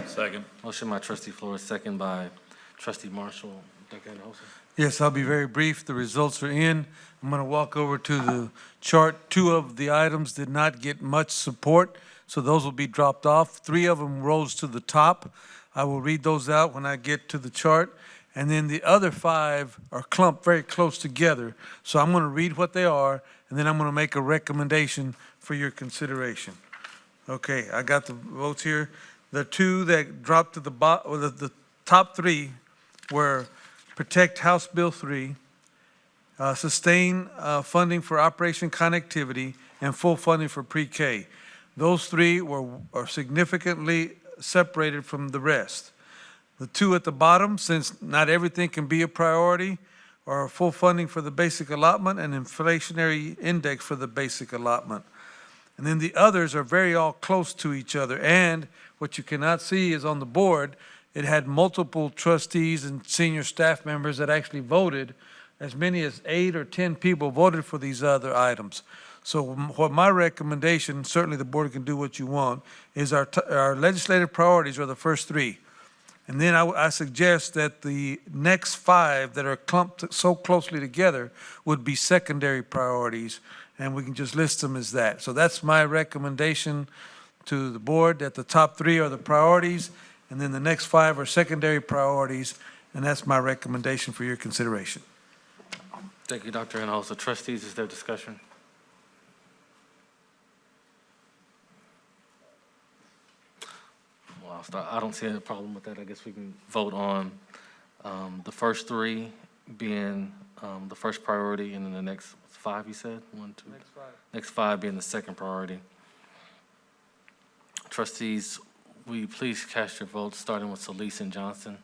Second. Motion by Trustee Flores, second by Trustee Marshall. Dr. Hinojosa. Yes, I'll be very brief. The results are in. I'm going to walk over to the chart. 2 of the items did not get much support, so those will be dropped off. 3 of them rose to the top. I will read those out when I get to the chart. And then the other 5 are clumped very close together. So I'm going to read what they are, and then I'm going to make a recommendation for your consideration. Okay, I got the votes here. The 2 that dropped to the bottom, or the top 3 were Protect House Bill 3, sustain funding for Operation Connectivity, and full funding for pre-K. Those 3 are significantly separated from the rest. The 2 at the bottom, since not everything can be a priority, are full funding for the basic allotment and inflationary index for the basic allotment. And then the others are very all close to each other. And what you cannot see is on the board, it had multiple trustees and senior staff members that actually voted. As many as 8 or 10 people voted for these other items. So what my recommendation, certainly the board can do what you want, is our legislative priorities are the first 3. And then I suggest that the next 5 that are clumped so closely together would be secondary priorities, and we can just list them as that. So that's my recommendation to the board, that the top 3 are the priorities, and then the next 5 are secondary priorities, and that's my recommendation for your consideration. Thank you, Dr. Hinojosa. Trustees, is there discussion? Well, I'll start. I don't see any problem with that. I guess we can vote on the first 3 being the first priority, and then the next 5, you said? 1, 2. Next 5 being the second priority. Trustees, will you please cast your votes, starting with Solis and Johnson?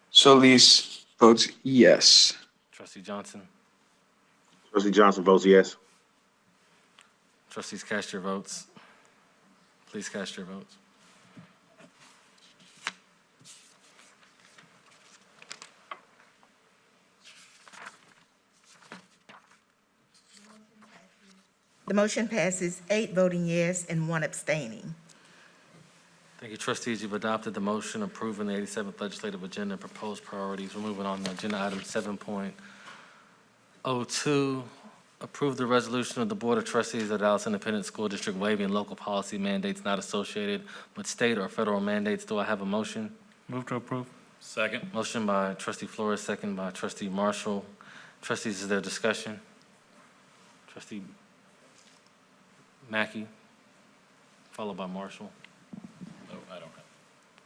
Solis votes yes. Trustee Johnson? Trustee Johnson votes yes. Trustees, cast your votes. Please cast your votes. The motion passes 8 voting yes and 1 abstaining. Thank you, trustees. You've adopted the motion approving the 87th legislative agenda and proposed priorities. We're moving on to agenda item 7.02. Approve the resolution of the Board of Trustees of the Dallas Independent School District waiving local policy mandates not associated with state or federal mandates. Do I have a motion? Move to approve. Second. Motion by trustee Flores, second by trustee Marshall. Trustees, is there discussion? Trustee Mackey, followed by Marshall. No, I don't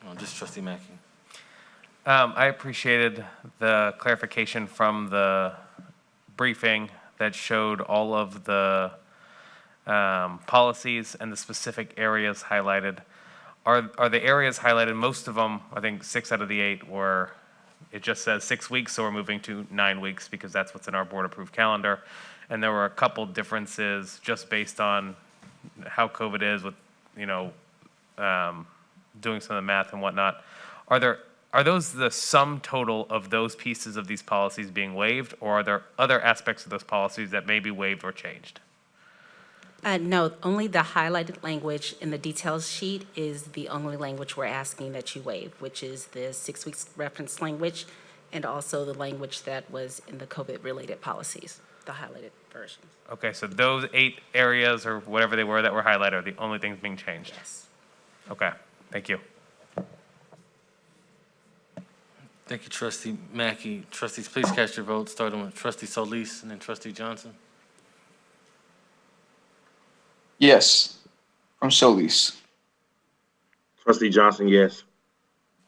have. Just trustee Mackey. I appreciated the clarification from the briefing that showed all of the policies and the specific areas highlighted. Are the areas highlighted, most of them, I think 6 out of the 8 were, it just says 6 weeks, so we're moving to 9 weeks because that's what's in our board approved calendar. And there were a couple differences just based on how COVID is with, doing some of the math and whatnot. Are those the sum total of those pieces of these policies being waived, or are there other aspects of those policies that may be waived or changed? No, only the highlighted language in the details sheet is the only language we're asking that you waive, which is the 6 weeks reference language and also the language that was in the COVID-related policies, the highlighted versions. Okay, so those 8 areas or whatever they were that were highlighted are the only things being changed? Yes. Okay, thank you. Thank you, trustee Mackey. Trustees, please cast your vote, starting with trustee Solis and then trustee Johnson. Yes, from Solis. Trustee Johnson, yes.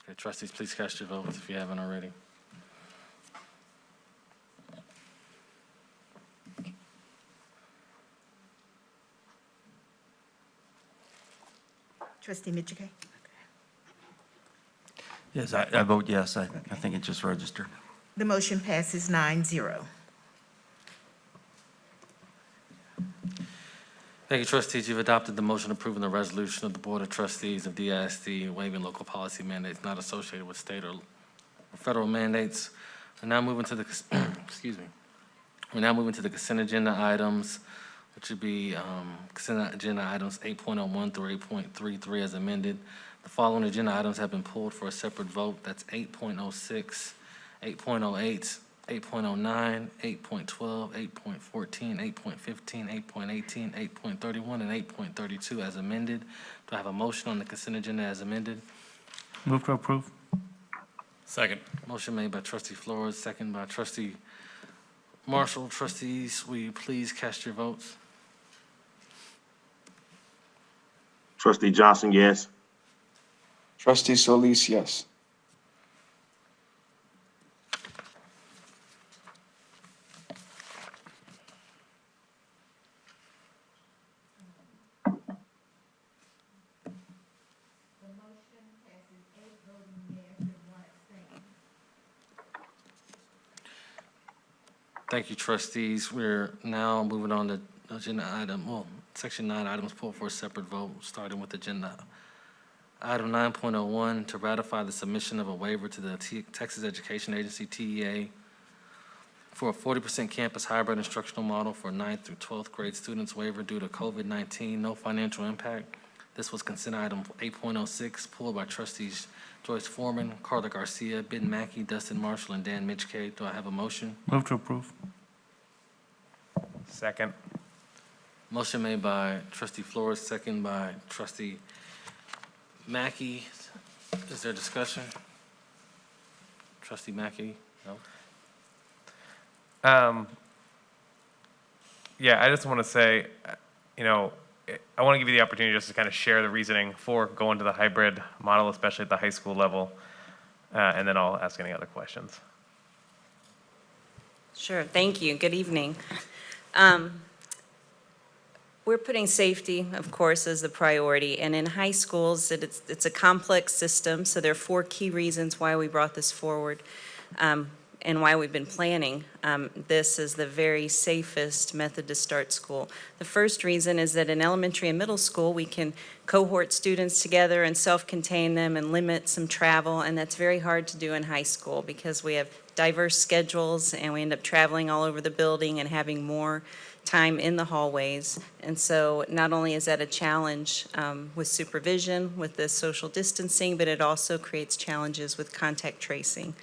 Okay, trustees, please cast your votes if you haven't already. Trustee Mitchell. Yes, I vote yes. I think it just registered. The motion passes 9-0. Thank you, trustees. You've adopted the motion approving the resolution of the Board of Trustees of DISD waiving local policy mandates not associated with state or federal mandates. We're now moving to the, excuse me. We're now moving to the consent agenda items, which would be consent agenda items 8.01 through 8.33 as amended. The following agenda items have been pulled for a separate vote. That's 8.06, 8.08, 8.09, 8.12, 8.14, 8.15, 8.18, 8.31, and 8.32 as amended. Do I have a motion on the consent agenda as amended? Move to approve. Second. Motion made by trustee Flores, second by trustee Marshall. Trustees, will you please cast your votes? Trustee Johnson, yes. Trustee Solis, yes. Thank you, trustees. We're now moving on to agenda item, section 9 items pulled for a separate vote, starting with agenda item 9.01 to ratify the submission of a waiver to the Texas Education Agency, TEA, for a 40% campus hybrid instructional model for 9th through 12th grade students. Waiver due to COVID-19, no financial impact. This was consent item 8.06, pulled by trustees Joyce Foreman, Carla Garcia, Ben Mackey, Dustin Marshall, and Dan Mitchkay. Do I have a motion? Move to approve. Second. Motion made by trustee Flores, second by trustee Mackey. Is there discussion? Trustee Mackey? No? Yeah, I just want to say, I want to give you the opportunity just to kind of share the reasoning for going to the hybrid model, especially at the high school level, and then I'll ask any other questions. Sure, thank you. Good evening. We're putting safety, of course, as the priority, and in high schools, it's a complex system, so there are 4 key reasons why we brought this forward and why we've been planning this is the very safest method to start school. The first reason is that in elementary and middle school, we can cohort students together and self-contain them and limit some travel, and that's very hard to do in high school because we have diverse schedules and we end up traveling all over the building and having more time in the hallways. And so not only is that a challenge with supervision, with the social distancing, but it also creates challenges with contact tracing.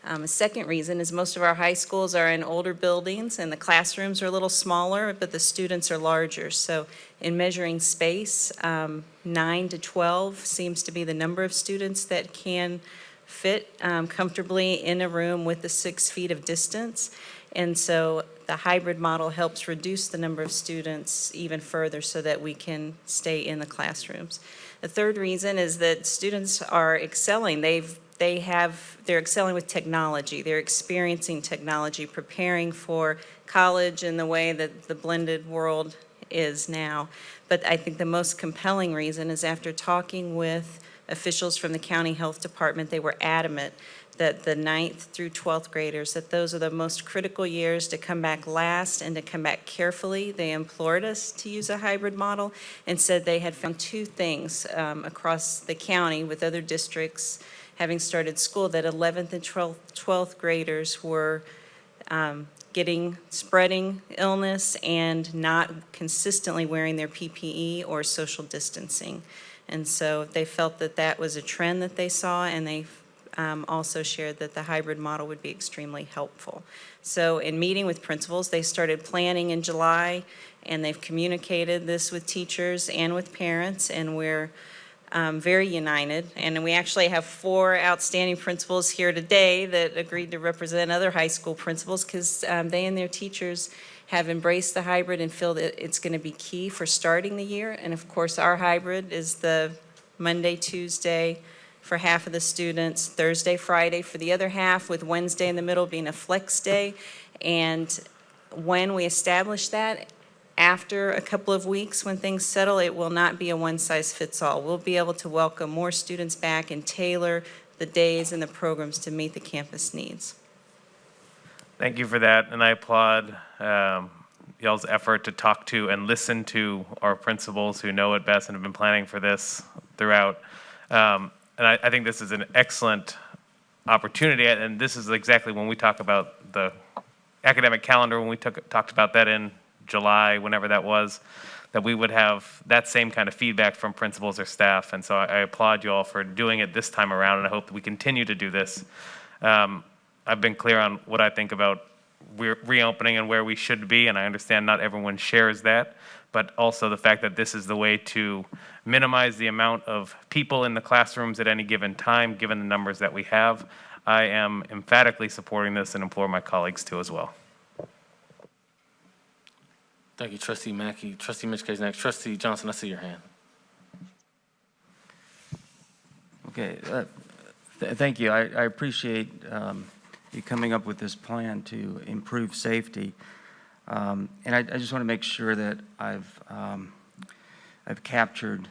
A second reason is most of our high schools are in older buildings and the classrooms are a little smaller, but the students are larger. So in measuring space, 9 to 12 seems to be the number of students that can fit comfortably in a room with the 6 feet of distance. And so the hybrid model helps reduce the number of students even further so that we can stay in the classrooms. The third reason is that students are excelling. They're excelling with technology. They're experiencing technology, preparing for college in the way that the blended world is now. But I think the most compelling reason is after talking with officials from the county health department, they were adamant that the 9th through 12th graders, that those are the most critical years to come back last and to come back carefully. They implored us to use a hybrid model and said they had found 2 things across the county with other districts having started school, that 11th and 12th graders were spreading illness and not consistently wearing their PPE or social distancing. And so they felt that that was a trend that they saw, and they also shared that the hybrid model would be extremely helpful. So in meeting with principals, they started planning in July, and they've communicated this with teachers and with parents, and we're very united. And we actually have 4 outstanding principals here today that agreed to represent other high school principals because they and their teachers have embraced the hybrid and feel that it's going to be key for starting the year. And of course, our hybrid is the Monday, Tuesday for half of the students, Thursday, Friday for the other half, with Wednesday in the middle being a flex day. And when we establish that, after a couple of weeks, when things settle, it will not be a one-size-fits-all. We'll be able to welcome more students back and tailor the days and the programs to meet the campus needs. Thank you for that, and I applaud y'all's effort to talk to and listen to our principals who know it best and have been planning for this throughout. And I think this is an excellent opportunity, and this is exactly when we talk about the academic calendar, when we talked about that in July, whenever that was, that we would have that same kind of feedback from principals or staff. And so I applaud you all for doing it this time around, and I hope that we continue to do this. I've been clear on what I think about reopening and where we should be, and I understand not everyone shares that, but also the fact that this is the way to minimize the amount of people in the classrooms at any given time, given the numbers that we have. I am emphatically supporting this and implore my colleagues to as well. Thank you, Trustee Mackey. Trustee Mitchell is next. Trustee Johnson, I see your hand. Okay, thank you. I appreciate you coming up with this plan to improve safety. And I just want to make sure that I've captured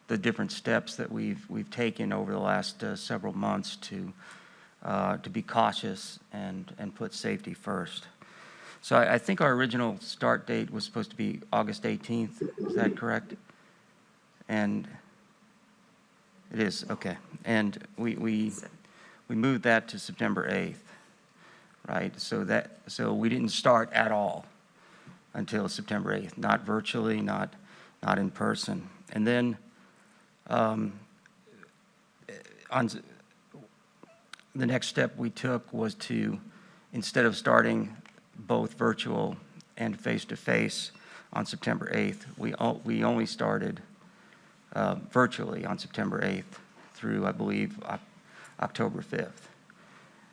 the different steps that we've taken over the last several months to be cautious and put safety first. So I think our original start date was supposed to be August 18th. Is that correct? And it is, okay. And we moved that to September 8th, right? So we didn't start at all until September 8th, not virtually, not in person. And then on the next step we took was to, instead of starting both virtual and face-to-face on September 8th, we only started virtually on September 8th through, I believe, October 5th.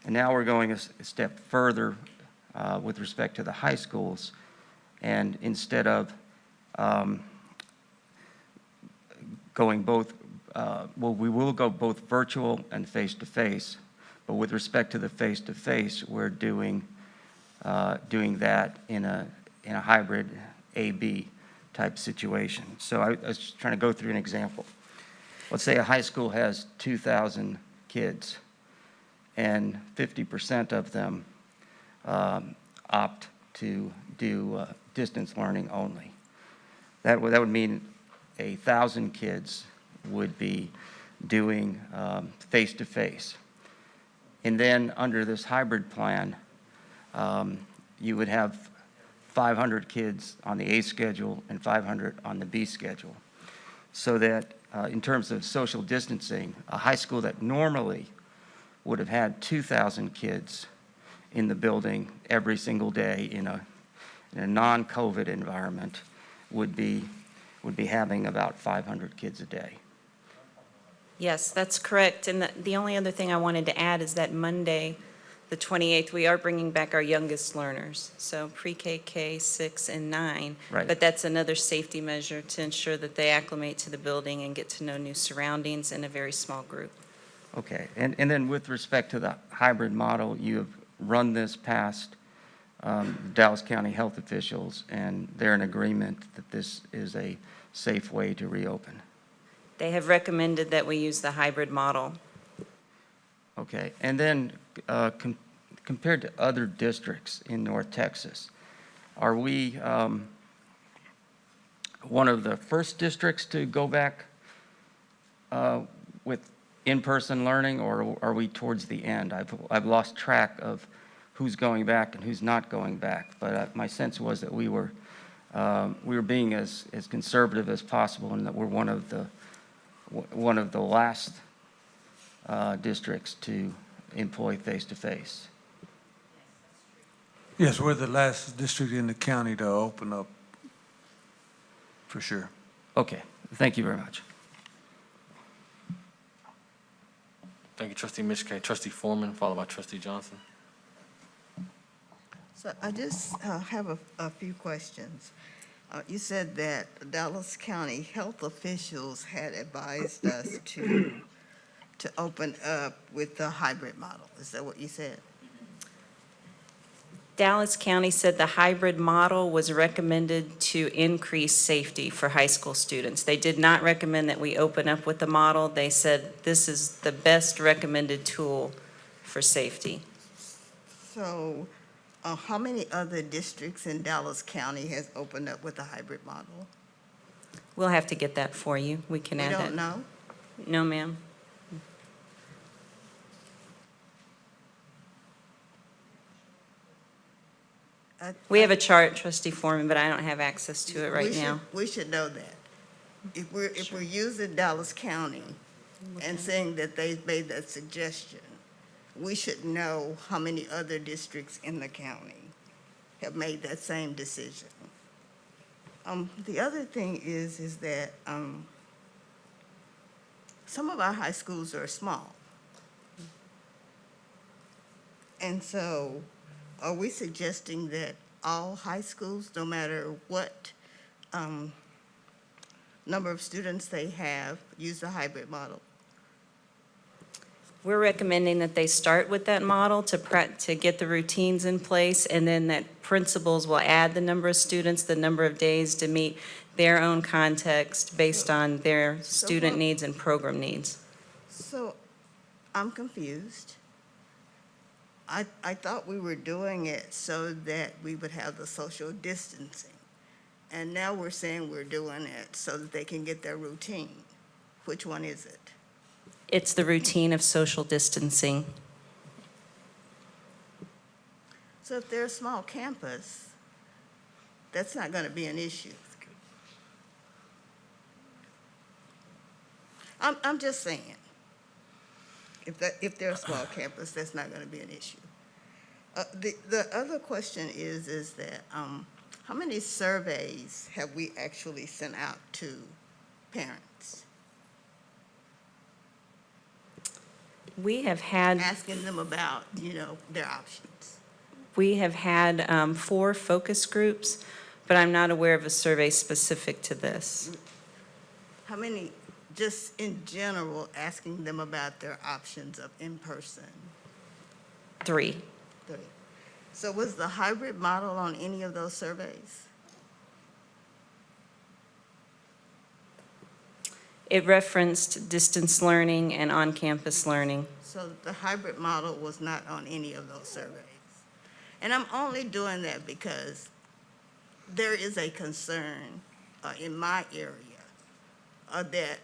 And now we're going a step further with respect to the high schools, and instead of going both, we will go both virtual and face-to-face, but with respect to the face-to-face, we're doing that in a hybrid A-B type situation. So I was trying to go through an example. Let's say a high school has 2,000 kids, and 50% of them opt to do distance learning only. That would mean 1,000 kids would be doing face-to-face. And then under this hybrid plan, you would have 500 kids on the A schedule and 500 on the B schedule. So that in terms of social distancing, a high school that normally would have had 2,000 kids in the building every single day in a non-COVID environment would be having about 500 kids a day. Yes, that's correct. And the only other thing I wanted to add is that Monday, the 28th, we are bringing back our youngest learners, so pre-K, K, 6, and 9. Right. But that's another safety measure to ensure that they acclimate to the building and get to know new surroundings in a very small group. Okay, and then with respect to the hybrid model, you have run this past Dallas County health officials, and they're in agreement that this is a safe way to reopen. They have recommended that we use the hybrid model. Okay, and then compared to other districts in North Texas, are we one of the first districts to go back with in-person learning, or are we towards the end? I've lost track of who's going back and who's not going back, but my sense was that we were being as conservative as possible, and that we're one of the last districts to employ face-to-face. Yes, we're the last district in the county to open up, for sure. Okay, thank you very much. Thank you, Trustee Mishke. Trustee Foreman, followed by Trustee Johnson. So I just have a few questions. You said that Dallas County health officials had advised us to open up with the hybrid model. Is that what you said? Dallas County said the hybrid model was recommended to increase safety for high school students. They did not recommend that we open up with the model. They said this is the best recommended tool for safety. So how many other districts in Dallas County has opened up with a hybrid model? We'll have to get that for you. We can You add that. don't know? No, ma'am. We have a chart, Trustee Foreman, but I don't have access to it right now. We should know that. If we're using Dallas County and saying that they made that suggestion, we should know how many other districts in the county have made that same decision. The other thing is that some of our high schools are small. And so are we suggesting that all high schools, no matter what number of students they have, use the hybrid model? We're recommending that they start with that model to get the routines in place, and then that principals will add the number of students, the number of days to meet their own context based on their student needs and program needs. So I'm confused. I thought we were doing it so that we would have the social distancing. And now we're saying we're doing it so that they can get their routine. Which one is it? It's the routine of social distancing. So if they're a small campus, that's not going to be an issue. I'm just saying, if they're a small campus, that's not going to be an issue. The other question is that how many surveys have we actually sent out to parents? We have had Asking them about, their options. We have had 4 focus groups, but I'm not aware of a survey specific to this. How many, just in general, asking them about their options of in-person? 3. 3. So was the hybrid model on any of those surveys? It referenced distance learning and on-campus learning. So the hybrid model was not on any of those surveys. And I'm only doing that because there is a concern in my area that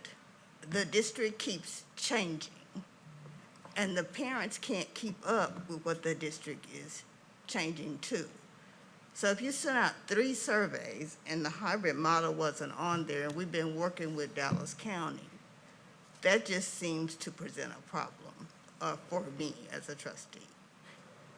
the district keeps changing, and the parents can't keep up with what the district is changing to. So if you sent out 3 surveys and the hybrid model wasn't on there, and we've been working with Dallas County, that just seems to present a problem for me as a trustee.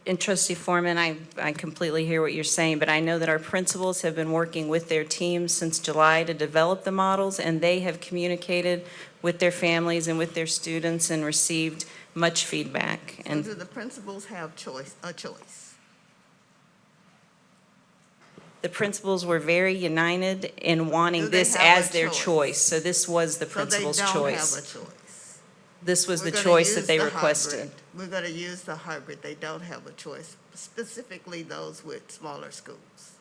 And Trustee Foreman, I completely hear what you're saying, but I know that our principals have been working with their teams since July to develop the models, and they have communicated with their families and with their students and received much feedback. So do the principals have a choice? The principals were very united in wanting Do they this have as a their choice? choice. So this was the principal's So they don't choice. have a choice. This was We're the gonna choice that use they the requested. hybrid. We're going to use the hybrid. They don't have a choice, specifically those with smaller schools.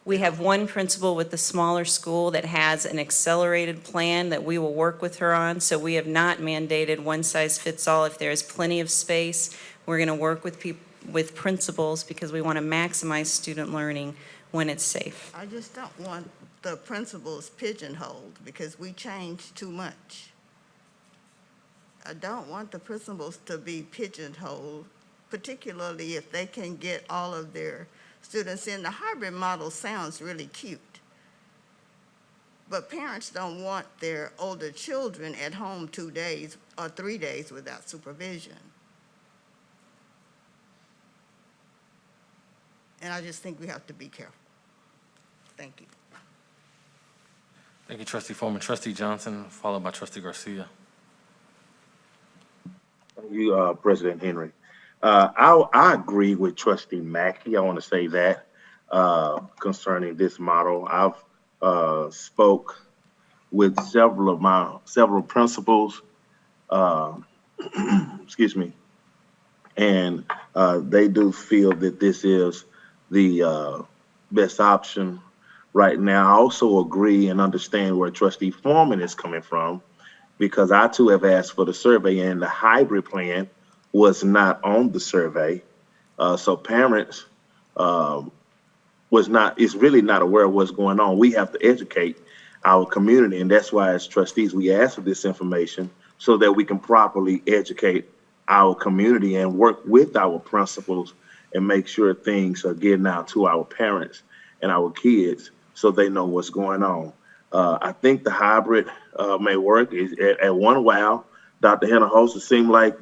We have one principal with the smaller school that has an accelerated plan that we will work with her on. So we have not mandated one size fits all. If there is plenty of space, we're going to work with principals because we want to maximize student learning when it's safe. I just don't want the principals pigeonholed because we change too much. I don't want the principals to be pigeonholed, particularly if they can get all of their students in. The hybrid model sounds really cute, but parents don't want their older children at home 2 days or 3 days without supervision. And I just think we have to be careful. Thank you. Thank you, Trustee Foreman. Trustee Johnson, followed by Trustee Garcia. Thank you, President Henry. I agree with Trustee Mackey. I want to say that concerning this model. I've spoke with several principals, excuse me, and they do feel that this is the best option right now. I also agree and understand where Trustee Foreman is coming from, because I too have asked for the survey and the hybrid plan was not on the survey. So parents is really not aware of what's going on. We have to educate our community, and that's why as trustees we ask for this information so that we can properly educate our community and work with our principals and make sure things are getting out to our parents and our kids so they know what's going on. I think the hybrid may work. At one while, Dr. Hinojosa, it seemed like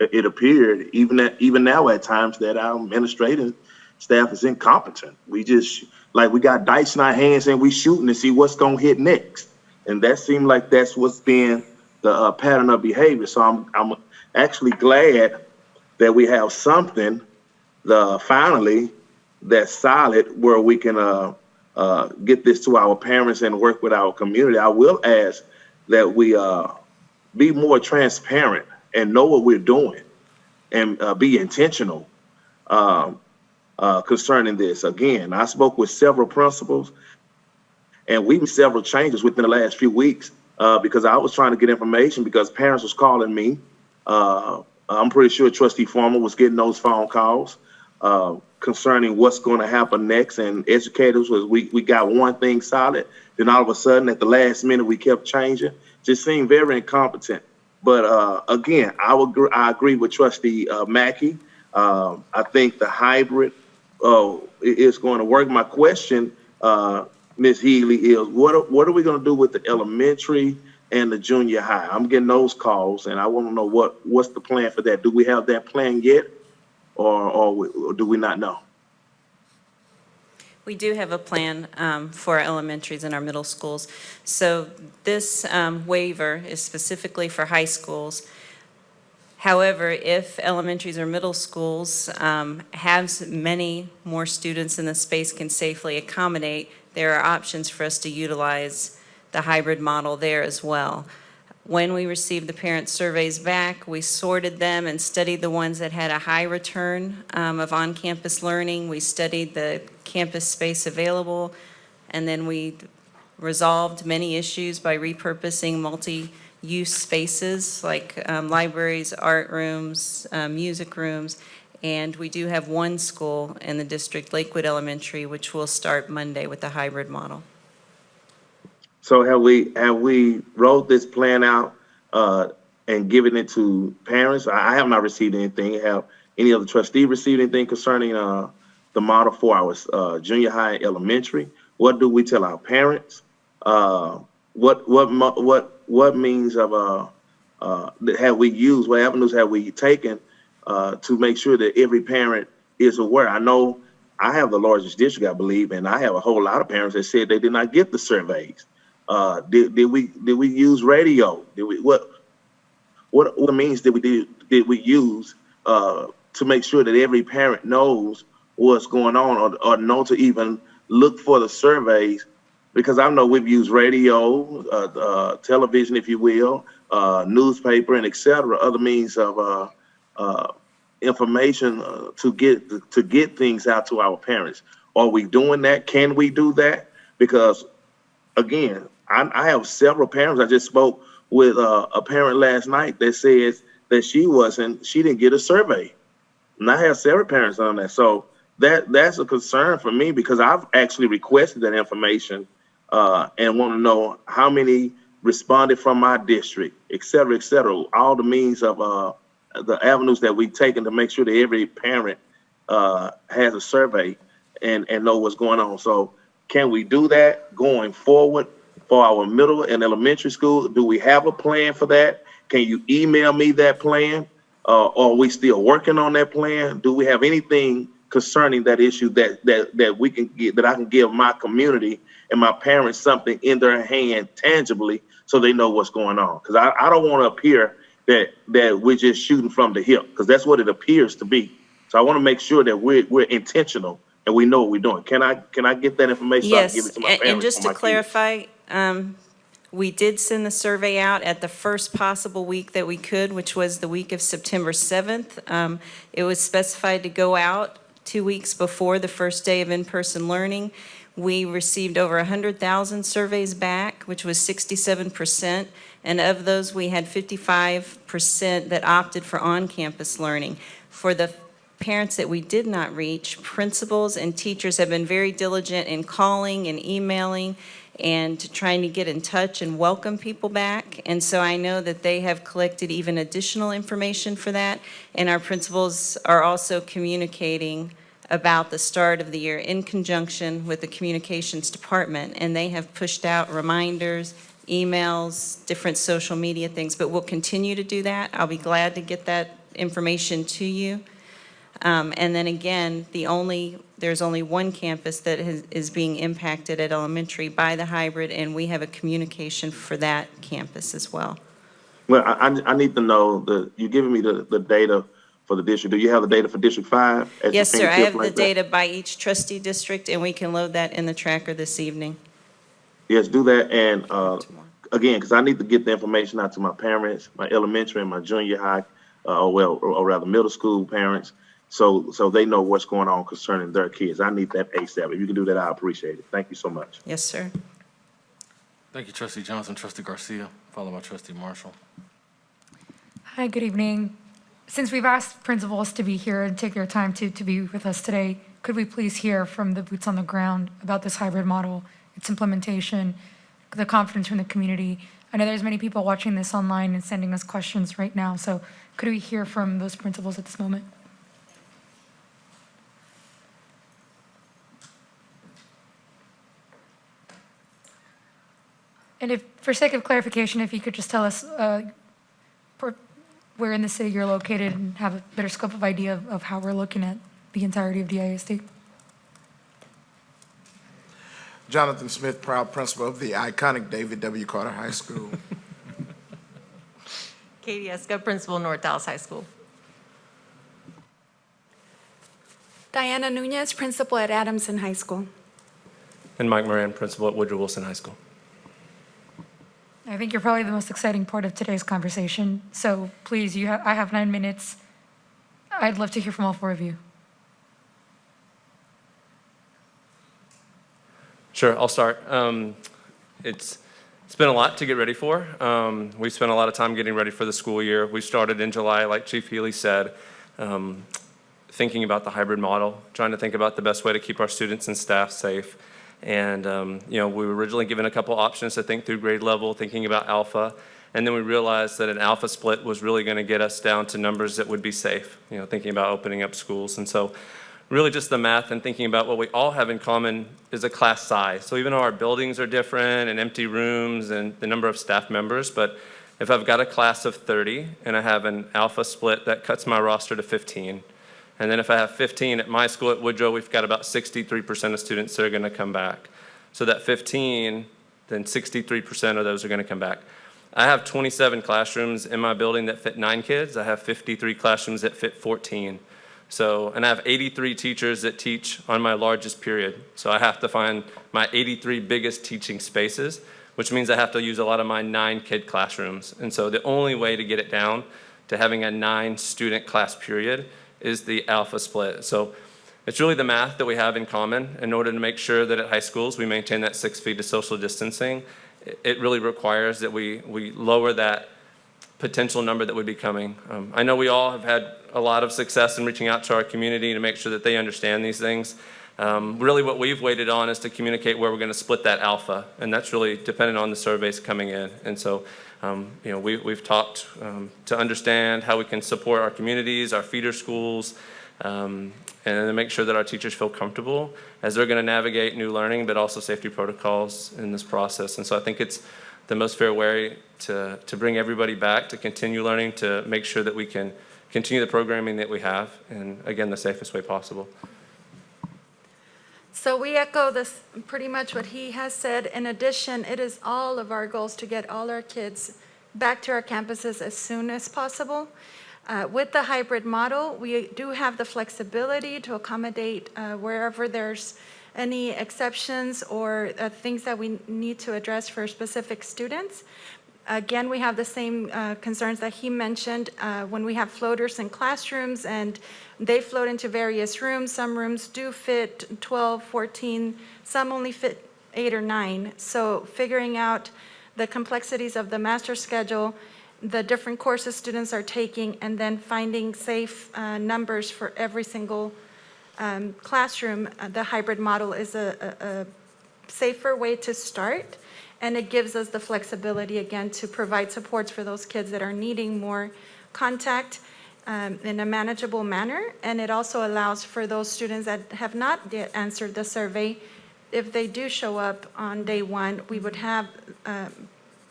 it appeared, even now at times, that our administrative staff is incompetent. We just, like, we got dice in our hands and we shooting to see what's going to hit next. And that seemed like that's what's been the pattern of behavior. So I'm actually glad that we have something finally that's solid where we can get this to our parents and work with our community. I will ask that we be more transparent and know what we're doing and be intentional concerning this. Again, I spoke with several principals and we made several changes within the last few weeks because I was trying to get information because parents was calling me. I'm pretty sure Trustee Foreman was getting those phone calls concerning what's going to happen next, and educators we got one thing solid, then all of a sudden at the last minute we kept changing. Just seemed very incompetent. But again, I agree with Trustee Mackey. I think the hybrid is going to work. My question, Ms. Healy, is what are we going to do with the elementary and the junior high? I'm getting those calls, and I want to know what's the plan for that. Do we have that plan yet? Or do we not know? We do have a plan for our elementaries and our middle schools. So this waiver is specifically for high schools. However, if elementaries or middle schools have many more students than the space can safely accommodate, there are options for us to utilize the hybrid model there as well. When we received the parent surveys back, we sorted them and studied the ones that had a high return of on-campus learning. We studied the campus space available, and then we resolved many issues by repurposing multi-use spaces like libraries, art rooms, music rooms, and we do have one school in the district, Lakewood Elementary, which will start Monday with the hybrid model. So have we rolled this plan out and given it to parents? I have not received anything. Have any other trustee received anything concerning the model for our junior high and elementary? What do we tell our parents? What means of have we used? What avenues have we taken to make sure that every parent is aware? I know I have the largest district, I believe, and I have a whole lot of parents that said they did not get the surveys. Did we use radio? What means did we use to make sure that every parent knows what's going on, or know to even look for the surveys? Because I know we've used radio, television, if you will, newspaper, and et cetera, other means of information to get things out to our parents. Are we doing that? Can we do that? Because again, I have several parents. I just spoke with a parent last night that says that she didn't get a survey. And I have several parents on that. So that's a concern for me, because I've actually requested that information and want to know how many responded from my district, et cetera, all the means of the avenues that we've taken to make sure that every parent has a survey and know what's going on. So can we do that going forward for our middle and elementary school? Do we have a plan for that? Can you email me that plan? Or are we still working on that plan? Do we have anything concerning that issue that we can get, that I can give my community and my parents something in their hand tangibly so they know what's going on? Because I don't want to appear that we're just shooting from the hip, because that's what it appears to be. So I want to make sure that we're intentional and we know what we're doing. Can I get that information? Yes, so I can give it to my parents? and just or to my kids? clarify, we did send the survey out at the first possible week that we could, which was the week of September 7th. It was specified to go out 2 weeks before the first day of in-person learning. We received over 100,000 surveys back, which was 67%. And of those, we had 55% that opted for on-campus learning. For the parents that we did not reach, principals and teachers have been very diligent in calling and emailing and trying to get in touch and welcome people back. And so I know that they have collected even additional information for that. And our principals are also communicating about the start of the year in conjunction with the communications department. And they have pushed out reminders, emails, different social media things, but we'll continue to do that. I'll be glad to get that information to you. And then again, there's only one campus that is being impacted at elementary by the hybrid, and we have a communication for that campus as well. Well, I need to know, you're giving me the data for the district. Do you have the data for District 5? Yes, sir. I have the data by each trustee district, and we can load that in the tracker this evening. Yes, do that. And again, because I need to get the information out to my parents, my elementary and my junior high, or rather middle school parents, so they know what's going on concerning their kids. I need that ASAP. If you can do that, I appreciate it. Thank you so much. Yes, sir. Thank you, Trustee Johnson. Trustee Garcia, followed by Trustee Marshall. Hi, good evening. Since we've asked principals to be here and take their time to be with us today, could we please hear from the boots on the ground about this hybrid model, its implementation, the confidence from the community? I know there's many people watching this online and sending us questions right now, so could we hear from those principals at this moment? And if, for sake of clarification, if you could just tell us where in the city you're located and have a better scope of idea of how we're looking at the entirety of DISD. Jonathan Smith, proud principal of the iconic David W. Carter High School. Katie Eska, principal, North Dallas High School. Diana Nunez, principal at Adamson High School. And Mike Moran, principal at Woodrow Wilson High School. I think you're probably the most exciting part of today's conversation. So please, I have 9 minutes. I'd love to hear from all four of you. Sure, I'll start. It's been a lot to get ready for. We spent a lot of time getting ready for the school year. We started in July, like Chief Healy said, thinking about the hybrid model, trying to think about the best way to keep our students and staff safe. And we were originally given a couple options to think through grade level, thinking about alpha, and then we realized that an alpha split was really going to get us down to numbers that would be safe, thinking about opening up schools. And so really just the math and thinking about what we all have in common is a class size. So even though our buildings are different and empty rooms and the number of staff members, but if I've got a class of 30 and I have an alpha split, that cuts my roster to 15. And then if I have 15 at my school at Woodrow, we've got about 63% of students that are going to come back. So that 15, then 63% of those are going to come back. I have 27 classrooms in my building that fit 9 kids. I have 53 classrooms that fit 14. So, and I have 83 teachers that teach on my largest period. So I have to find my 83 biggest teaching spaces, which means I have to use a lot of my 9-kid classrooms. And so the only way to get it down to having a 9-student class period is the alpha split. So it's really the math that we have in common in order to make sure that at high schools we maintain that 6 feet of social distancing. It really requires that we lower that potential number that would be coming. I know we all have had a lot of success in reaching out to our community to make sure that they understand these things. Really what we've waited on is to communicate where we're going to split that alpha, and that's really dependent on the surveys coming in. And so we've talked to understand how we can support our communities, our feeder schools, and then make sure that our teachers feel comfortable as they're going to navigate new learning, but also safety protocols in this process. And so I think it's the most fair way to bring everybody back, to continue learning, to make sure that we can continue the programming that we have, and again, the safest way possible. So we echo this, pretty much what he has said. In addition, it is all of our goals to get all our kids back to our campuses as soon as possible. With the hybrid model, we do have the flexibility to accommodate wherever there's any exceptions or things that we need to address for specific students. Again, we have the same concerns that he mentioned when we have floaters in classrooms and they float into various rooms. Some rooms do fit 12, 14, some only fit 8 or 9. So figuring out the complexities of the master schedule, the different courses students are taking, and then finding safe numbers for every single classroom, the hybrid model is a safer way to start. And it gives us the flexibility, again, to provide supports for those kids that are needing more contact in a manageable manner. And it also allows for those students that have not yet answered the survey, if they do show up on day 1, we would have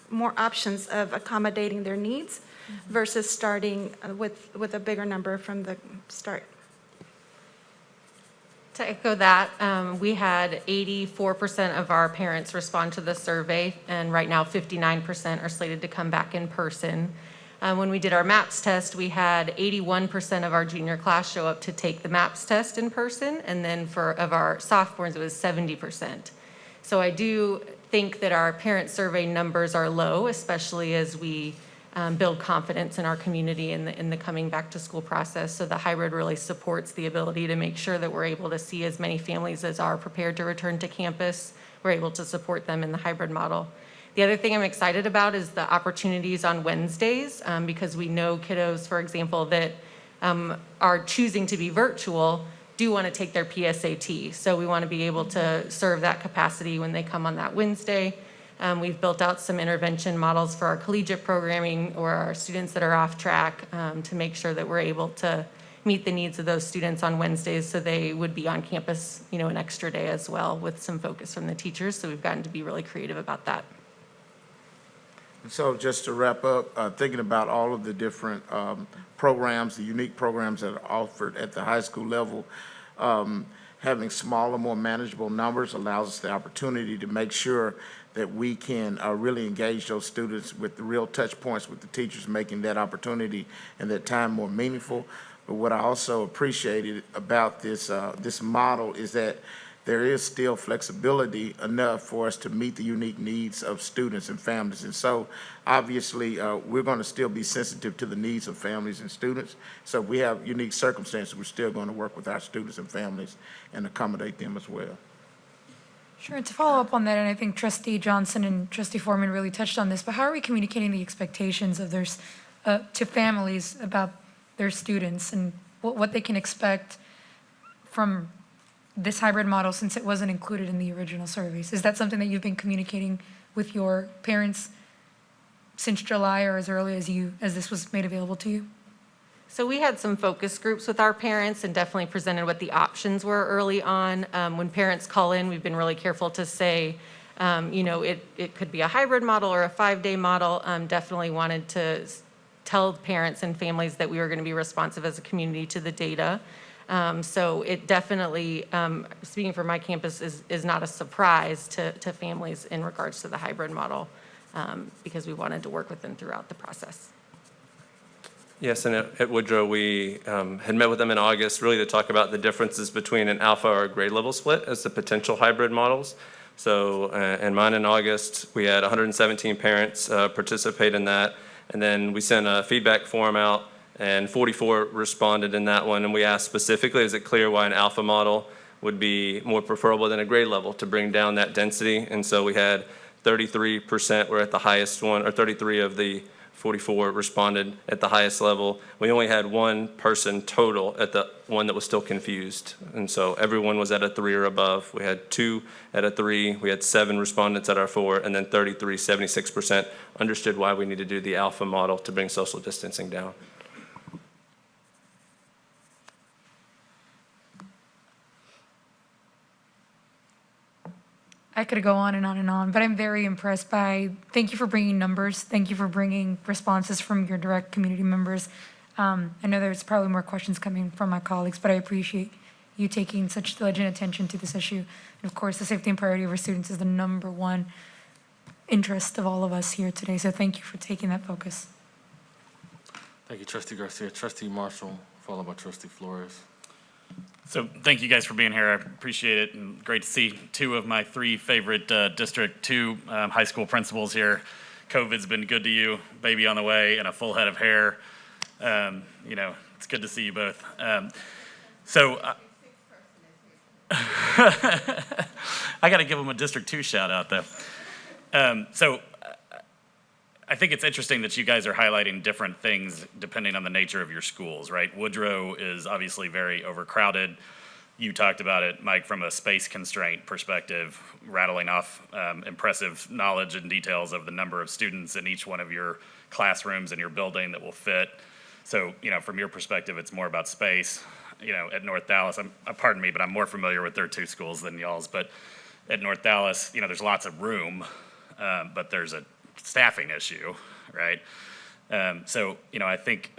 more options of accommodating their needs versus starting with a bigger number from the start. To echo that, we had 84% of our parents respond to the survey, and right now 59% are slated to come back in person. When we did our MAPS test, we had 81% of our junior class show up to take the MAPS test in person, and then of our sophomores, it was 70%. So I do think that our parent survey numbers are low, especially as we build confidence in our community in the coming back to school process. So the hybrid really supports the ability to make sure that we're able to see as many families as are prepared to return to campus. We're able to support them in the hybrid model. The other thing I'm excited about is the opportunities on Wednesdays, because we know kiddos, for example, that are choosing to be virtual do want to take their PSAT. So we want to be able to serve that capacity when they come on that Wednesday. We've built out some intervention models for our collegiate programming or our students that are off track to make sure that we're able to meet the needs of those students on Wednesdays so they would be on campus, an extra day as well with some focus from the teachers. So we've gotten to be really creative about that. So just to wrap up, thinking about all of the different programs, the unique programs that are offered at the high school level, having smaller, more manageable numbers allows us the opportunity to make sure that we can really engage those students with the real touch points with the teachers, making that opportunity and that time more meaningful. But what I also appreciated about this model is that there is still flexibility enough for us to meet the unique needs of students and families. And so obviously we're going to still be sensitive to the needs of families and students. So if we have unique circumstances, we're still going to work with our students and families and accommodate them as well. Sure, and to follow up on that, and I think Trustee Johnson and Trustee Foreman really touched on this, but how are we communicating the expectations of theirs to families about their students and what they can expect from this hybrid model since it wasn't included in the original surveys? Is that something that you've been communicating with your parents since July or as early as this was made available to you? So we had some focus groups with our parents and definitely presented what the options were early on. When parents call in, we've been really careful to say, it could be a hybrid model or a 5-day model. Definitely wanted to tell parents and families that we were going to be responsive as a community to the data. So it definitely, speaking for my campus, is not a surprise to families in regards to the hybrid model, because we wanted to work with them throughout the process. Yes, and at Woodrow, we had met with them in August, really to talk about the differences between an alpha or a grade level split as the potential hybrid models. So in mine in August, we had 117 parents participate in that. And then we sent a feedback form out, and 44 responded in that one. And we asked specifically, is it clear why an alpha model would be more preferable than a grade level to bring down that density? And so we had 33% were at the highest one, or 33 of the 44 responded at the highest level. We only had one person total at the one that was still confused. And so everyone was at a 3 or above. We had 2 at a 3, we had 7 respondents at our 4, and then 33, 76% understood why we need to do the alpha model to bring social distancing down. I could go on and on and on, but I'm very impressed thank you for bringing numbers. Thank you for bringing responses from your direct community members. I know there's probably more questions coming from my colleagues, but I appreciate you taking such diligent attention to this issue. And of course, the safety and priority of our students is the #1 interest of all of us here today. So thank you for taking that focus. Thank you, Trustee Garcia. Trustee Marshall, followed by Trustee Flores. So thank you guys for being here. I appreciate it, and great to see 2 of my 3 favorite District 2 high school principals here. COVID's been good to you, baby on the way, and a full head of hair. It's good to see you both. I got to give them a District 2 shout out though. I think it's interesting that you guys are highlighting different things depending on the nature of your schools, right? Woodrow is obviously very overcrowded. You talked about it, Mike, from a space constraint perspective, rattling off impressive knowledge and details of the number of students in each one of your classrooms in your building that will fit. So, from your perspective, it's more about space. At North Dallas, pardon me, but I'm more familiar with their 2 schools than y'all's. But at North Dallas, there's lots of room, but there's a staffing issue, right? I think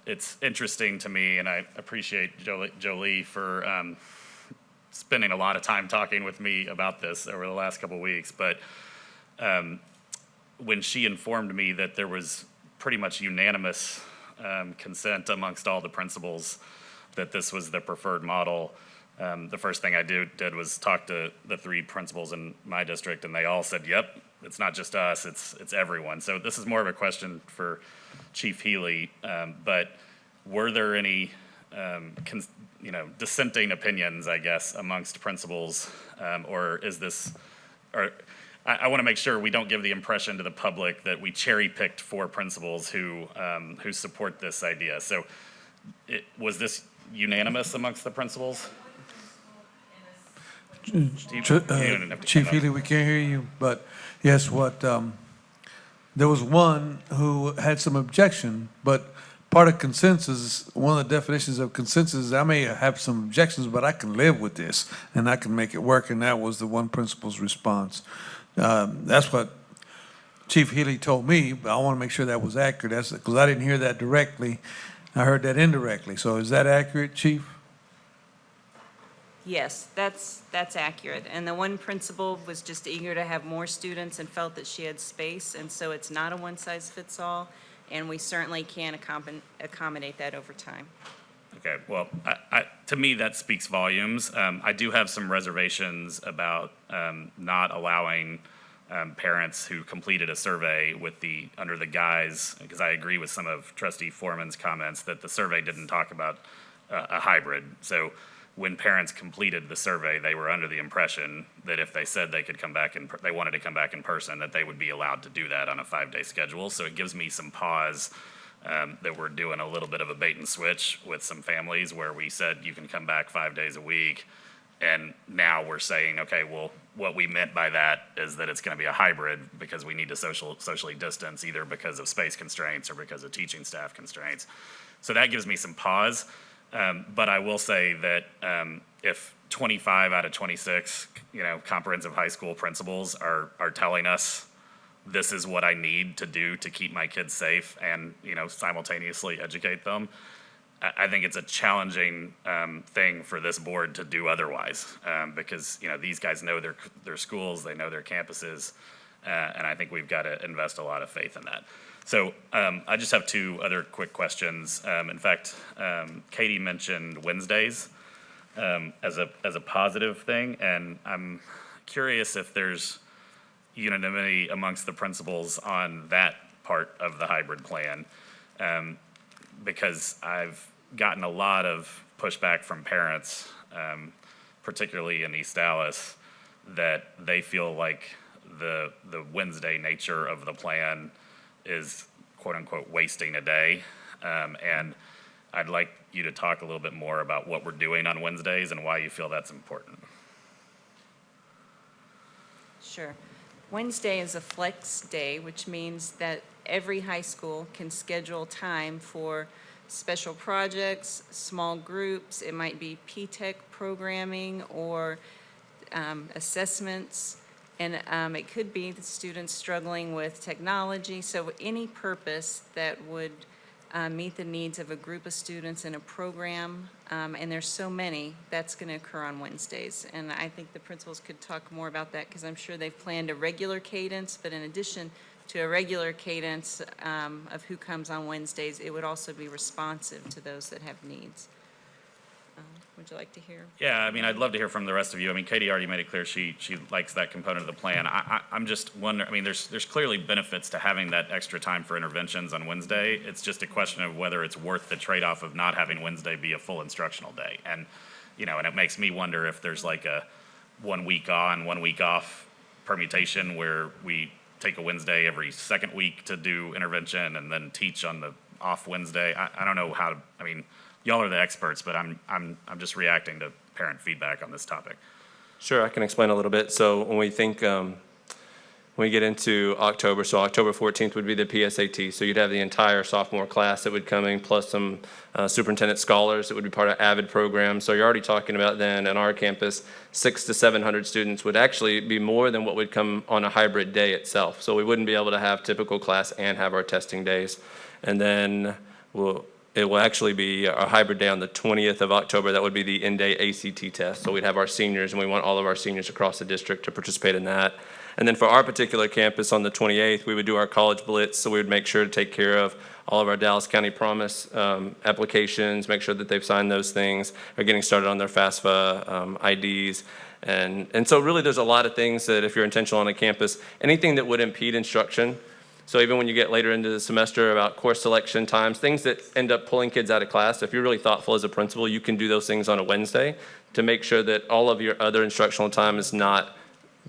it's interesting to me, and I appreciate Jolie for spending a lot of time talking with me about this over the last couple of weeks. But when she informed me that there was pretty much unanimous consent amongst all the principals that this was the preferred model, the first thing I did was talk to the 3 principals in my district, and they all said, yep, it's not just us, it's everyone. So this is more of a question for Chief Healy, but were there any dissenting opinions, I guess, amongst principals, or is this, I want to make sure we don't give the impression to the public that we cherry-picked 4 principals who support this idea. So was this unanimous amongst the principals? Chief Healy, we can't hear you, but yes, there was one who had some objection, but part of consensus, one of the definitions of consensus, I may have some objections, but I can live with this and I can make it work, and that was the one principal's response. That's what Chief Healy told me, but I want to make sure that was accurate. That's because I didn't hear that directly. I heard that indirectly. So is that accurate, Chief? Yes, that's accurate. And the one principal was just eager to have more students and felt that she had space, and so it's not a one-size-fits-all, and we certainly can accommodate that over time. Okay, well, to me, that speaks volumes. I do have some reservations about not allowing parents who completed a survey under the guise, because I agree with some of Trustee Foreman's comments that the survey didn't talk about a hybrid. So when parents completed the survey, they were under the impression that if they said they could come back and they wanted to come back in person, that they would be allowed to do that on a 5-day schedule. So it gives me some pause that we're doing a little bit of a bait and switch with some families where we said you can come back 5 days a week. And now we're saying, okay, well, what we meant by that is that it's going to be a hybrid because we need to socially distance, either because of space constraints or because of teaching staff constraints. So that gives me some pause. But I will say that if 25 out of 26, comprehensive high school principals are telling us this is what I need to do to keep my kids safe and, simultaneously educate them, I think it's a challenging thing for this board to do otherwise, because, these guys know their schools, they know their campuses, and I think we've got to invest a lot of faith in that. So I just have two other quick questions. In fact, Katie mentioned Wednesdays as a positive thing, and I'm curious if there's unanimity amongst the principals on that part of the hybrid plan, because I've gotten a lot of pushback from parents, particularly in East Dallas, that they feel like the Wednesday nature of the plan is quote unquote wasting a day. And I'd like you to talk a little bit more about what we're doing on Wednesdays and why you feel that's important. Sure. Wednesday is a flex day, which means that every high school can schedule time for special projects, small groups. It might be P-TECH programming or assessments. And it could be the students struggling with technology. So any purpose that would meet the needs of a group of students in a program, and there's so many, that's going to occur on Wednesdays. And I think the principals could talk more about that because I'm sure they've planned a regular cadence, but in addition to a regular cadence of who comes on Wednesdays, it would also be responsive to those that have needs. Would you like to hear? Yeah, I mean, I'd love to hear from the rest of you. I mean, Katie already made it clear she likes that component of the plan. I'm just wondering, I mean, there's clearly benefits to having that extra time for interventions on Wednesday. It's just a question of whether it's worth the trade-off of not having Wednesday be a full instructional day. And, and it makes me wonder if there's like a 1 week on, 1 week off permutation where we take a Wednesday every second week to do intervention and then teach on the off Wednesday. I don't know how to, I mean, y'all are the experts, but I'm just reacting to parent feedback on this topic. Sure, I can explain a little bit. So when we think, when we get into October, so October 14th would be the PSAT. So you'd have the entire sophomore class that would come in, plus some superintendent scholars that would be part of AVID program. So you're already talking about then on our campus, 600 to 700 students would actually be more than what would come on a hybrid day itself. So we wouldn't be able to have typical class and have our testing days. And then it will actually be a hybrid day on the 20th of October. That would be the in-day ACT test. So we'd have our seniors, and we want all of our seniors across the district to participate in that. And then for our particular campus on the 28th, we would do our college blitz. So we would make sure to take care of all of our Dallas County Promise applications, make sure that they've signed those things, are getting started on their FAFSA IDs. And so really there's a lot of things that if you're intentional on a campus, anything that would impede instruction. So even when you get later into the semester about course selection times, things that end up pulling kids out of class, if you're really thoughtful as a principal, you can do those things on a Wednesday to make sure that all of your other instructional time is not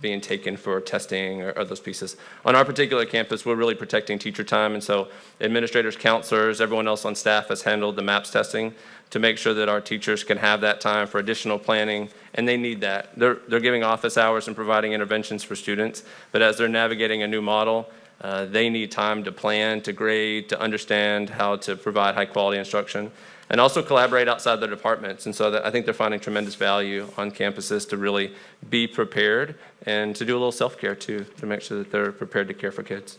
being taken for testing or those pieces. On our particular campus, we're really protecting teacher time, and so administrators, counselors, everyone else on staff has handled the MAPS testing to make sure that our teachers can have that time for additional planning, and they need that. They're giving office hours and providing interventions for students, but as they're navigating a new model, they need time to plan, to grade, to understand how to provide high-quality instruction, and also collaborate outside their departments. And so I think they're finding tremendous value on campuses to really be prepared and to do a little self-care too, to make sure that they're prepared to care for kids.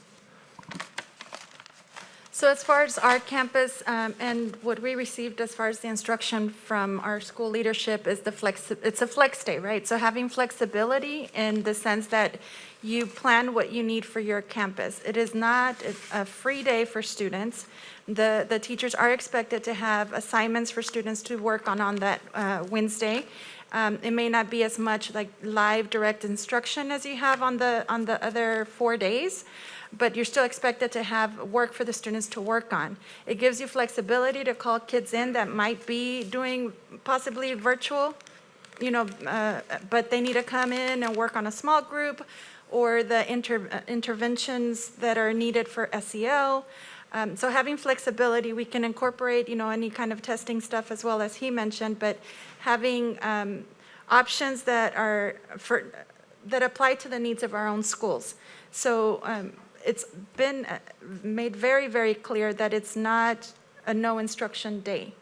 So as far as our campus and what we received as far as the instruction from our school leadership is it's a flex day, right? So having flexibility in the sense that you plan what you need for your campus. It is not a free day for students. The teachers are expected to have assignments for students to work on that Wednesday. It may not be as much like live direct instruction as you have on the other 4 days, but you're still expected to have work for the students to work on. It gives you flexibility to call kids in that might be doing possibly virtual, but they need to come in and work on a small group, or the interventions that are needed for SEL. So having flexibility, we can incorporate, any kind of testing stuff as well as he mentioned, but having options that apply to the needs of our own schools. So it's been made very, very clear that it's not a no instruction day.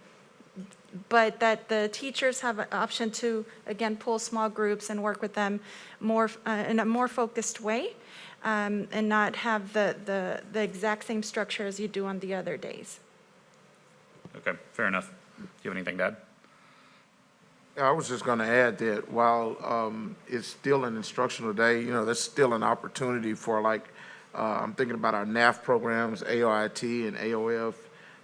But that the teachers have an option to, again, pull small groups and work with them more, in a more focused way, and not have the exact same structure as you do on the other days. Okay, fair enough. Do you have anything to add? I was just going to add that while it's still an instructional day, you know, there's still an opportunity for, like, I'm thinking about our NAF programs, AOIT and AOF,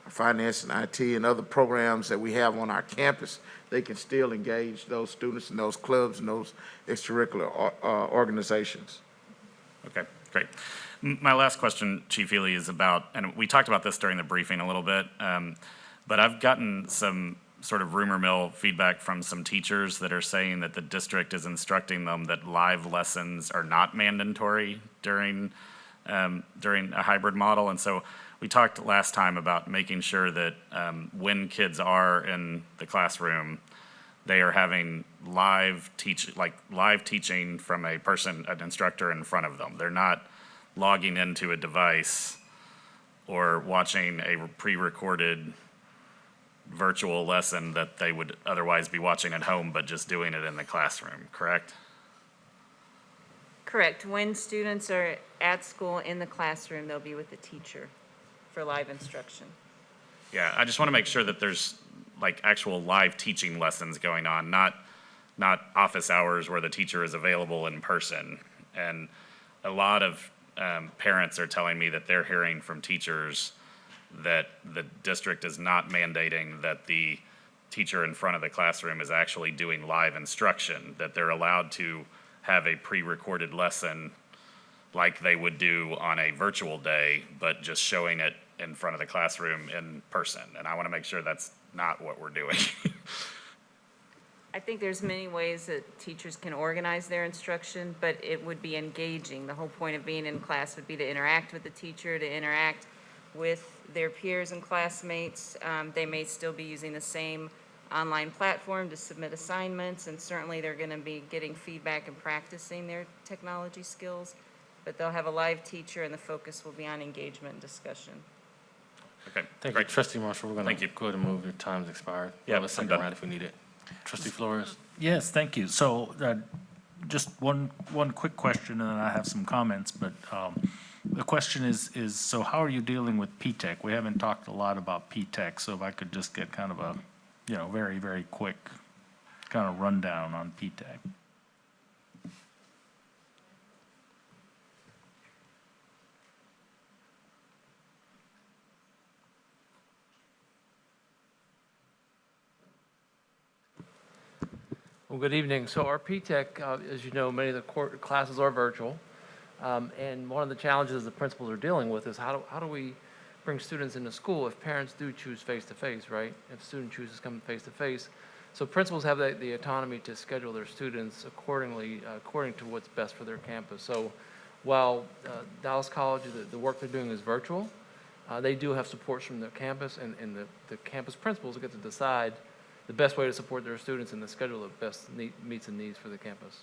finance and IT, and other programs that we have on our campus. They can still engage those students in those clubs and those extracurricular organizations. Okay, great. My last question, Chief Healy, is about, and we talked about this during the briefing a little bit, but I've gotten some sort of rumor mill feedback from some teachers that are saying that the district is instructing them that live lessons are not mandatory during a hybrid model. And so we talked last time about making sure that when kids are in the classroom, they are having live teaching from a person, an instructor in front of them. They're not logging into a device or watching a pre-recorded virtual lesson that they would otherwise be watching at home, but just doing it in the classroom, correct? Correct. When students are at school in the classroom, they'll be with the teacher for live instruction. Yeah, I just want to make sure that there's like actual live teaching lessons going on, not office hours where the teacher is available in person. And a lot of parents are telling me that they're hearing from teachers that the district is not mandating that the teacher in front of the classroom is actually doing live instruction, that they're allowed to have a pre-recorded lesson like they would do on a virtual day, but just showing it in front of the classroom in person. And I want to make sure that's not what we're doing. I think there's many ways that teachers can organize their instruction, but it would be engaging. The whole point of being in class would be to interact with the teacher, to interact with their peers and classmates. They may still be using the same online platform to submit assignments, and certainly they're going to be getting feedback and practicing their technology skills, but they'll have a live teacher and the focus will be on engagement and discussion. Okay, Thank great. you. Trustee Marshall, we're going Thank to you. go ahead and move. Your time's expired. Yeah, We'll have a I'm second done. round if we need it. Trustee Flores? Yes, thank you. So just one quick question, and then I have some comments. But the question is so how are you dealing with P-TECH? We haven't talked a lot about P-TECH, so if I could just get kind of a, very, very quick kind of rundown on P-TECH. Well, good evening. So our P-TECH, as you know, many of the classes are virtual. And one of the challenges the principals are dealing with is how do we bring students into school if parents do choose face-to-face, right? If a student chooses to come face-to-face. So principals have the autonomy to schedule their students accordingly, according to what's best for their campus. So while Dallas College, the work they're doing is virtual, they do have support from the campus, and the campus principals get to decide the best way to support their students and the schedule that best meets the needs for the campus.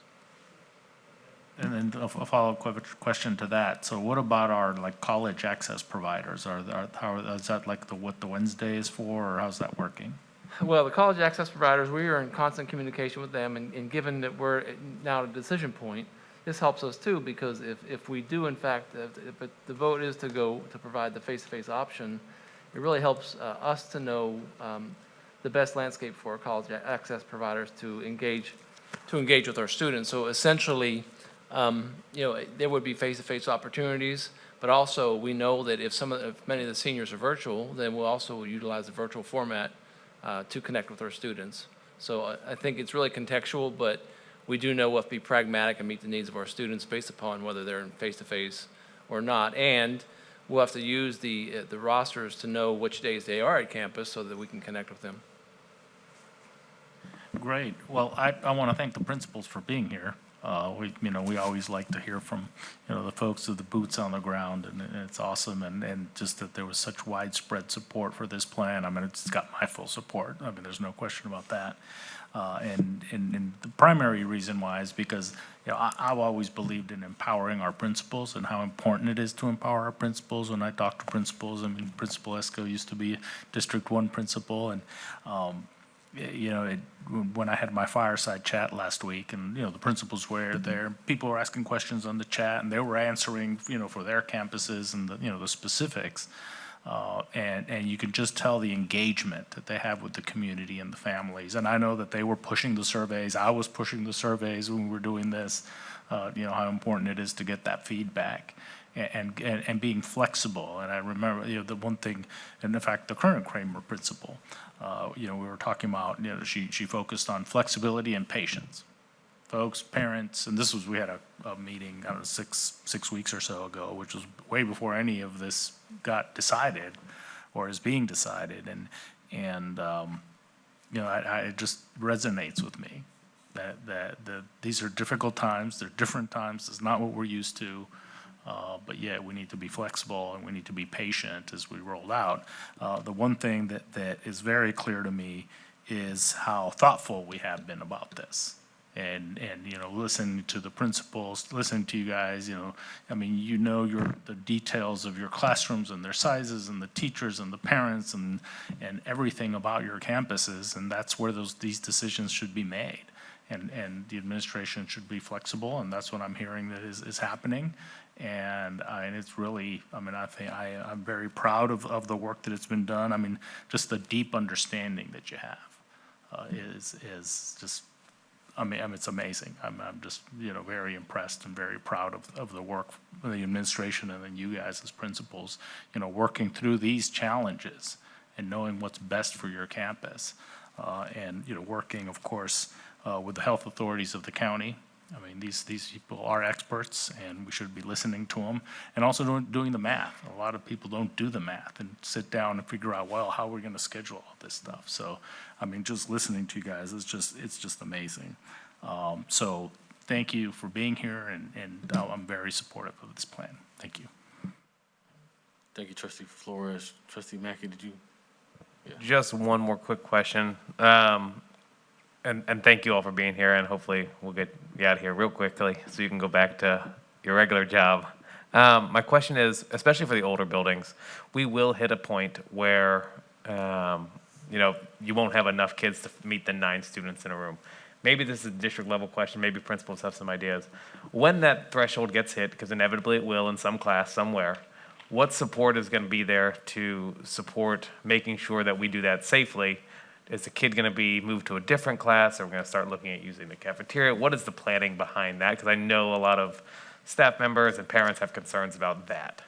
And then a follow-up question to that. So what about our college access providers? Is that what the Wednesday is for, or how's that working? Well, the college access providers, we are in constant communication with them, and given that we're now at a decision point, this helps us too, because if we do, in fact, if the vote is to provide the face-to-face option, it really helps us to know the best landscape for college access providers to engage with our students. So essentially, there would be face-to-face opportunities, but also we know that if many of the seniors are virtual, then we'll also utilize the virtual format to connect with our students. So I think it's really contextual, but we do know we'll have to be pragmatic and meet the needs of our students based upon whether they're in face-to-face or not. And we'll have to use the rosters to know which days they are at campus so that we can connect with them. Great. Well, I want to thank the principals for being here. We always like to hear from, the folks with the boots on the ground, and it's awesome, and just that there was such widespread support for this plan. I mean, it's got my full support. I mean, there's no question about that. And the primary reason why is because, you know, I've always believed in empowering our principals and how important it is to empower our principals. When I talk to principals, I mean, Principal Esco used to be District 1 principal, and you know, when I had my fireside chat last week, and, you know, the principals were there, people were asking questions on the chat, and they were answering, you know, for their campuses and the, you know, the specifics. And you can just tell the engagement that they have with the community and the families. And I know that they were pushing the surveys. I was pushing the surveys when we were doing this, you know, how important it is to get that feedback and being flexible. And I remember, you know, the one thing, and in fact, the current Kramer principal, you know, we were talking about, you know, she focused on flexibility and patience. Folks, parents, and this was, we had a meeting, I don't know, six weeks or so ago, which was way before any of this got decided or is being decided. And you know, it just resonates with me that these are difficult times, they're different times, it's not what we're used to. But yeah, we need to be flexible and we need to be patient as we roll out. The one thing that is very clear to me is how thoughtful we have been about this. And you know, listening to the principals, listening to you guys, you know, I mean, you know, the details of your classrooms and their sizes and the teachers and the parents and everything about your campuses, and that's where these decisions should be made. And the administration should be flexible, and that's what I'm hearing that is happening. And it's really, I mean, I think I'm very proud of the work that it's been done. I mean, just the deep understanding that you have is just, I mean, it's amazing. I'm just, you know, very impressed and very proud of the work of the administration and then you guys as principals, you know, working through these challenges and knowing what's best for your campus. And, you know, working, of course, with the health authorities of the county. I mean, these people are experts and we should be listening to them. And also doing the math. A lot of people don't do the math and sit down and figure out, well, how are we going to schedule all this stuff? So, I mean, just listening to you guys, it's just amazing. So thank you for being here, and I'm very supportive of this plan. Thank you. Thank you, Trustee Flores. Trustee Mackey, did you? Yeah. Just one more quick question. And thank you all for being here, and hopefully we'll get you out of here real quickly so you can go back to your regular job. My question is, especially for the older buildings, we will hit a point where, you know, you won't have enough kids to meet the 9 students in a room. Maybe this is a district level question, maybe principals have some ideas. When that threshold gets hit, because inevitably it will in some class somewhere, what support is going to be there to support making sure that we do that safely? Is the kid going to be moved to a different class? Or we're going to start looking at using the cafeteria? What is the planning behind that? Because I know a lot of staff members and parents have concerns about that.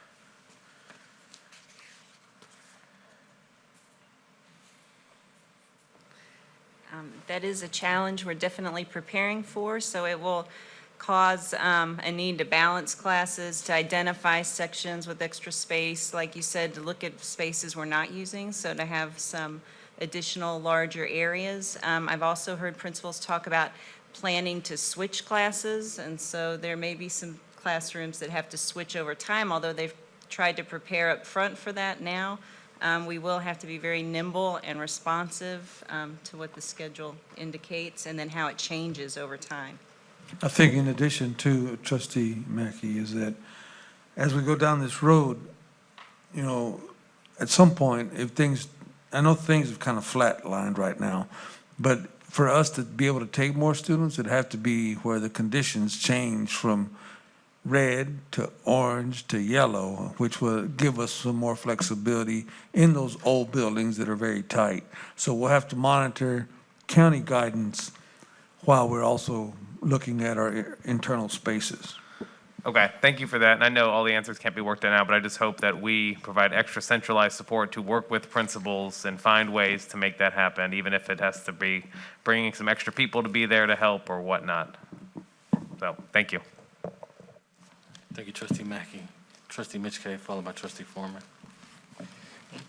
That is a challenge we're definitely preparing for, so it will cause a need to balance classes, to identify sections with extra space, like you said, to look at spaces we're not using, so to have some additional larger areas. I've also heard principals talk about planning to switch classes, and so there may be some classrooms that have to switch over time, although they've tried to prepare up front for that now. We will have to be very nimble and responsive to what the schedule indicates and then how it changes over time. I think in addition to Trustee Mackey is that as we go down this road, you know, at some point, if things, I know things have kind of flatlined right now, but for us to be able to take more students, it'd have to be where the conditions change from red to orange to yellow, which will give us some more flexibility in those old buildings that are very tight. So we'll have to monitor county guidance while we're also looking at our internal spaces. Okay, thank you for that. And I know all the answers can't be worked out now, but I just hope that we provide extra centralized support to work with principals and find ways to make that happen, even if it has to be bringing some extra people to be there to help or whatnot. So, thank you. Thank you, Trustee Mackey. Trustee Mitchkay, followed by Trustee Foreman.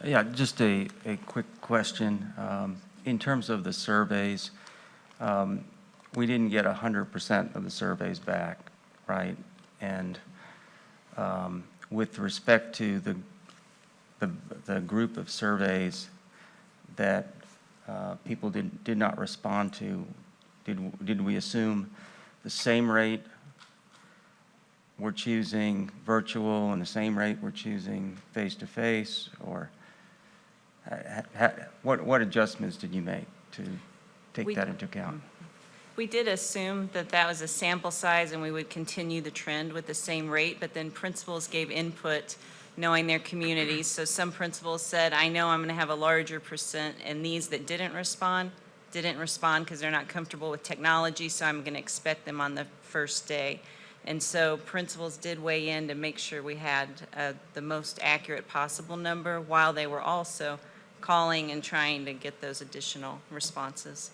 Yeah, just a quick question. In terms of the surveys, we didn't get 100% of the surveys back, right? And with respect to the group of surveys that people did not respond to, did we assume the same rate we're choosing virtual and the same rate we're choosing face-to-face, or what adjustments did you make to take that into account? We did assume that that was a sample size and we would continue the trend with the same rate, but then principals gave input knowing their communities. So some principals said, I know I'm going to have a larger percent, and these that didn't respond because they're not comfortable with technology, so I'm going to expect them on the first day. And so principals did weigh in to make sure we had the most accurate possible number while they were also calling and trying to get those additional responses.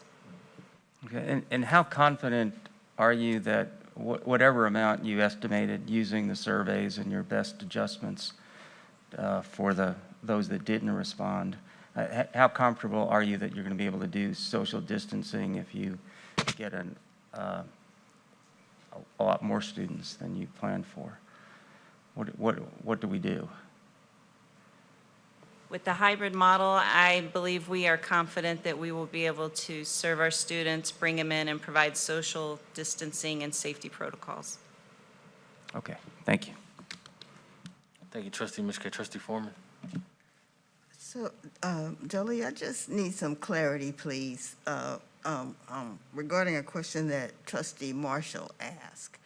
Okay, and how confident are you that whatever amount you estimated using the surveys and your best adjustments for those that didn't respond, how comfortable are you that you're going to be able to do social distancing if you get a lot more students than you planned for? What do we do? With the hybrid model, I believe we are confident that we will be able to serve our students, bring them in, and provide social distancing and safety protocols. Okay, thank you. Thank you, Trustee Mishka. Trustee Foreman. So, Jolie, I just need some clarity, please, regarding a question that Trustee Marshall asked,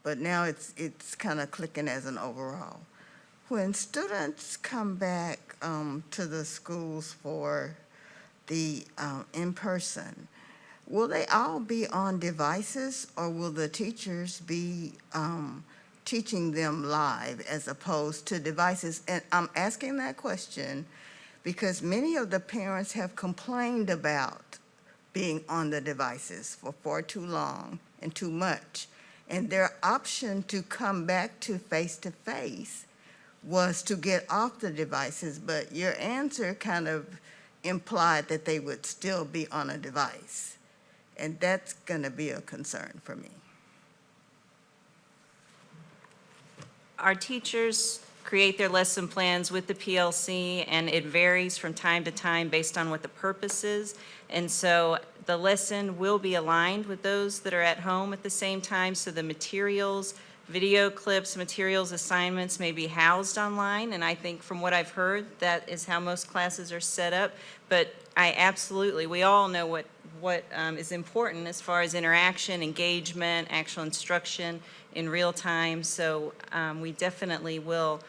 but now it's kind of clicking as an overall. When students come back to the schools for the in-person, will they all be on devices, or will the teachers be teaching them live as opposed to devices? And I'm asking that question because many of the parents have complained about being on the devices for far too long and too much. And their option to come back to face-to-face was to get off the devices, but your answer kind of implied that they would still be on a device. And that's going to be a concern for me. Our teachers create their lesson plans with the PLC, and it varies from time to time based on what the purpose is. And so the lesson will be aligned with those that are at home at the same time, so the materials, video clips, materials, assignments may be housed online, and I think from what I've heard, that is how most classes are set up. But we all know what is important as far as interaction, engagement, actual instruction in real time. So we definitely will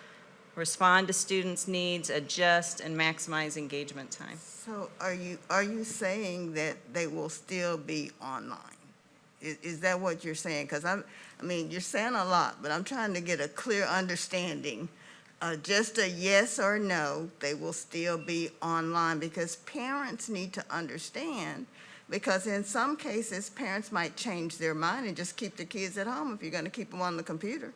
respond to students' needs, adjust, and maximize engagement time. So are you saying that they will still be online? Is that what you're saying? Because I mean, you're saying a lot, but I'm trying to get a clear understanding. Just a yes or no, they will still be online, because parents need to understand, because in some cases, parents might change their mind and just keep the kids at home if you're going to keep them on the computer.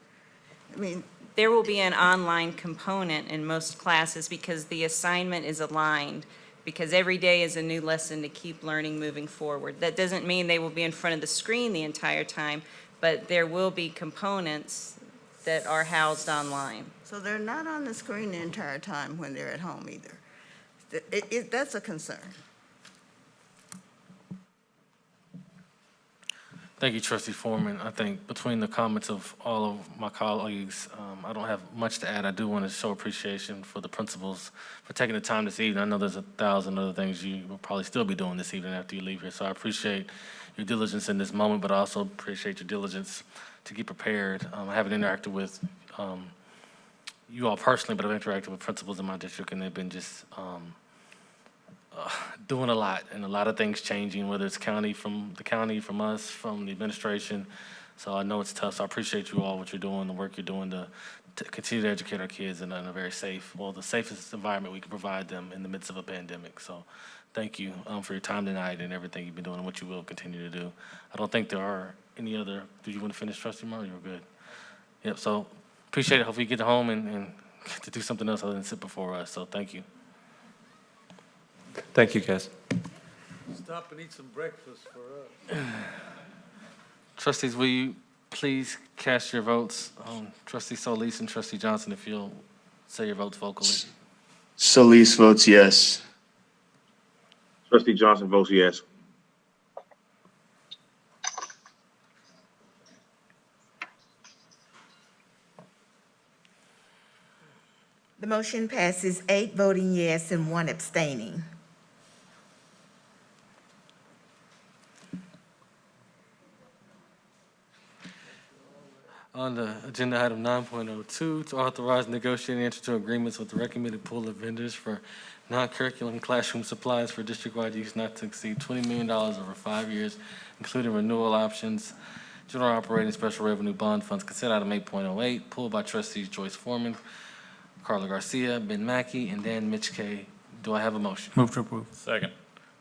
I mean, there will be an online component in most classes because the assignment is aligned, because every day is a new lesson to keep learning moving forward. That doesn't mean they will be in front of the screen the entire time, but there will be components that are housed online. So they're not on the screen the entire time when they're at home either. That's a concern. Thank you, Trustee Foreman. I think between the comments of all of my colleagues, I don't have much to add. I do want to show appreciation for the principals for taking the time this evening. I know there's 1,000 other things you will probably still be doing this evening after you leave here. So I appreciate your diligence in this moment, but I also appreciate your diligence to get prepared. I haven't interacted with you all personally, but I've interacted with principals in my district, and they've been just doing a lot, and a lot of things changing, whether it's from us, from the administration. So I know it's tough. So I appreciate you all, what you're doing, the work you're doing to continue to educate our kids in a very the safest environment we can provide them in the midst of a pandemic. So thank you for your time tonight and everything you've been doing and what you will continue to do. I don't think there are any other, did you want to finish, Trustee Martin? You're good. Yep, so appreciate it. Hopefully you get home and get to do something else other than sit before us. So thank you. Thank you, guys. Stop and eat some breakfast for us. Trustees, will you please cast your votes? Trustee Solis and Trustee Johnson, if you'll say your votes vocally. Solis votes yes. Trustee Johnson votes yes. The motion passes 8 voting yes and 1 abstaining. On the agenda item 9.02, to authorize negotiating enter into agreements with the recommended pool of vendors for non-curriculum classroom supplies for district-wide use not to exceed $20 million over 5 years, including renewal options, general operating special revenue bond funds. Consent item 8.08, pulled by trustees Joyce Foreman, Carla Garcia, Ben Mackey, and Dan Mitchkay. Do I have a motion? Move to approve. Second.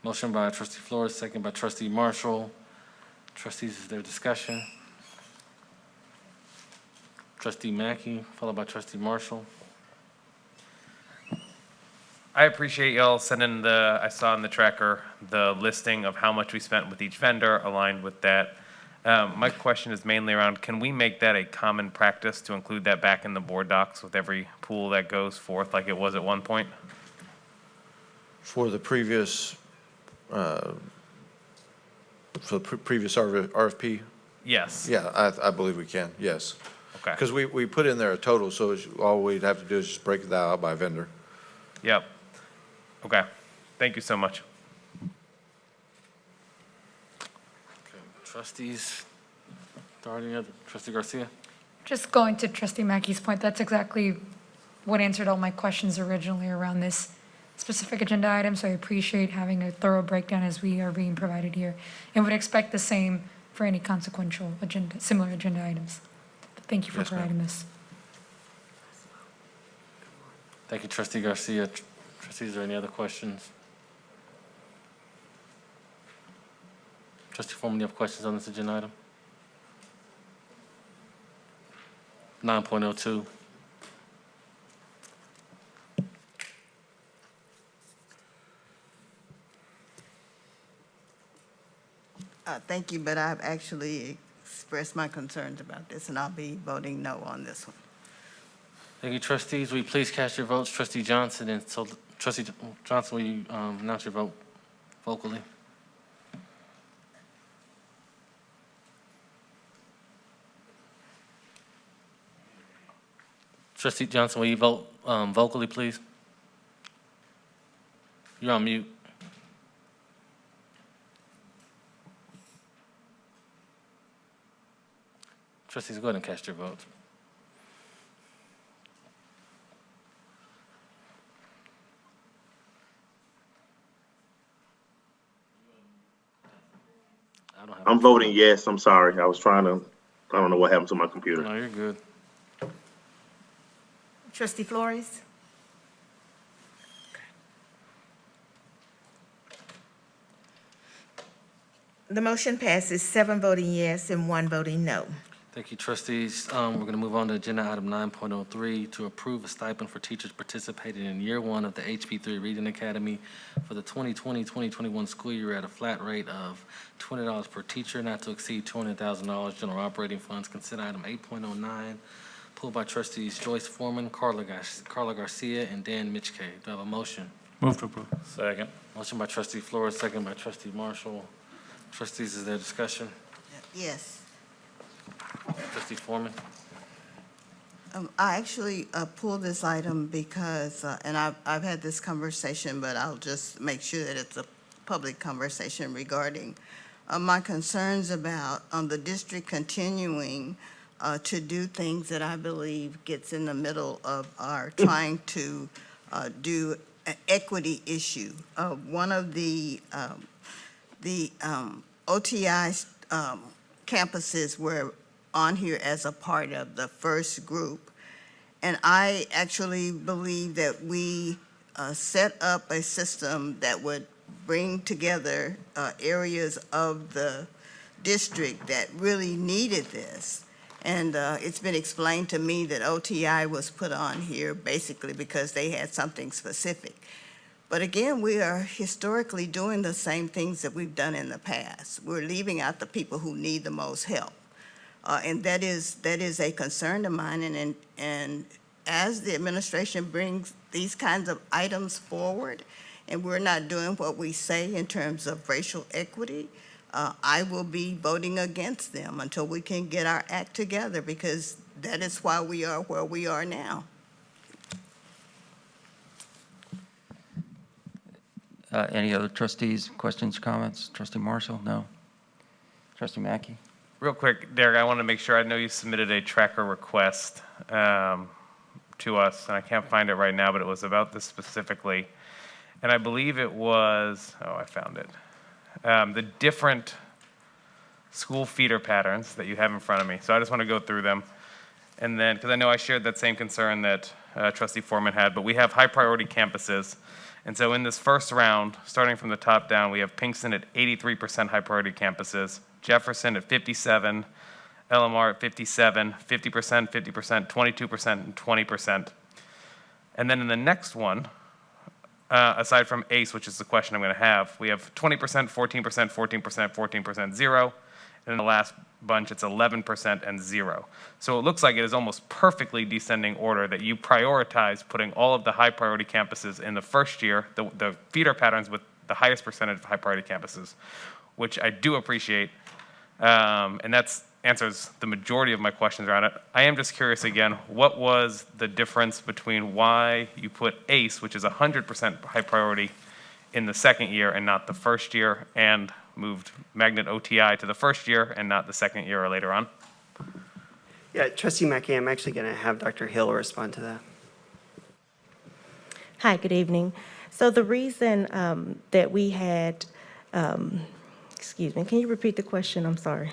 Motion by trustee Flores, second by trustee Marshall. Trustees, is there discussion? Trustee Mackey, followed by trustee Marshall. I appreciate y'all sending I saw in the tracker, the listing of how much we spent with each vendor aligned with that. My question is mainly around, can we make that a common practice to include that back in the board docs with every pool that goes forth like it was at one point? For the previous, RFP? Yes. Yeah, I believe we can, yes. Okay. Because we put in there a total, so all we'd have to do is just break that out by vendor. Yep. Okay. Thank you so much. Trustees, starting at trustee Garcia. Just going to trustee Mackey's point, that's exactly what answered all my questions originally around this specific agenda item, so I appreciate having a thorough breakdown as we are being provided here, and would expect the same for any consequential similar agenda items. Thank you for providing this. Thank you, trustee Garcia. Trustees, are there any other questions? Trustee Foreman, do you have questions on this agenda item? 9.02. Thank you, but I've actually expressed my concerns about this, and I'll be voting no on this one. Thank you, trustees. Will you please cast your votes? Trustee Johnson, and so trustee Johnson, will you announce your vote vocally? Trustee Johnson, will you vote vocally, please? You're on mute. Trustees, go ahead and cast your votes. I'm voting yes. I'm sorry. I was trying to, I don't know what happened to my computer. No, you're good. Trustee Flores? The motion passes 7 voting yes and 1 voting no. Thank you, trustees. We're going to move on to agenda item 9.03 to approve a stipend for teachers participating in year 1 of the HP3 Reading Academy for the 2020-2021 school year at a flat rate of $20 per teacher, not to exceed $200,000 general operating funds. Consent item 8.09, pulled by trustees Joyce Foreman, Carla Garcia, and Dan Mitchkay. Do I have a motion? Move to approve. Second. Motion by trustee Flores, second by trustee Marshall. Trustees, is there discussion? Yes. Trustee Foreman? I actually pulled this item because, and I've had this conversation, but I'll just make sure that it's a public conversation regarding my concerns about the district continuing to do things that I believe gets in the middle of our trying to do an equity issue. One of the OTI campuses were on here as a part of the first group. And I actually believe that we set up a system that would bring together areas of the district that really needed this. And it's been explained to me that OTI was put on here basically because they had something specific. But again, we are historically doing the same things that we've done in the past. We're leaving out the people who need the most help. And that is a concern of mine. And as the administration brings these kinds of items forward, and we're not doing what we say in terms of racial equity, I will be voting against them until we can get our act together, because that is why we are where we are now. Any other trustees, questions, comments? Trustee Marshall? No? Trustee Mackey? Real quick, Derek, I want to make sure, I know you submitted a tracker request to us, and I can't find it right now, but it was about this specifically. And I believe it was, oh, I found it. The different school feeder patterns that you have in front of me. So I just want to go through them. And then, because I know I shared that same concern that Trustee Foreman had, but we have high priority campuses. And so in this first round, starting from the top down, we have Pinkston at 83% high priority campuses, Jefferson at 57, LMR at 57, 50%, 50%, 22%, and 20%. And then in the next one, aside from ACE, which is the question I'm going to have, we have 20%, 14%, 14%, 14%, 0. And in the last bunch, it's 11% and 0. So it looks like it is almost perfectly descending order that you prioritize putting all of the high priority campuses in the first year, the feeder patterns with the highest percentage of high priority campuses, which I do appreciate. And that answers the majority of my questions around it. I am just curious again, what was the difference between why you put ACE, which is 100% high priority, in the second year and not the first year, and moved magnet OTI to the first year and not the second year or later on? Yeah, Trustee Mackey, I'm actually going to have Dr. Hill respond to that. Hi, good evening. So the reason that we had, excuse me, can you repeat the question? I'm sorry.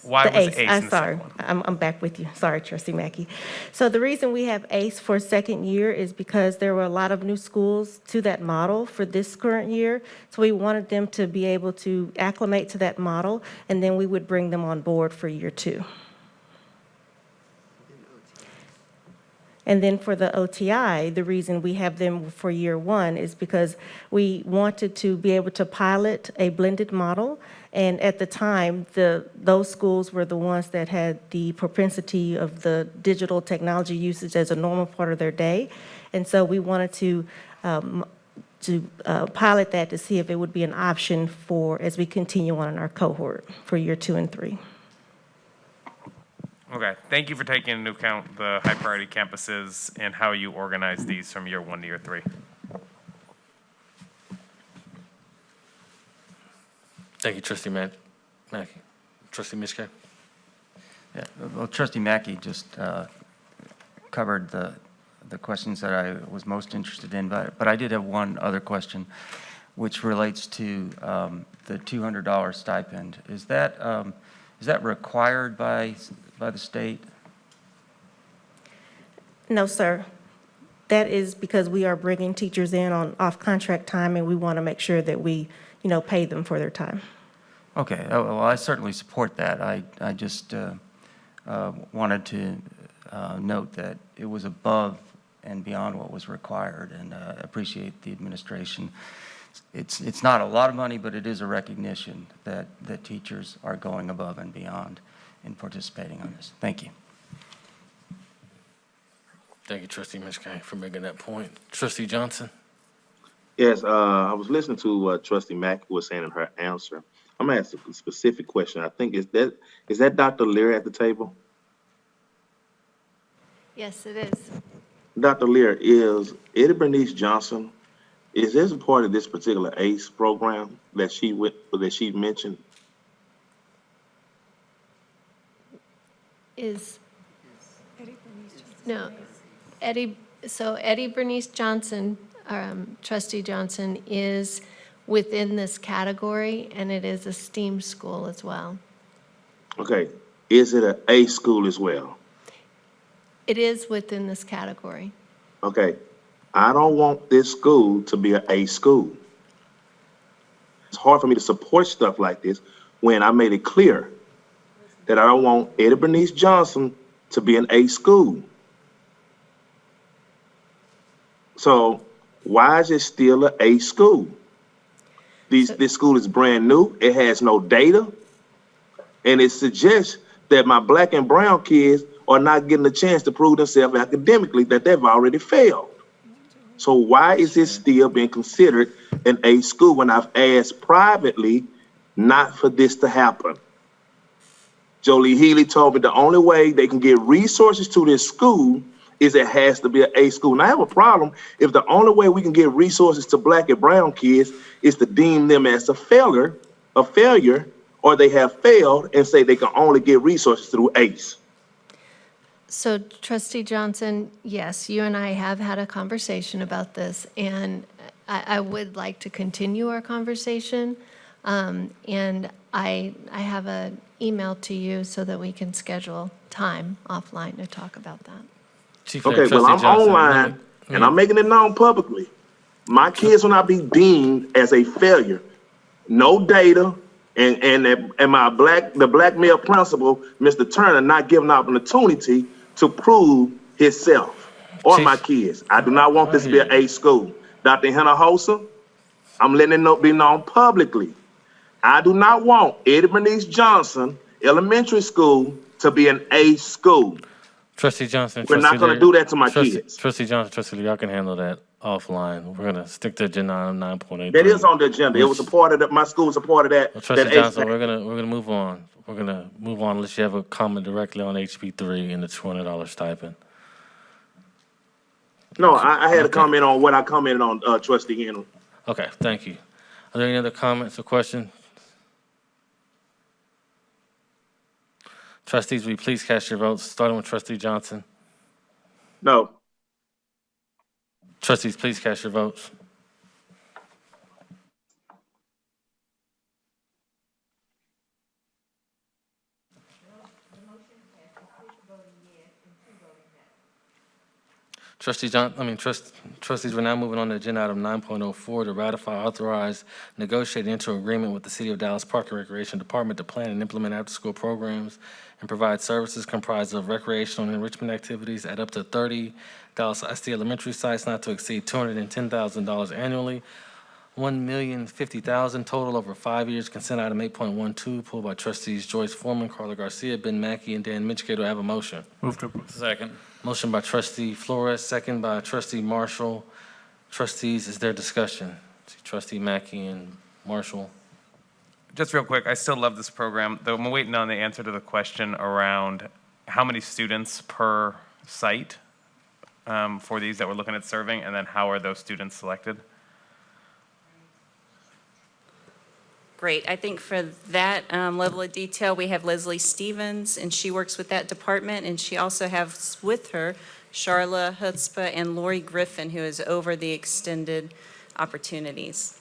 Why The was ACE, ACE I'm in the sorry. second one? I'm back with you. Sorry, Trustee Mackey. So the reason we have ACE for second year is because there were a lot of new schools to that model for this current year. So we wanted them to be able to acclimate to that model, and then we would bring them on board for year 2. And then for the OTI, the reason we have them for year 1 is because we wanted to be able to pilot a blended model. And at the time, those schools were the ones that had the propensity of the digital technology usage as a normal part of their day. And so we wanted to pilot that to see if it would be an option for, as we continue on in our cohort for year 2 and 3. Okay, thank you for taking into account the high priority campuses and how you organize these from year 1 to year 3. Thank you, Trustee Mackey. Trustee Mishka? Yeah, well, Trustee Mackey just covered the questions that I was most interested in, but I did have one other question, which relates to the $200 stipend. Is that required by the state? No, sir. That is because we are bringing teachers in on off-contract time, and we want to make sure that we, pay them for their time. Okay, well, I certainly support that. I just wanted to note that it was above and beyond what was required, and appreciate the administration. It's not a lot of money, but it is a recognition that teachers are going above and beyond in participating on this. Thank you. Thank you, Trustee Mishka, for making that point. Trustee Johnson? Yes, I was listening to what Trustee Mackey was saying in her answer. I'm going to ask a specific question. I think, is that Dr. Lear at the table? Yes, it is. Dr. Lear, is Eddie Bernice Johnson, is this a part of this particular ACE program that she mentioned? Eddie Bernice Johnson, Trustee Johnson, is within this category, and it is a STEAM school as well. Okay, is it an ACE school as well? It is within this category. Okay, I don't want this school to be an ACE school. It's hard for me to support stuff like this when I made it clear that I don't want Eddie Bernice Johnson to be an ACE school. So why is it still an ACE school? This school is brand new. It has no data. And it suggests that my black and brown kids are not getting a chance to prove themselves academically, that they've already failed. So why is it still being considered an ACE school when I've asked privately not for this to happen? Jolie Healy told me the only way they can get resources to this school is it has to be an A school. And I have a problem if the only way we can get resources to black and brown kids is to deem them as a failure, or they have failed and say they can only get resources through ACE. So Trustee Johnson, yes, you and I have had a conversation about this, and I would like to continue our conversation. And I have an email to you so that we can schedule time offline to talk about that. Okay, well, I'm online and I'm making it known publicly. My kids will not be deemed as a failure. No data, and the black male principal, Mr. Turner, not given opportunity to prove himself or my kids. I do not want this to be an A school. Dr. Hinojosa, I'm letting it be known publicly. I do not want Eddie Bernice Johnson Elementary School to be an A school. Trustee Johnson. We're not going to do that to my kids. Trustee Johnson, Trustee Lee, y'all can handle that offline. We're going to stick to agenda item 9.8. That is on the agenda. It was a part of that. My school was a part of that. Well, Trustee that Johnson, we're gonna move on. We're gonna move on unless you have a comment directly on HB3 and the $200 stipend. No, I had a comment on what I commented on, Trustee Henry. Okay, thank you. Are there any other comments or questions? Trustees, will you please cast your votes, starting with Trustee Johnson? No. Trustees, please cast your votes. Trustees, we're now moving on to agenda item 9.04 to ratify, authorize, negotiate, enter agreement with the City of Dallas Park and Recreation Department to plan and implement after-school programs and provide services comprised of recreational and enrichment activities at up to 30 Dallas ISD elementary sites, not to exceed $210,000 annually, $1,050,000 total over 5 years. Consent item 8.12, pulled by Trustees Joyce Foreman, Carla Garcia, Ben Mackey, and Dan Mitchell. Do I have a motion? Move to approve. Second. Motion by Trustee Flores, second by Trustee Marshall. Trustees, is there discussion? See Trustee Mackey and Marshall. Just real quick, I still love this program, though I'm waiting on the answer to the question around how many students per site for these that we're looking at serving, and then how are those students selected? Great. I think for that level of detail, we have Leslie Stevens, and she works with that department, and she also has with her Charla Hutzpah and Lori Griffin, who is over the extended opportunities.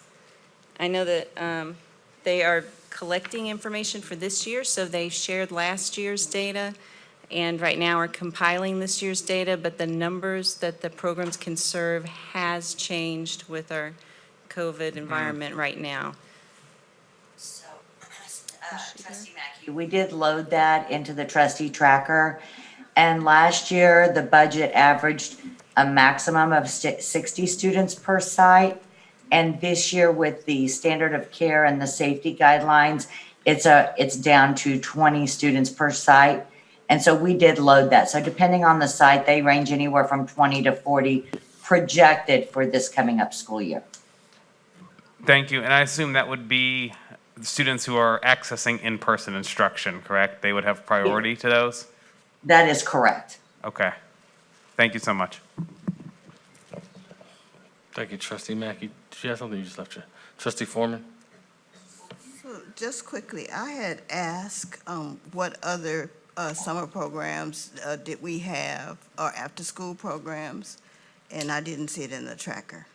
I know that they are collecting information for this year, so they shared last year's data, and right now are compiling this year's data, but the numbers that the programs can serve has changed with our COVID environment right now. Trustee Mackey, we did load that into the trustee tracker, and last year the budget averaged a maximum of 60 students per site, and this year with the standard of care and the safety guidelines, it's down to 20 students per site, and so we did load that. So depending on the site, they range anywhere from 20 to 40 projected for this coming up school year. Thank you, and I assume that would be the students who are accessing in-person instruction, correct? They would have priority to those? That is correct. Okay. Thank you so much. Thank you, Trustee Mackey. Did you have something you just left? Trustee Foreman? So just quickly, I had asked what other summer programs did we have, or after-school programs, and I didn't see it in the tracker.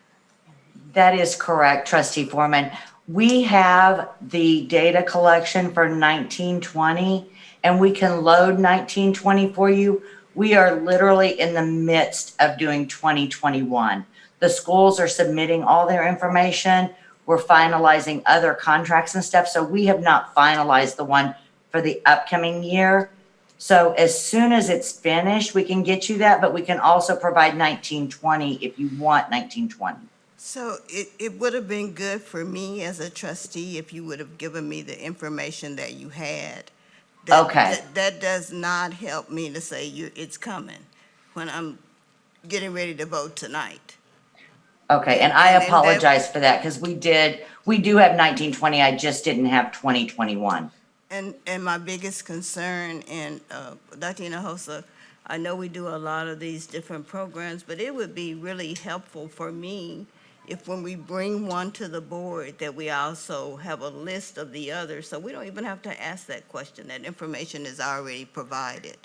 That is correct, Trustee Foreman. We have the data collection for 1920, and we can load 1920 for you. We are literally in the midst of doing 2021. The schools are submitting all their information. We're finalizing other contracts and stuff, so we have not finalized the one for the upcoming year. So as soon as it's finished, we can get you that, but we can also provide 1920 if you want 1920. So it would have been good for me as a trustee if you would have given me the information that you had. That does not help me to say it's coming when I'm getting ready to vote tonight. Okay, and I apologize for that because we do have 1920. I just didn't have 2021. And my biggest concern, and Dr. Hinojosa, I know we do a lot of these different programs, but it would be really helpful for me if when we bring one to the board, that we also have a list of the others, so we don't even have to ask that question. That information is already provided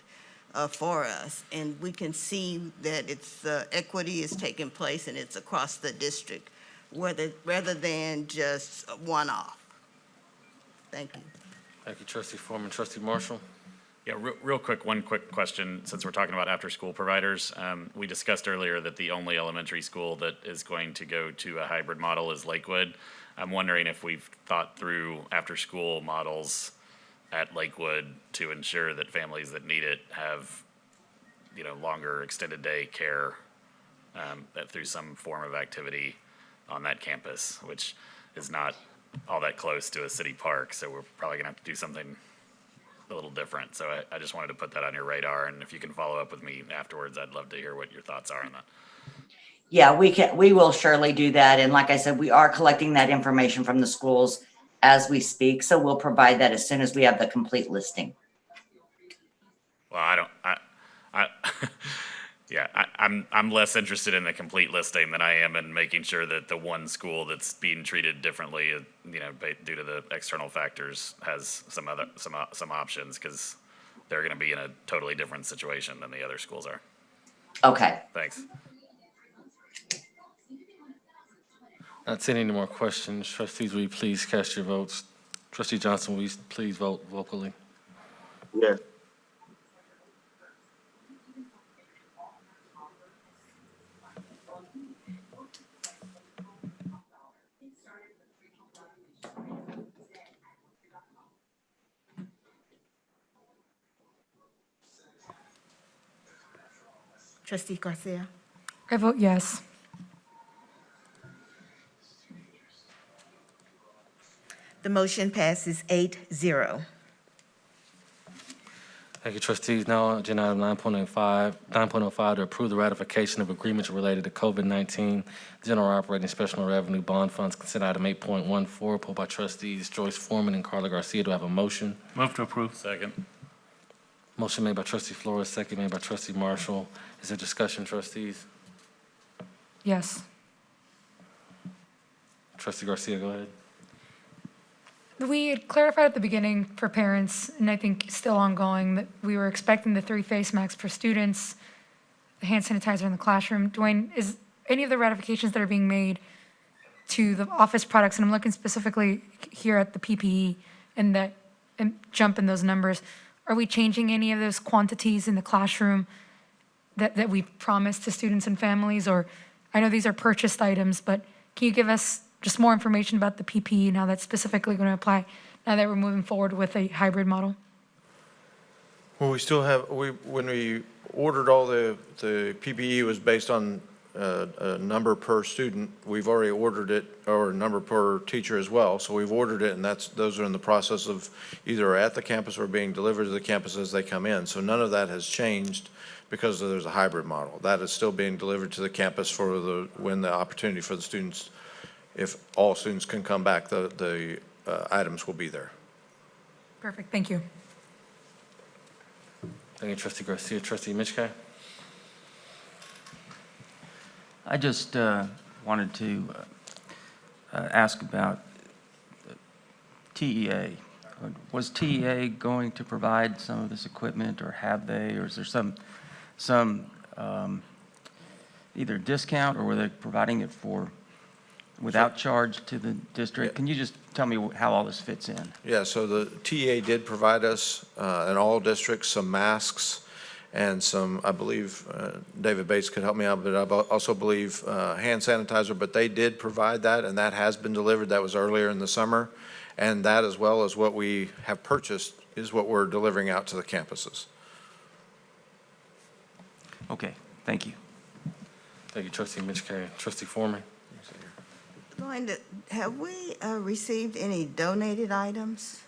for us, and we can see that it's equity is taking place and it's across the district, rather than just one-off. Thank you. Thank you, Trustee Foreman. Trustee Marshall? Yeah, real quick, one quick question, since we're talking about after-school providers. We discussed earlier that the only elementary school that is going to go to a hybrid model is Lakewood. I'm wondering if we've thought through after-school models at Lakewood to ensure that families that need it have, longer extended day care through some form of activity on that campus, which is not all that close to a city park, so we're probably gonna have to do something a little different. So I just wanted to put that on your radar, and if you can follow up with me afterwards, I'd love to hear what your thoughts are on that. Yeah, we will surely do that. And like I said, we are collecting that information from the schools as we speak. So we'll provide that as soon as we have the complete listing. Well, I'm less interested in the complete listing than I am in making sure that the one school that's being treated differently, due to the external factors, has some options, because they're going to be in a totally different situation than the other schools are. Okay. Thanks. Not seeing any more questions. Trustees, will you please cast your votes? Trustee Johnson, will you please vote vocally? Yes. Trustee Garcia? I vote yes. The motion passes 8-0. Thank you, trustees. Now, agenda item 9.05, to approve the ratification of agreements related to COVID-19 general operating special revenue bond funds. Consider item 8.14, pulled by trustees Joyce Foreman and Carla Garcia. Do I have a motion? Move to approve. Second. Motion made by trustee Flores, second made by trustee Marshall. Is there discussion, trustees? Yes. Trustee Garcia, go ahead. We had clarified at the beginning for parents, and I think still ongoing, that we were expecting the 3 face masks for students, the hand sanitizer in the classroom. Dwayne, is any of the ratifications that are being made to the office products, and I'm looking specifically here at the PPE and that jump in those numbers, are we changing any of those quantities in the classroom that we promised to students and families? Or I know these are purchased items, but can you give us just more information about the PPE now that's specifically going to apply now that we're moving forward with a hybrid model? Well, we still have, when we ordered all the PPE was based on a number per student. We've already ordered it, or a number per teacher as well. So we've ordered it, and those are in the process of either at the campus or being delivered to the campus as they come in. So none of that has changed because there's a hybrid model. That is still being delivered to the campus for when the opportunity for the students, if all students can come back, the items will be there. Perfect, thank you. Thank you, trustee Garcia. Trustee Mitchkay? I just wanted to ask about TEA. Was TEA going to provide some of this equipment, or have they, or is there some either discount, or were they providing it without charge to the district? Can you just tell me how all this fits in? Yeah, so the TEA did provide us in all districts some masks and some, I believe, David Bates could help me out, but I also believe hand sanitizer, but they did provide that, and that has been delivered. That was earlier in the summer. And that, as well as what we have purchased, is what we're delivering out to the campuses. Okay, thank you. Thank you, trustee Mitchkay. Trustee Foreman? Have we received any donated items?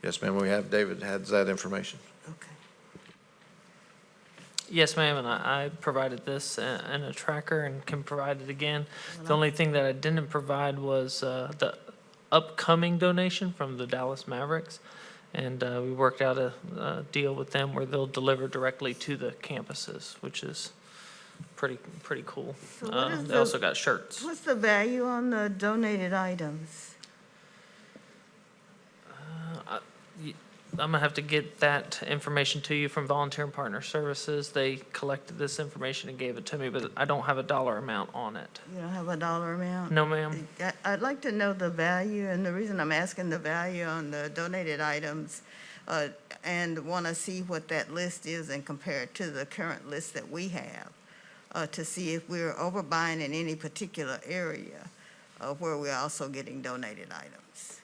Yes, ma'am, we have. David has that information. Okay. Yes, ma'am, and I provided this in a tracker and can provide it again. The only thing that I didn't provide was the upcoming donation from the Dallas Mavericks. And we worked out a deal with them where they'll deliver directly to the campuses, which is pretty cool. So what is They also got shirts. What's the value on the donated items? I'm gonna have to get that information to you from Volunteer and Partner Services. They collected this information and gave it to me, but I don't have a dollar amount on it. You don't have a dollar amount? No, ma'am. I'd like to know the value, and the reason I'm asking the value on the donated items, and want to see what that list is and compare it to the current list that we have, to see if we're overbuying in any particular area, where we're also getting donated items.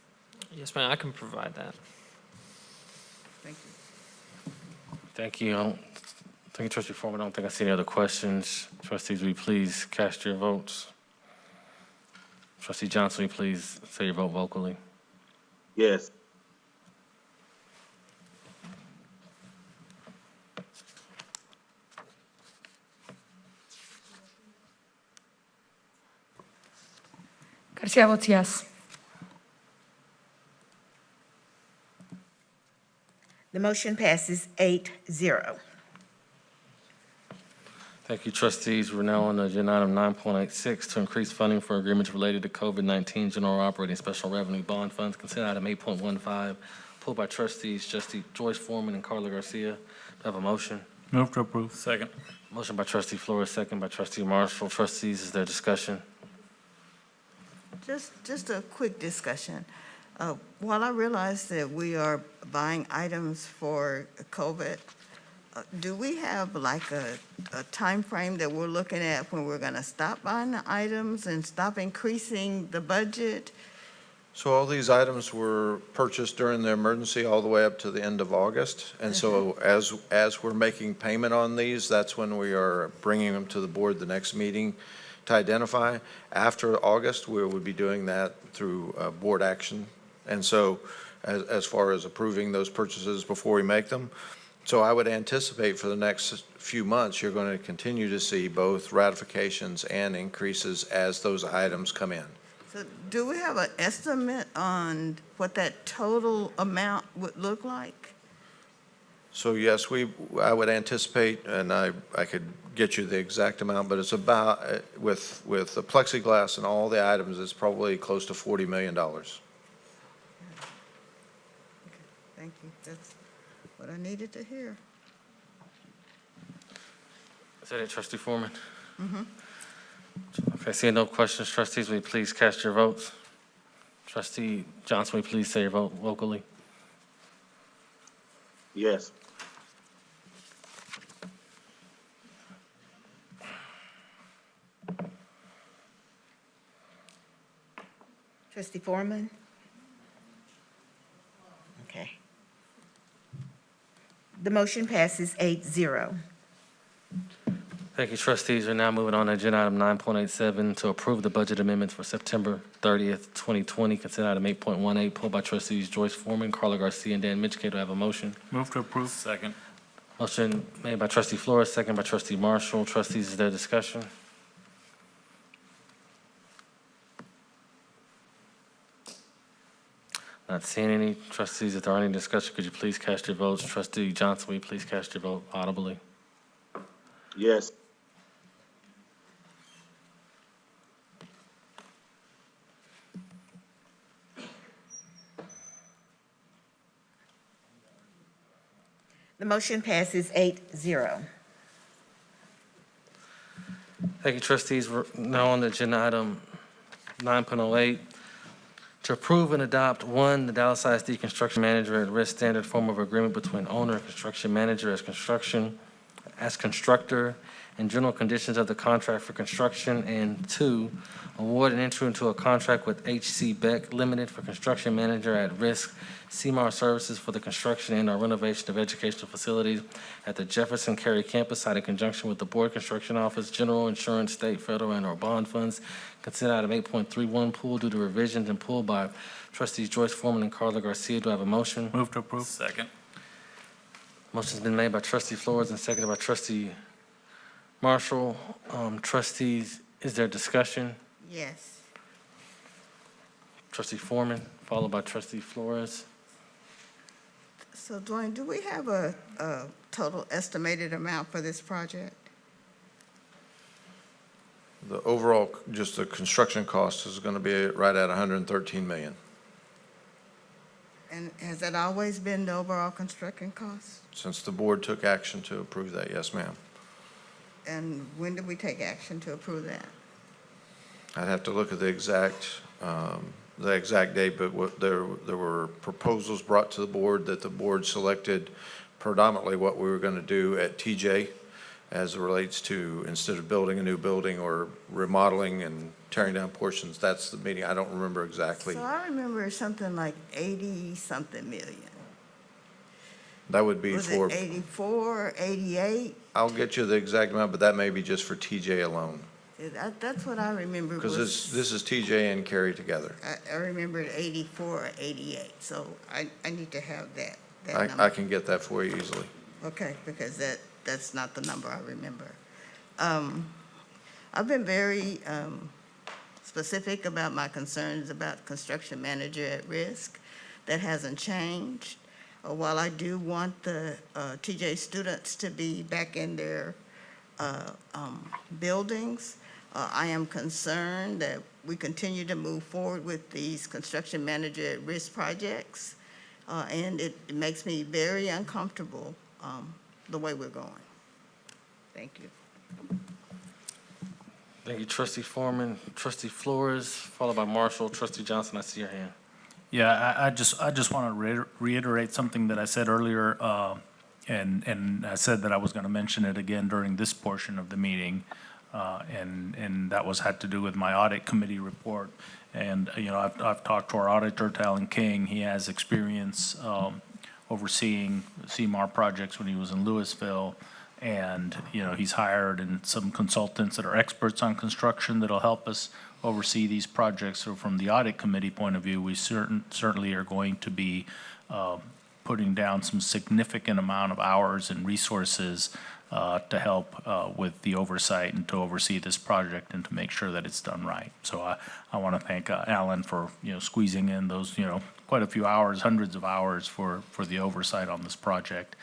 Yes, ma'am, I can provide that. Thank you. Thank you. Thank you, Trustee Foreman. I don't think I see any other questions. Trustees, will you please cast your votes? Trustee Johnson, will you please say your vote vocally? Yes. Garcia votes yes. The motion passes 8-0. Thank you, trustees. We're now on agenda item 9.86 to increase funding for agreements related to COVID-19 general operating special revenue bond funds. Consider item 8.15, pulled by trustees Joyce Foreman and Carla Garcia. Do I have a motion? Move to approve. Second. Motion by trustee Flores, second by trustee Marshall. Trustees, is there discussion? Just a quick discussion. While I realize that we are buying items for COVID, do we have like a time frame that we're looking at when we're going to stop buying the items and stop increasing the budget? So all these items were purchased during the emergency all the way up to the end of August. And so as we're making payment on these, that's when we are bringing them to the board the next meeting to identify. After August, we would be doing that through board action. And so as far as approving those purchases before we make them. So I would anticipate for the next few months, you're going to continue to see both ratifications and increases as those items come in. So do we have an estimate on what that total amount would look like? So yes, I would anticipate, and I could get you the exact amount, but it's about, with the plexiglass and all the items, it's probably close to $40 million. Thank you. That's what I needed to hear. Is that it, trustee Foreman? Mm-hmm. Okay, seeing no questions, trustees, will you please cast your votes? Trustee Johnson, will you please say your vote vocally? Yes. Trustee Foreman? Okay. The motion passes 8-0. Thank you, trustees. We're now moving on to agenda item 9.87 to approve the budget amendments for September 30th, 2020. Consider item 8.18, pulled by trustees Joyce Foreman, Carla Garcia, and Dan Mitchell. Do I have a motion? Move to approve. Second. Motion made by trustee Flores, second by trustee Marshall. Trustees, is there discussion? Not seeing any. Trustees, if there are any discussion, could you please cast your votes? Trustee Johnson, will you please cast your vote audibly? Yes. The motion passes 8-0. Thank you, trustees. We're now on the agenda item 9.08. To approve and adopt, one, the Dallas ISD construction manager at risk standard form of agreement between owner and construction manager as constructor and general conditions of the contract for construction. And two, award and enter into a contract with H.C. Beck Limited for construction manager at risk CMAR services for the construction and or renovation of educational facilities at the Jefferson Cary campus site in conjunction with the Board Construction Office, General Insurance, State, Federal, and or bond funds. Consider item 8.31 pulled due to revisions and pulled by trustees Joyce Foreman and Carla Garcia. Do I have a motion? Move to approve. Second. Motion's been made by trustee Flores and seconded by trustee Marshall. Trustees, is there discussion? Yes. Trustee Foreman, followed by trustee Flores. So Dwayne, do we have a total estimated amount for this project? The overall, just the construction cost is going to be right at 113 million. And has that always been the overall construction cost? Since the board took action to approve that, yes, ma'am. And when did we take action to approve that? I'd have to look at the exact date, but there were proposals brought to the board that the board selected predominantly what we were going to do at TJ as it relates to, instead of building a new building or remodeling and tearing down portions. That's the meeting. I don't remember exactly. So I remember something like 80-something million. That would be Was for, it 84, 88? I'll get you the exact amount, but that may be just for TJ alone. That's what I remember. Because this is TJ and Cary together. I remembered 84 or 88, so I need to have that number. I can get that for you easily. Okay, because that's not the number I remember. I've been very specific about my concerns about construction manager at risk. That hasn't changed. While I do want the TJ students to be back in their buildings, I am concerned that we continue to move forward with these construction manager at risk projects, and it makes me very uncomfortable the way we're going. Thank you. Thank you, Trustee Foreman. Trustee Flores, followed by Marshall. Trustee Johnson, I see your hand. Yeah, I just want to reiterate something that I said earlier, and I said that I was going to mention it again during this portion of the meeting, and that had to do with my audit committee report. And, you know, I've talked to our auditor, Talon King. He has experience overseeing CMAR projects when he was in Louisville. And, you know, he's hired some consultants that are experts on construction that'll help us oversee these projects. So from the audit committee point of view, we certainly are going to be putting down some significant amount of hours and resources to help with the oversight and to oversee this project and to make sure that it's done right. So I want to thank Alan for, you know, squeezing in those, you know, quite a few hours, hundreds of hours for the oversight on this project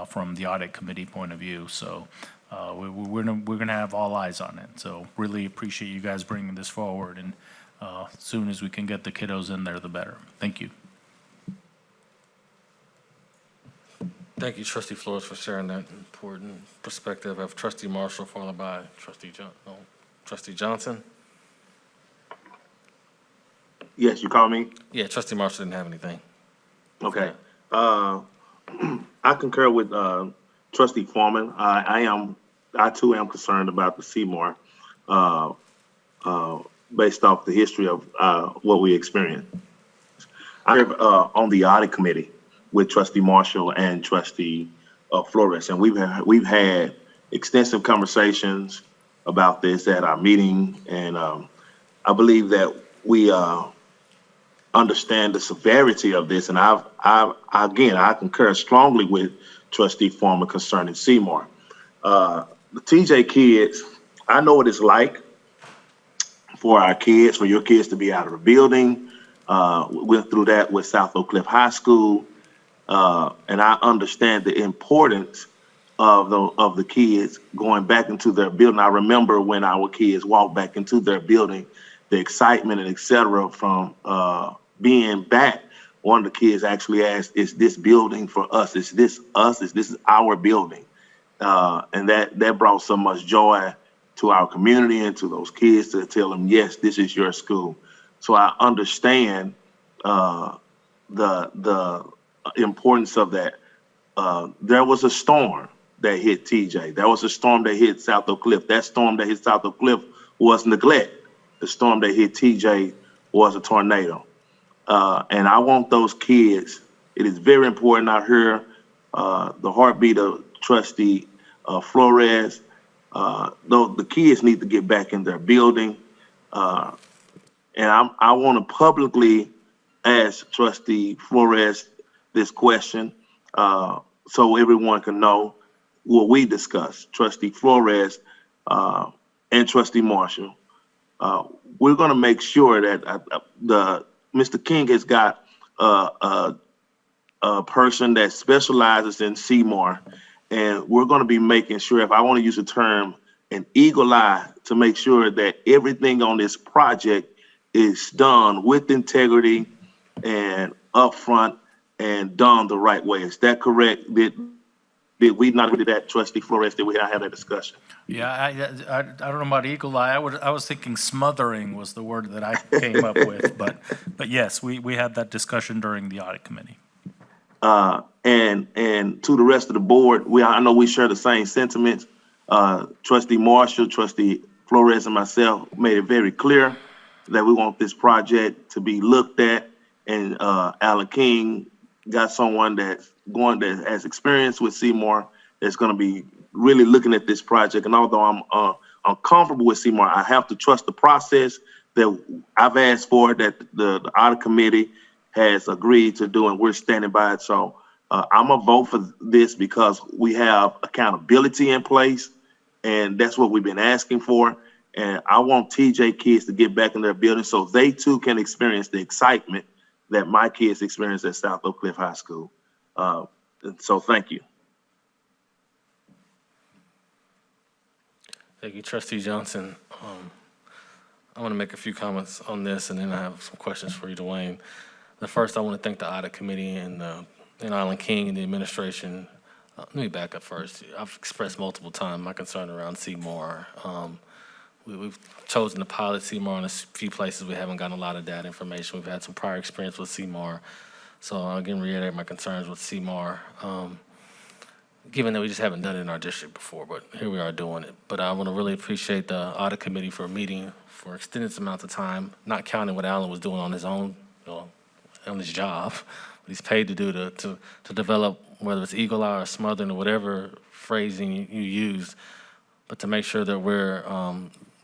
from the audit committee point of view. So we're gonna have all eyes on it. So really appreciate you guys bringing this forward, and as soon as we can get the kiddos in there, the better. Thank you. Thank you, Trustee Flores, for sharing that important perspective. I have Trustee Marshall, followed by Trustee Johnson. Yes, you call me? Yeah, Trustee Marshall didn't have anything. Okay. I concur with Trustee Foreman. I too am concerned about the CMAR based off the history of what we experienced. I serve on the audit committee with Trustee Marshall and Trustee Flores, and we've had extensive conversations about this at our meeting, and I believe that we understand the severity of this, and I concur strongly with Trustee Foreman concerning CMAR. The TJ kids, I know what it's like for our kids, for your kids to be out of the building. We went through that with South Oak Cliff High School, and I understand the importance of the kids going back into their building. I remember when our kids walked back into their building, the excitement and et cetera from being back. One of the kids actually asked, "Is this building for us? Is this us? Is this our building?" And that brought so much joy to our community and to those kids to tell them, "Yes, this is your school." So I understand the importance of that. There was a storm that hit TJ. There was a storm that hit South Oak Cliff. That storm that hit South Oak Cliff was neglect. The storm that hit TJ was a tornado. And I want those kids, it is very important. I hear the heartbeat of Trustee Flores. The kids need to get back in their building. And I want to publicly ask Trustee Flores this question so everyone can know what we discussed. Trustee Flores and Trustee Marshall. We're going to make sure that Mr. King has got a person that specializes in CMAR, and we're going to be making sure, if I want to use the term, an eagle eye to make sure that everything on this project is done with integrity and upfront and done the right way. Is that correct? Did we not agree to that, Trustee Flores? Did we not have that discussion? Yeah, I don't know about eagle eye. I was thinking smothering was the word that I came up with, but yes, we had that discussion during the audit committee. And to the rest of the board, I know we share the same sentiments. Trustee Marshall, Trustee Flores, and myself made it very clear that we want this project to be looked at, and Alan King got someone that has experience with CMAR that's going to be really looking at this project. And although I'm comfortable with CMAR, I have to trust the process that I've asked for, that the audit committee has agreed to do, and we're standing by it. So I'm gonna vote for this because we have accountability in place, and that's what we've been asking for. And I want TJ kids to get back in their building so they too can experience the excitement that my kids experienced at South Oak Cliff High School. So thank you. Thank you, Trustee Johnson. I want to make a few comments on this, and then I have some questions for you, Dwayne. The first, I want to thank the audit committee and Alan King and the administration. Let me back up first. I've expressed multiple times my concern around CMAR. We've chosen to pilot CMAR in a few places. We haven't gotten a lot of data information. We've had some prior experience with CMAR. So again, reiterate my concerns with CMAR, given that we just haven't done it in our district before, but here we are doing it. But I want to really appreciate the audit committee for meeting for extended amounts of time, not counting what Alan was doing on his own, on his job, what he's paid to do to develop, whether it's eagle eye or smothering or whatever phrasing you use, but to make sure that we're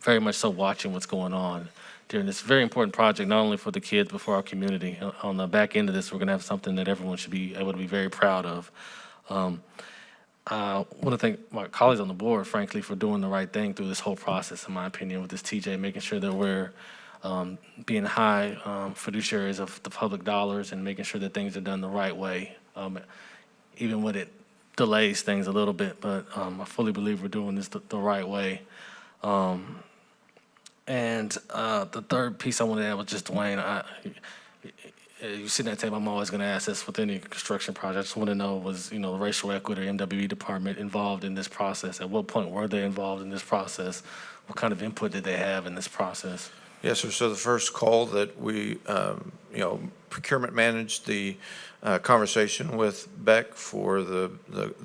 very much so watching what's going on during this very important project, not only for the kids, but for our community. On the back end of this, we're going to have something that everyone should be able to be very proud of. I want to thank my colleagues on the board, frankly, for doing the right thing through this whole process, in my opinion, with this TJ, making sure that we're being high fiduciaries of the public dollars and making sure that things are done the right way, even when it delays things a little bit. But I fully believe we're doing this the right way. And the third piece I wanted to add was just, Dwayne, you sit at that table, I'm always going to ask this with any construction project. I just want to know, was the racial equity or MWE department involved in this process? At what point were they involved in this process? What kind of input did they have in this process? Yes, sir. So the first call that we, procurement managed the conversation with Beck for the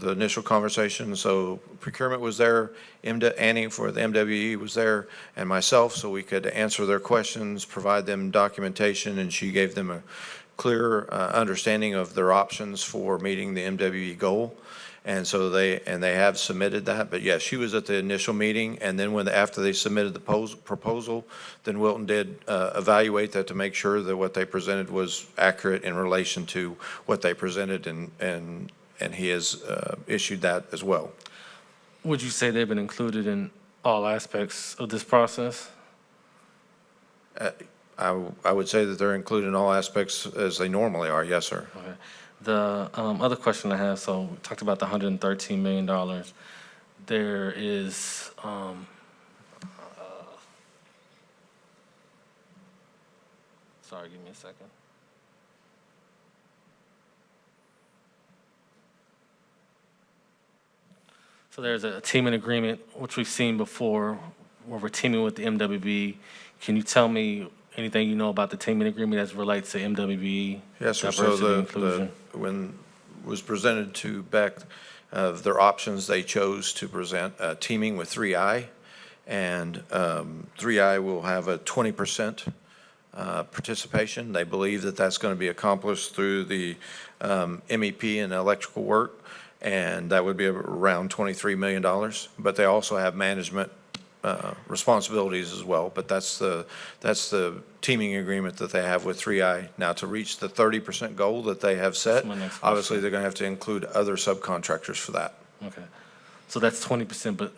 initial conversation. So procurement was there, Annie for the MWE was there, and myself, so we could answer their questions, provide them documentation, and she gave them a clear understanding of their options for meeting the MWE goal. And so they have submitted that. But yes, she was at the initial meeting, and then after they submitted the proposal, then Wilton did evaluate that to make sure that what they presented was accurate in relation to what they presented, and he has issued that as well. Would you say they've been included in all aspects of this process? I would say that they're included in all aspects as they normally are, yes, sir. Okay. The other question I have, so we talked about the $113 million. There is, sorry, give me a second. So there's a teaming agreement, which we've seen before, where we're teaming with the MWB. Can you tell me anything you know about the teaming agreement as it relates to MWB? Yes, sir. So when was presented to Beck of their options, they chose to present teaming with 3I, and 3I will have a 20% participation. They believe that that's going to be accomplished through the MEP and electrical work, and that would be around $23 million. But they also have management responsibilities as well, but that's the teaming agreement that they have with 3I. Now, to reach the 30% goal that they have set, obviously they're going to have to include other subcontractors for that. Okay, so that's 20%, but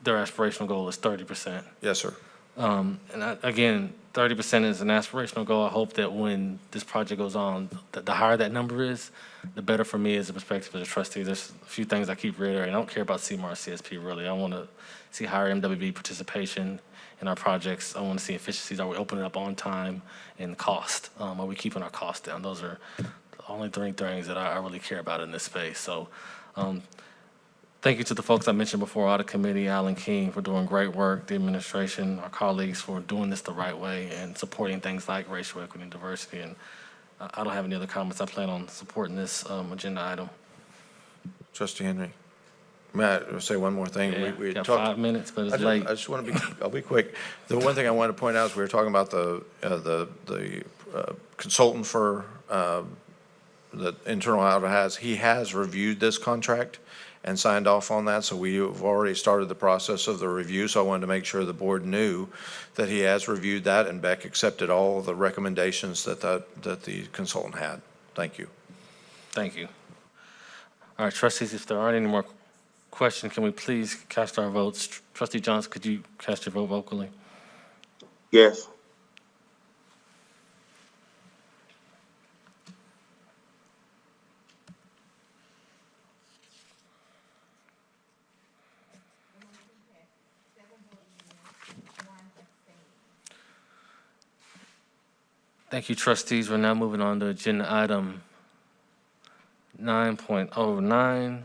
their aspirational goal is 30%. Yes, sir. And again, 30% is an aspirational goal. I hope that when this project goes on, the higher that number is, the better for me as a perspective as a trustee. There's a few things I keep reiterating. I don't care about CMAR or CSP, really. I want to see higher MWB participation in our projects. I want to see efficiencies. Are we opening up on time and cost? Are we keeping our costs down? Those are the only three things that I really care about in this space. So thank you to the folks I mentioned before, Audit Committee, Alan King, for doing great work, the administration, our colleagues for doing this the right way and supporting things like racial equity and diversity. And I don't have any other comments. I plan on supporting this agenda item. Trustee Henry. May I say one more thing? Yeah, We got talked- 5 minutes, but it's late. I just want to be, I'll be quick. The one thing I want to point out is we were talking about the consultant for the internal audit has, he has reviewed this contract and signed off on that, so we have already started the process of the review, so I wanted to make sure the board knew that he has reviewed that, and Beck accepted all the recommendations that the consultant had. Thank you. Thank you. All right, trustees, if there aren't any more questions, can we please cast our votes? Trustee Johnson, could you cast your vote vocally? Yes. Thank you, trustees. We're now moving on to agenda item 9.09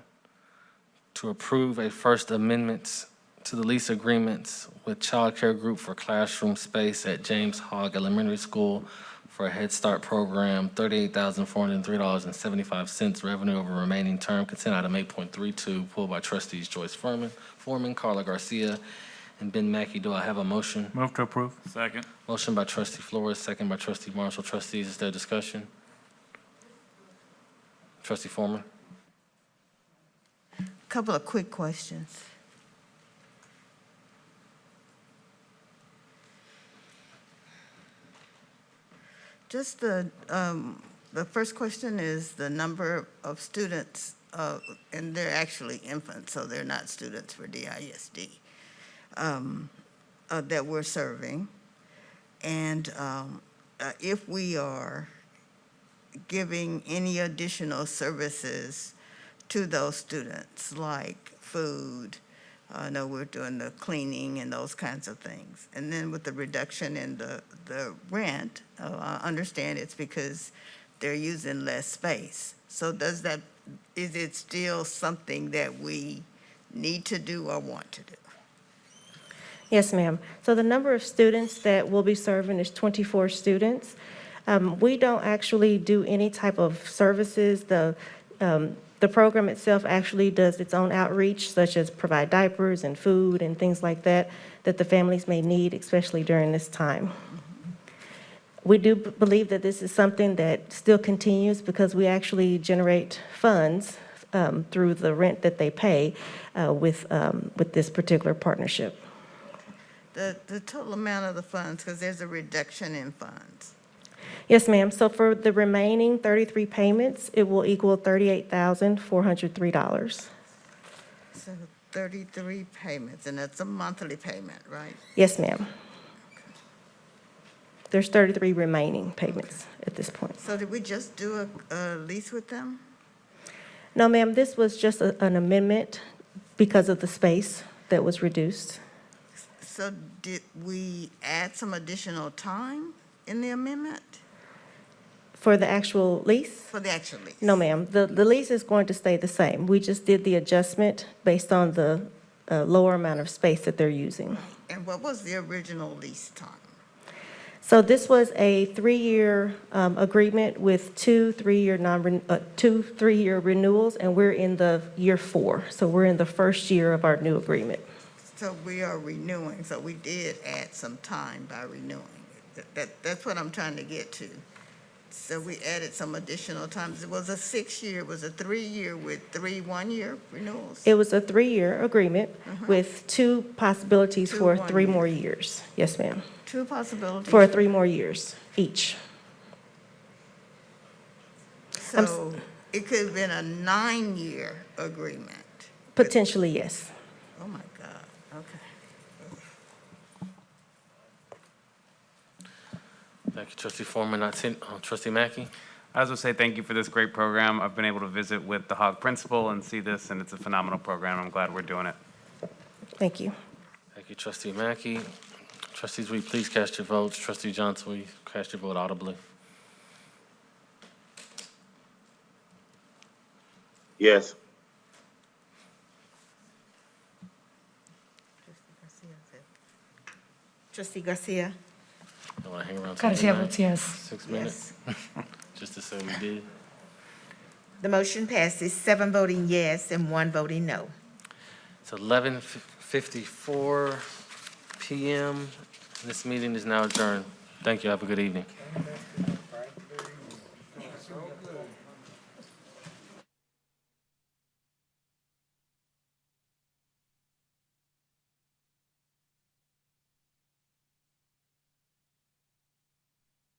to approve a first amendment to the lease agreements with Child Care Group for classroom space at James Hogg Elementary School for a Head Start program, $38,403.75 revenue over remaining term. Consent item 8.32, pulled by trustees Joyce Foreman, Carla Garcia, and Ben Mackey. Do I have a motion? Move to approve. Second. Motion by trustee Flores, second by trustee Marshall. Trustees, is there discussion? Trustee Foreman? Couple of quick questions. Just the first question is the number of students, and they're actually infants, so they're not students for DISD, that we're serving. And if we are giving any additional services to those students, like food, I know we're doing the cleaning and those kinds of things. And then with the reduction in the rent, I understand it's because they're using less space. So is it still something that we need to do or want to do? Yes, ma'am. So the number of students that we'll be serving is 24 students. We don't actually do any type of services. The program itself actually does its own outreach, such as provide diapers and food and things like that, that the families may need, especially during this time. We do believe that this is something that still continues because we actually generate funds through the rent that they pay with this particular partnership. The total amount of the funds, because there's a reduction in funds. Yes, ma'am. So for the remaining 33 payments, it will equal $38,403. So 33 payments, and that's a monthly payment, right? Yes, ma'am. There's 33 remaining payments at this point. So did we just do a lease with them? No, ma'am, this was just an amendment because of the space that was reduced. So did we add some additional time in the amendment? For the actual lease? For the actual lease? No, ma'am. The lease is going to stay the same. We just did the adjustment based on the lower amount of space that they're using. And what was the original lease time? So this was a 3-year agreement with two 3-year renewals, and we're in the year 4. So we're in the first year of our new agreement. So we are renewing, so we did add some time by renewing. That's what I'm trying to get to. So we added some additional times. It was a 6-year, it was a 3-year with 3 1-year renewals? It was a 3-year agreement with 2 possibilities for 3 more years. Yes, ma'am. 2 possibilities? For 3 more years each. So it could have been a 9-year agreement? Potentially, yes. Oh, my God, okay. Thank you, trustee Foreman. Trustee Mackey? I just want to say thank you for this great program. I've been able to visit with the Hogg principal and see this, and it's a phenomenal program. I'm glad we're doing it. Thank you. Thank you, trustee Mackey. Trustees, will you please cast your votes? Trustee Johnson, will you cast your vote audibly? Yes. Trustee Garcia? Don't want to hang around. Garcia 29? votes yes. 6 minutes? Just to say we did. The motion passes, 7 voting yes and 1 voting no. It's 11:54 PM. This meeting is now adjourned. Thank you. Have a good evening.